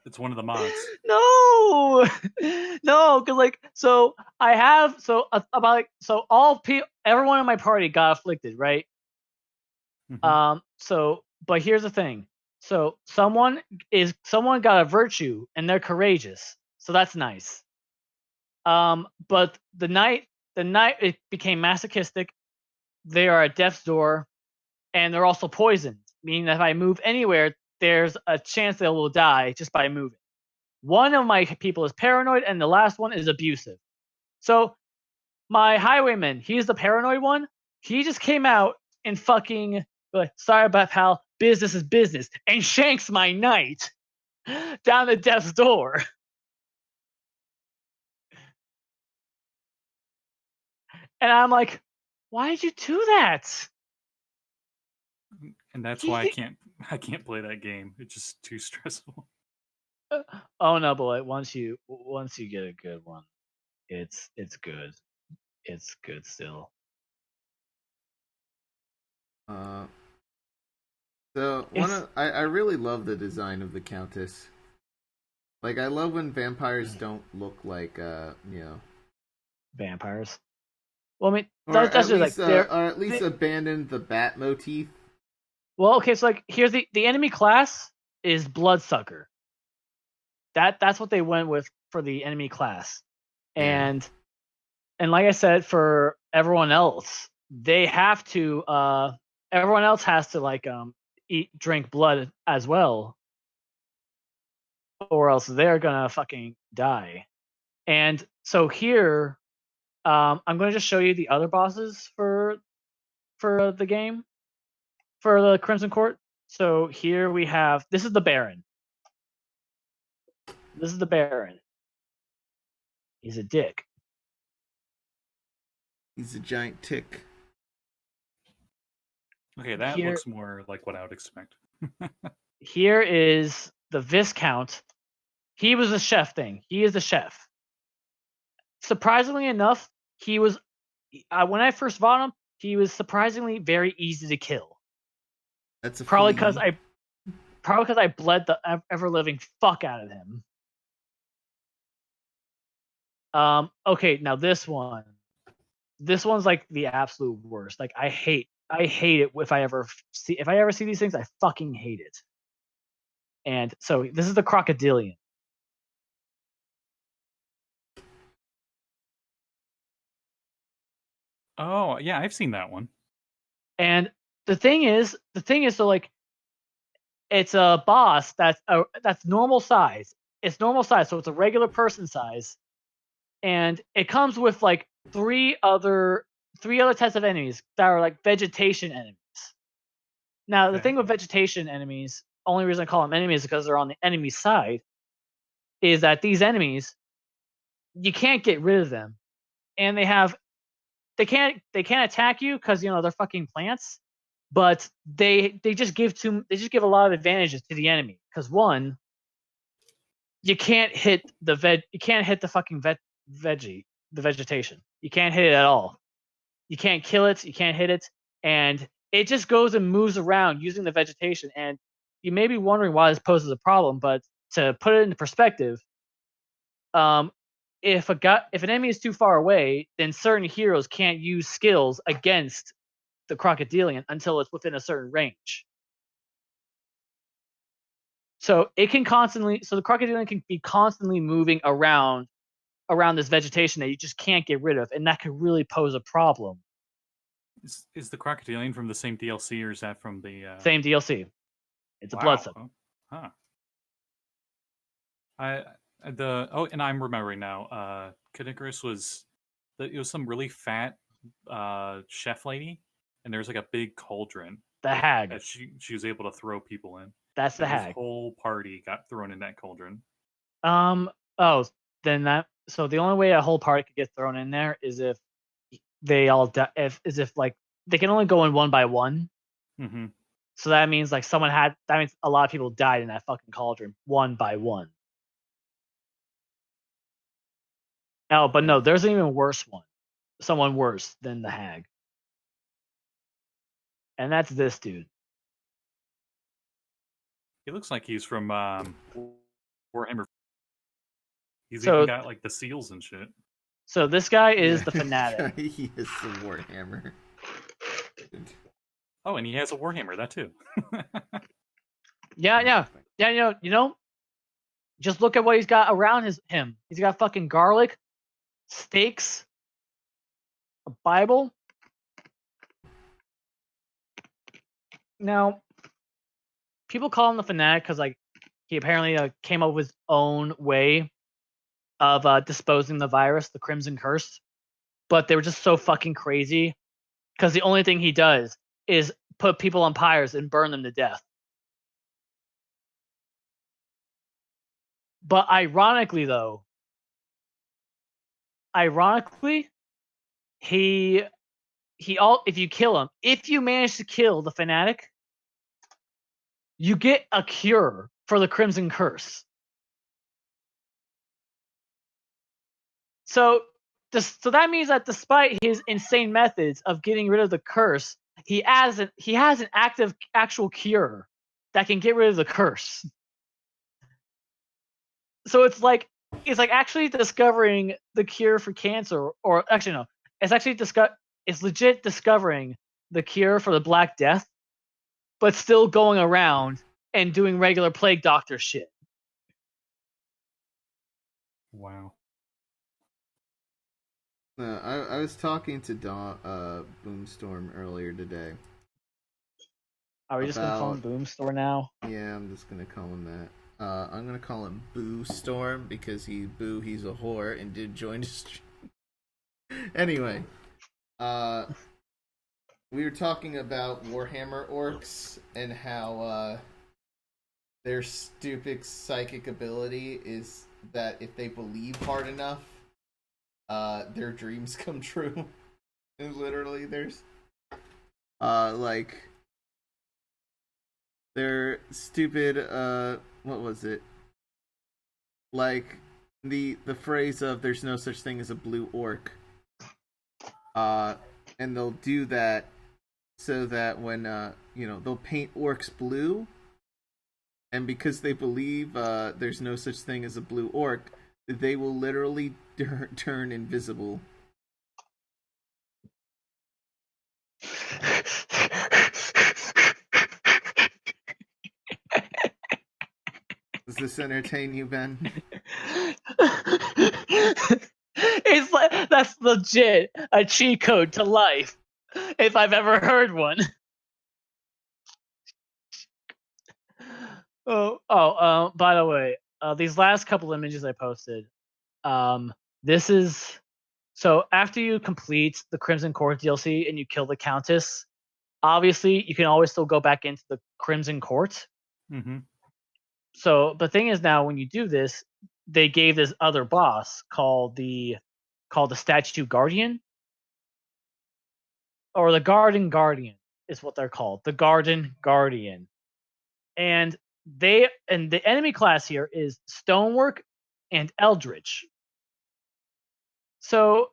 It's one of the mods. No, no, because like I have everyone in my party got afflicted, right? Mhm. But here's the thing. So someone got a virtue and they're courageous, so that's nice. But the night it became masochistic. They are at death's door, and they're also poisoned, meaning that if I move anywhere, there's a chance they will die just by moving. One of my people is paranoid, and the last one is abusive. So my highwayman, he's the paranoid one. He just came out and fucking like, sorry about pal, business is business, and shanks my knight down the death's door. And I'm like, why did you do that? And that's why I can't play that game. It's just too stressful. Oh no, boy! Once you get a good one, it's good. It's good still. So I really love the design of the Countess. Like I love when vampires don't look like vampires. Well, I mean, or that's at just least like they're or at least abandon the bat motif. well, okay. So like, here's the enemy class is Bloodsucker. That's what they went with for the enemy class, Yeah. and like I said, for everyone else, they have to. Everyone else has to like drink blood as well, or else they're gonna fucking die. And so here, I'm gonna just show you the other bosses for the game for the Crimson Court. So here we have this is the Baron. This is the Baron. He's a dick. He's a giant tick. Okay, that Here, looks more like what I would expect. here is the Viscount. He was a chef thing. He is the chef. Surprisingly enough, he was when I first fought him, he was surprisingly very easy to kill. That's a Probably flea. because I bled the ever living fuck out of him. Okay, now this one. This one's like the absolute worst. Like I hate it if I ever see these things, I fucking hate it. And so this is the Crocodilian. Oh, yeah, I've seen that one. And the thing is so like it's a boss that's normal size. It's normal size, so it's a regular person size. And it comes with like three other types of enemies that are like vegetation enemies. Now, the thing with vegetation enemies, only reason I call them enemies is because they're on the enemy side, is that these enemies, you can't get rid of them. And they can't attack you because they're fucking plants, but they just give a lot of advantages to the enemy. Because one, you can't hit the fucking the vegetation. You can't hit it at all. You can't kill it, you can't hit it, and it just goes and moves around using the vegetation. And you may be wondering why this poses a problem, but to put it into perspective, if an enemy is too far away, then certain heroes can't use skills against the Crocodilian until it's within a certain range. So the Crocodilian can be constantly moving around this vegetation that you just can't get rid of, and that could really pose a problem. Is the Crocodilian from the same DLC, or is that from the same DLC? It's a bloodsucker. Huh. And I'm remembering now. Kanikarus was some really fat chef lady, and there's like a big cauldron. The hag. That she was able to throw people in. That's the his hag. Whole party got thrown in that cauldron. Oh, then so the only way a whole party could get thrown in there is if they all if like they can only go in one by one. Mm-hmm. So that means like that means a lot of people died in that fucking cauldron one by one. Oh, but no, there's an even worse one. Someone worse than the hag. And that's this dude. He looks like he's from Warhammer. He's So- even got like the seals and shit. So this guy is the fanatic. He is the Warhammer. Oh, and he has a Warhammer, that too. Yeah. You know, just look at what he's got around him. He's got fucking garlic, steaks, a Bible. Now, people call him the fanatic because like he apparently came up with his own way of disposing the virus, the Crimson Curse. But they were just so fucking crazy because the only thing he does is put people on pyres and burn them to death. But ironically, he if you kill him, if you manage to kill the fanatic, you get a cure for the Crimson Curse. So that means that despite his insane methods of getting rid of the curse, he has an actual cure that can get rid of the curse. So it's like actually discovering the cure for cancer, or actually no, it's legit discovering the cure for the Black Death, but still going around and doing regular plague doctor shit. Wow. I was talking to Boomstorm earlier today. Are we just gonna call him Boomstorm now? Yeah, I'm just gonna call him that. I'm gonna call him Boo Storm because he's a whore and did join the stream. Anyway, we were talking about Warhammer orcs and how their stupid psychic ability is that if they believe hard enough, their dreams come true. And literally, there's like their stupid what was it? Like the phrase of "there's no such thing as a blue orc," and they'll do that so that when they'll paint orcs blue, and because they believe there's no such thing as a blue orc, they will literally turn invisible. Does this entertain you, Ben? It's like that's legit a cheat code to life, if I've ever heard one. By the way, these last couple images I posted, this is so after you complete the Crimson Court DLC and you kill the Countess, obviously you can always still go back into the Crimson Court. Mm-hmm. So the thing is now when you do this, they gave this other boss called the Statue Guardian, or the Garden Guardian is what they're called, the Garden Guardian, and the enemy class here is Stonework and Eldritch. So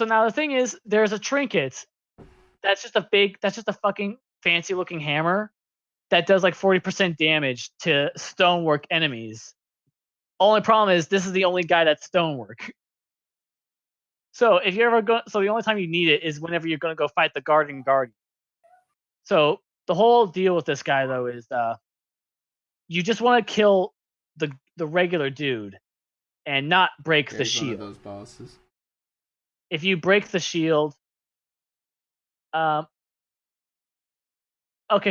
now the thing is, there's a trinket that's just a fucking fancy looking hammer that does like 40% damage to Stonework enemies. Only problem is this is the only guy that's Stonework. So if you're ever the only time you need it is whenever you're gonna go fight the Garden Guardian. So the whole deal with this guy though is you just want to kill the regular dude and not break the shield. One of those bosses. If you break the shield, okay,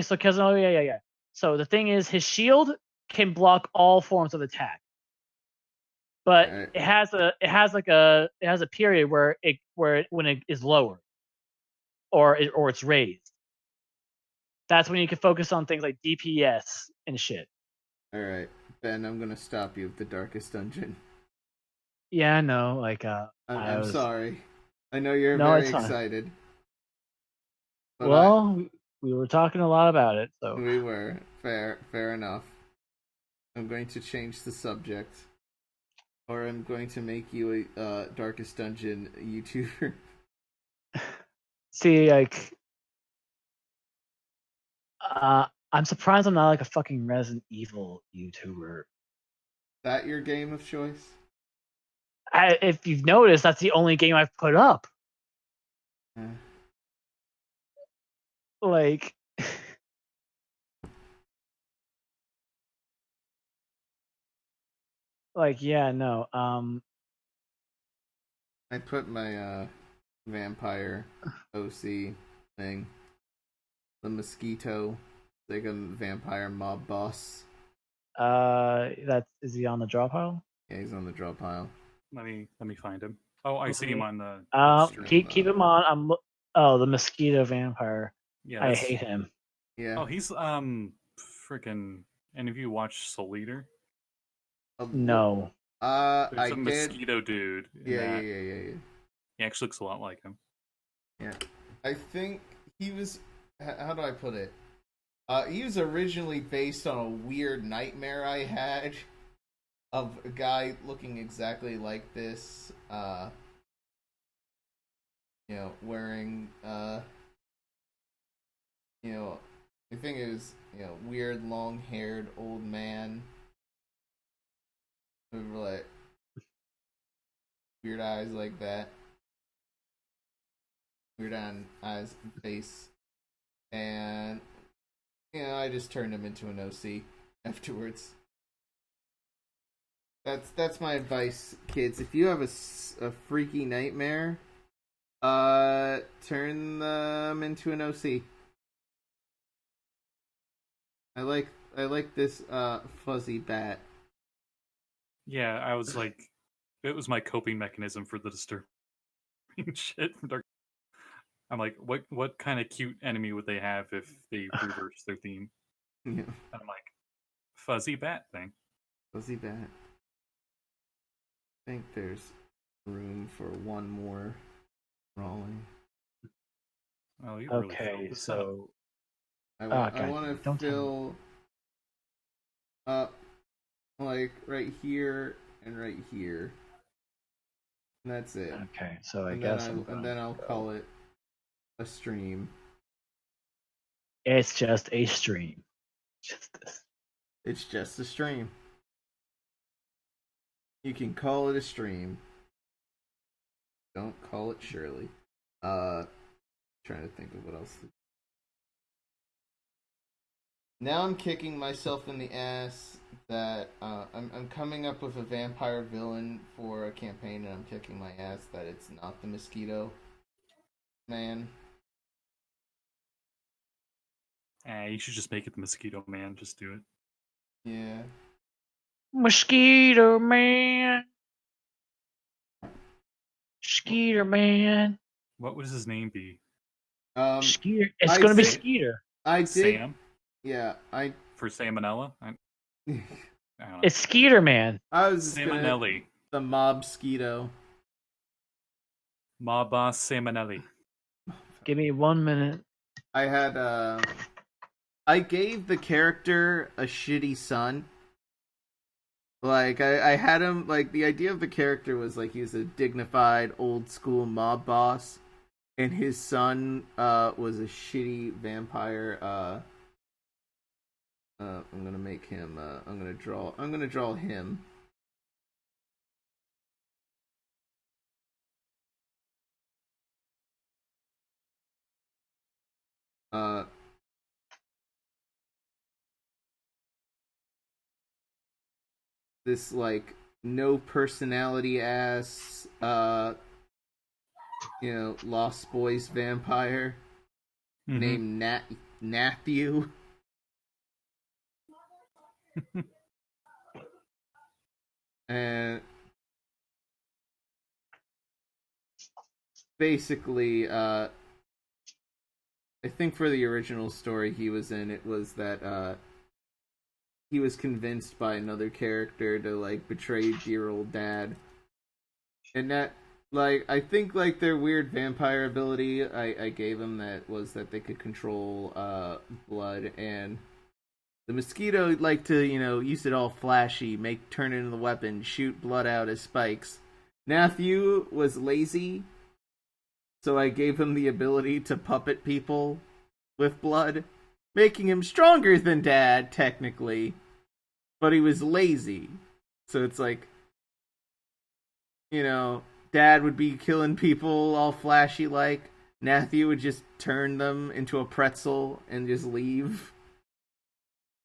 so yeah. So the thing is, his shield can block all forms of attack, but Right. it has a period where when it is lowered or it's raised. That's when you can focus on things like DPS and shit. All right, Ben, I'm gonna stop you with the Darkest Dungeon. Yeah, I know. Like, I'm sorry. I know you're very excited. Well, we were talking a lot about it, so we were fair enough. I'm going to change the subject, or I'm going to make you a Darkest Dungeon YouTuber. See, like, I'm surprised I'm not like a fucking Resident Evil YouTuber. that your game of choice? If you've noticed, that's the only game I've put up. Yeah. Like, yeah, no. I put my vampire OC thing. The mosquito, like a vampire mob boss. Is he on the draw pile? Yeah, he's on the draw pile. Let me find him. Oh, I see him on the stream. Keep him on. The mosquito vampire. Yeah, I hate him. Yeah. Oh, he's freaking. Any of you watch Soul Eater? No. There's I a did. mosquito dude. Yeah. He actually looks a lot like him. Yeah. I think he was. How do I put it? He was originally based on a weird nightmare I had of a guy looking exactly like this. Wearing. I think it was weird long-haired old man. With like weird eyes like that. Weird eyes and face. And I just turned him into an OC afterwards. That's my advice, kids. If you have a freaky nightmare, turn them into an OC. I like this fuzzy bat. Yeah, I was like, it was my coping mechanism for the disturbing shit from Dark. I'm like, what kind of cute enemy would they have if they reverse their theme? Yeah. And I'm like, fuzzy bat thing. Fuzzy bat. I think there's room for one more rolling. Oh, you really Okay, filled this so I want to fill up like right here and right here. And that's it. okay, so I And guess then I'll call it a stream. it's just a stream. Just this. It's just a stream. You can call it a stream. Don't call it Shirley. Trying to think of what else. Now I'm kicking myself in the ass that I'm coming up with a vampire villain for a campaign, and I'm kicking my ass that it's not the mosquito man. You should just make it the mosquito man. Just do it. Yeah. Mosquito man. Skeeter man. What would his name be? Skeeter. It's going to be think- Skeeter. I did. Sam? Yeah, For salmonella? I don't know. It's Skeeter man. I was just gonna, Salmonelli. the mob mosquito. Ma boss Salmonelli. Give me 1 minute. I had I gave the character a shitty son. Like I had him like the idea of the character was like he's a dignified old school mob boss, and his son was a shitty vampire. I'm gonna make him. I'm gonna draw him. This like no personality ass Lost Boys vampire named Matthew. And basically I think for the original story he was in, it was that he was convinced by another character to like betray dear old dad, and that like I think like their weird vampire ability I gave him that was that they could control blood, and the mosquito like to use it all flashy, turn it into the weapon, shoot blood out as spikes. Matthew was lazy, so I gave him the ability to puppet people with blood, making him stronger than Dad, technically. But he was lazy. So it's like, Dad would be killing people all flashy like. Matthew would just turn them into a pretzel and just leave.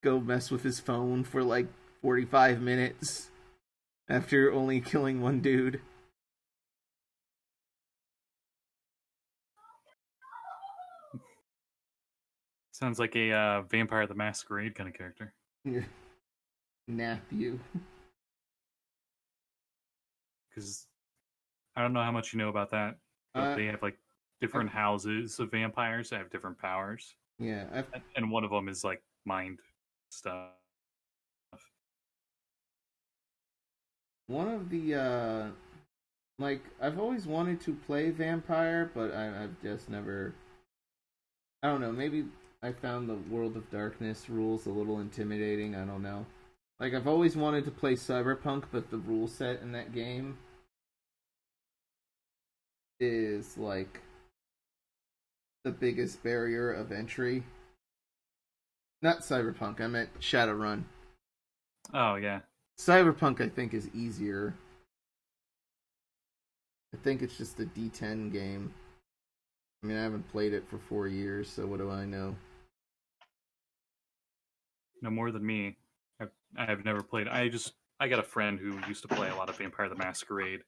Go mess with his phone for like 45 minutes after only killing one dude. Sounds like a Vampire the Masquerade kind of character. Matthew. Because I don't know how much you know about that, but they have like different houses of vampires that have different powers. Yeah, and one of them is like mind stuff. One of the I've always wanted to play vampire, but I've just never. I don't know. Maybe I found the World of Darkness rules a little intimidating. I don't know. Like, I've always wanted to play Cyberpunk, but the rule set in that game is like the biggest barrier of entry. Not Cyberpunk. I meant Shadowrun. Oh yeah. Cyberpunk, I think, is easier. I think it's just a D10 game. I mean, I haven't played it for 4 years, so what do I know? No more than me. I have never played. I got a friend who used to play a lot of Vampire the Masquerade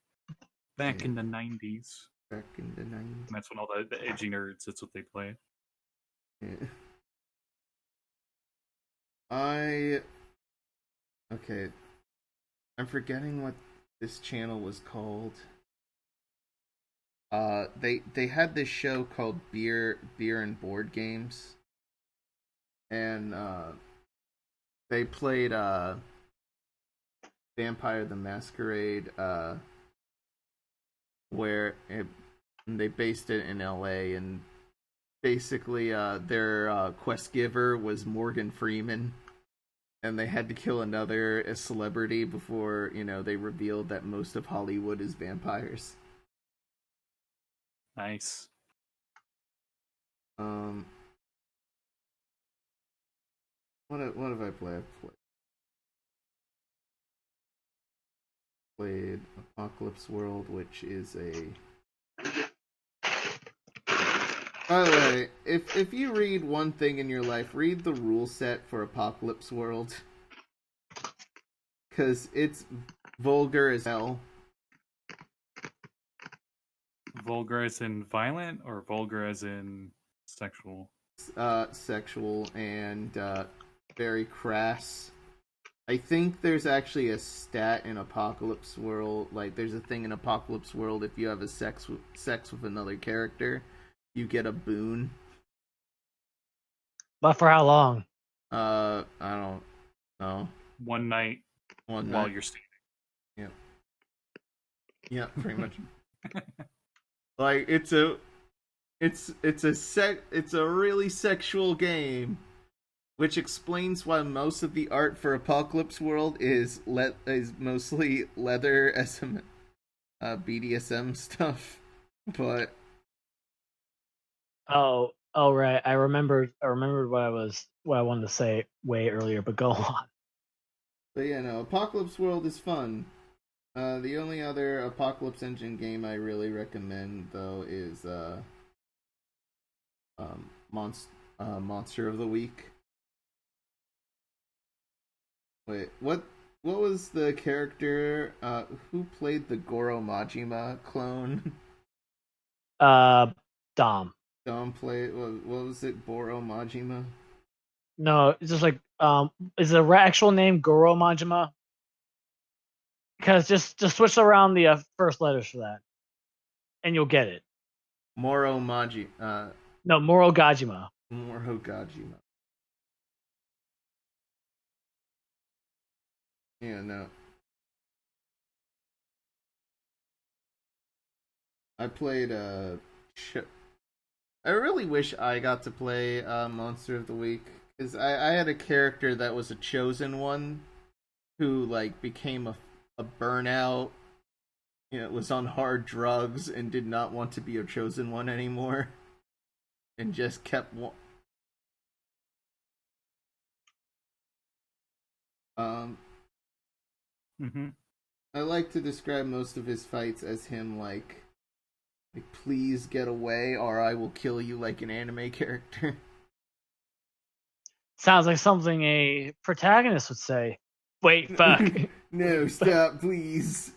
back in the 90s. Back in the 90s. And that's when all the edgy nerds, that's what they played. Yeah. Okay. I'm forgetting what this channel was called. They had this show called Beer and Board Games. And they played Vampire the Masquerade, where they based it in LA, and basically their quest giver was Morgan Freeman, and they had to kill another celebrity before they revealed that most of Hollywood is vampires. Nice. What have I played? Played Apocalypse World, which is a. By the way, if you read one thing in your life, read the rule set for Apocalypse World, because it's vulgar as hell. Vulgar as in violent, or vulgar as in sexual? Sexual and very crass. I think there's actually a stat in Apocalypse World. Like, there's a thing in Apocalypse World, if you have a sex with another character, you get a boon. But for how long? I don't know. One night while you're standing. Yeah. Yeah, pretty much. Like, it's a really sexual game, which explains why most of the art for Apocalypse World is mostly leather SM, BDSM stuff. But Oh right. I remembered what I wanted to say way earlier, but go on. But yeah, no, Apocalypse World is fun. The only other Apocalypse Engine game I really recommend, though, is Monster of the Week. Wait, what was the character who played the Goro Majima clone? Dom. Dom played, what was it, Goro Majima? No, it's just like is the actual name Goro Majima? Because just switch around the first letters for that, and you'll get it. Moro Maji. No, Moro Gajima. Moro Gajima. Yeah, no. I played I really wish I got to play Monster of the Week, because I had a character that was a chosen one, who like became a burnout, was on hard drugs and did not want to be a chosen one anymore, and just kept Mm-hmm. I like to describe most of his fights as him like please get away or I will kill you like an anime character. Sounds like something a protagonist would say. Wait, fuck. No, stop, please.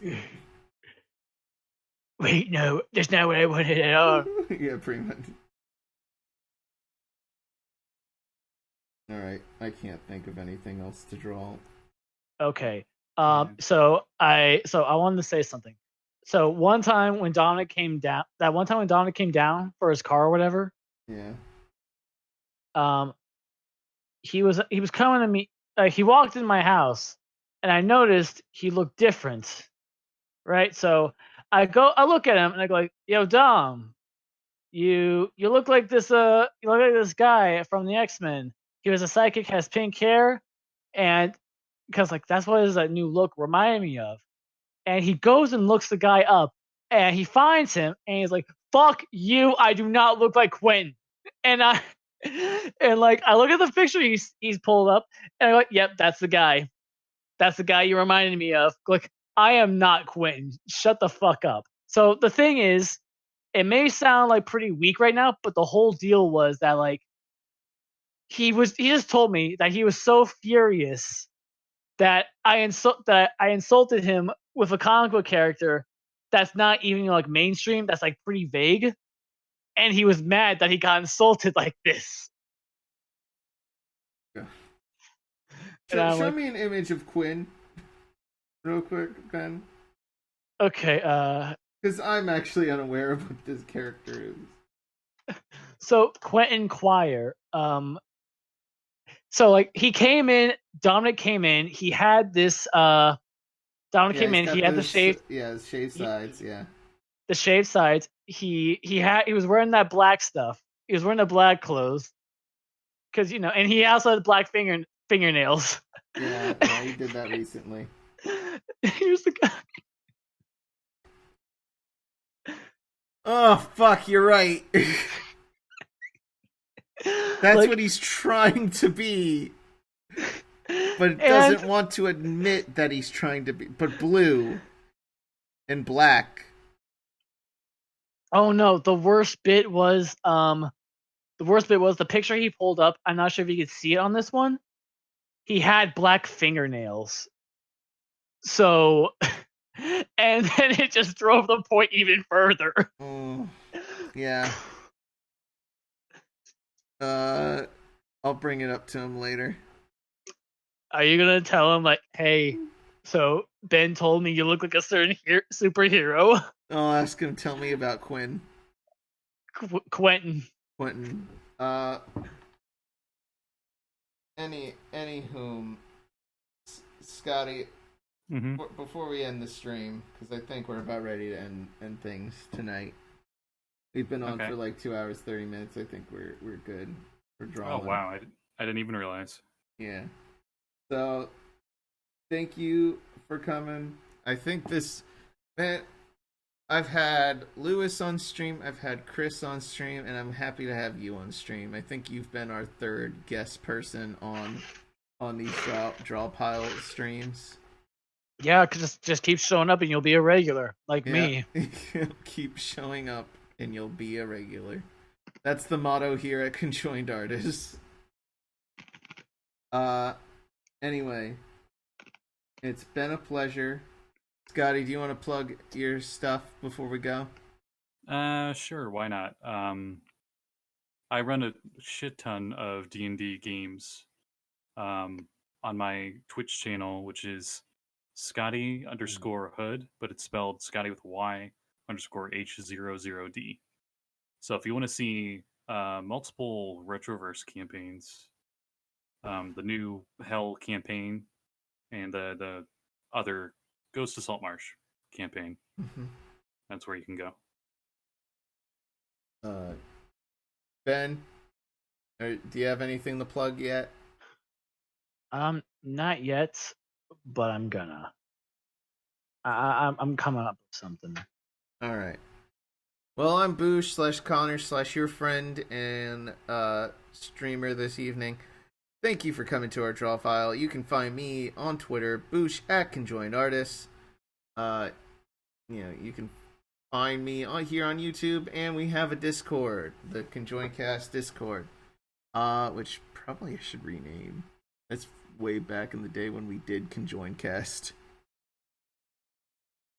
Wait, no, that's not what I wanted at all. Yeah, pretty much. Alright, I can't think of anything else to draw. Okay. Yeah. So I wanted to say something. So one time when Dominic came down, for his car or whatever, Yeah. He was coming to me. He walked in my house, and I noticed he looked different. Right. So I look at him, and I go like, "Yo, Dom, you look like this. You look like this guy from the X-Men. He was a psychic, has pink hair, and because like that's what his new look reminded me of." And he goes and looks the guy up, and he finds him, and he's like, "Fuck you! I do not look like Quentin." And I and like I look at the picture he's pulled up, and I'm like, "Yep, that's the guy. That's the guy you reminded me of." Like, I am not Quentin. Shut the fuck up. So the thing is, it may sound like pretty weak right now, but the whole deal was that like he just told me that he was so furious that I insulted him with a comic book character that's not even like mainstream, that's like pretty vague, and he was mad that he got insulted like this. Yeah. And Show me an image of Quinn real quick, Ben. Okay, because I'm actually unaware of what this character is. So Quentin Quire, so like he came in, Dominic came in, he had this Dominic came in, he had the shaved sides, yeah. The shaved sides. He was wearing that black stuff. He was wearing the black clothes. Cause and he also had black fingernails. Yeah, he did that recently. Here's the guy. Oh fuck, you're right. That's like, what he's trying to be. But doesn't want to admit that he's trying to be. But blue and black. Oh no, the worst bit was the picture he pulled up. I'm not sure if you could see it on this one. He had black fingernails. So and then it just drove the point even further. Yeah. I'll bring it up to him later. Are you gonna tell him like, hey, so Ben told me you look like a certain superhero? I'll ask him to tell me about Quinn. Quentin. Any whom, Scotty. Mm-hmm. Before we end the stream, because I think we're about ready to end things tonight. We've been on for like 2 hours 30 minutes. I think we're good. We're drawing. Oh wow, I didn't even realize. Yeah. So, thank you for coming. I think I've had Lewis on stream, I've had Chris on stream, and I'm happy to have you on stream. I think you've been our third guest person on these Drawpile streams. Yeah, just keep showing up and you'll be a regular, like me. Keep showing up and you'll be a regular. That's the motto here at Conjoined Artists. Anyway, it's been a pleasure. Scotty, do you want to plug your stuff before we go? Sure, why not? I run a shit ton of D&D games on my Twitch channel, which is Scotty_Hood, but it's spelled Scotty with Y_H00D. So if you want to see multiple Retroverse campaigns, the new Hell campaign and the other Ghost to Saltmarsh campaign, that's where you can go. Ben, do you have anything to plug yet? Not yet, but I'm gonna. I'm coming up with something. All right. Well, I'm Boosh /Connor /your friend and streamer this evening. thank you for coming to our Drawpile. You can find me on Twitter, boosh at conjoined you can find me on here on YouTube, and we have a Discord, the ConjoinedCast Discord, which probably I should rename. That's way back in the day when we did ConjoinedCast.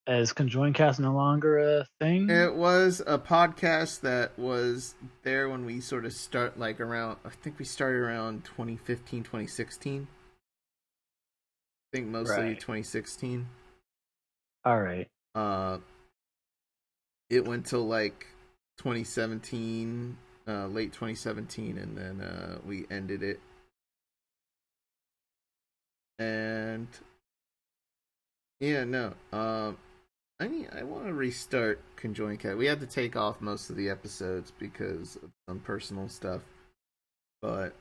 Is ConjoinedCast no longer a thing? It was a podcast that was there when we sort of start, like around, I think we started around 2015, 2016. I think mostly 2016. All right. It went till like 2017, late 2017, and then we ended it. And yeah, no. I want to restart ConjoinedCast. We had to take off most of the episodes because of some personal stuff, but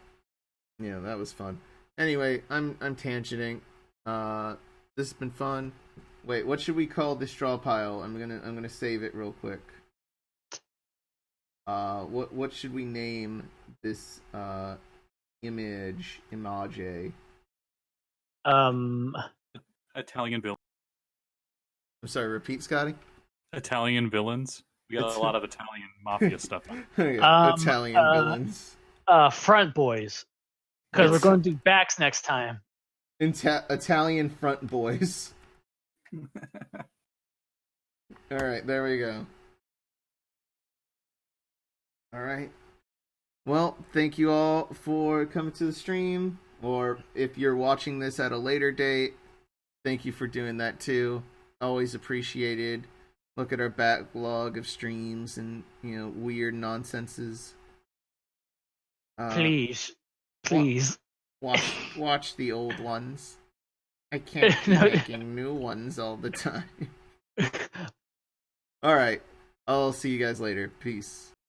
yeah, that was fun. Anyway, I'm tangenting. This has been fun. Wait, what should we call this draw pile? I'm gonna save it real quick. What should we name this image? Italian villain. I'm sorry. Repeat, Scotty. Italian villains. We got a lot of Italian mafia stuff. Italian villains. Front boys. Because we're going to do backs next time. Italian front boys. All right, there we go. All right. Well, thank you all for coming to the stream. Or if you're watching this at a later date, thank you for doing that too. Always appreciated. Look at our backlog of streams and, weird nonsenses. Please. Watch the old ones. I can't be making new ones all the time. All right. I'll see you guys later. Peace.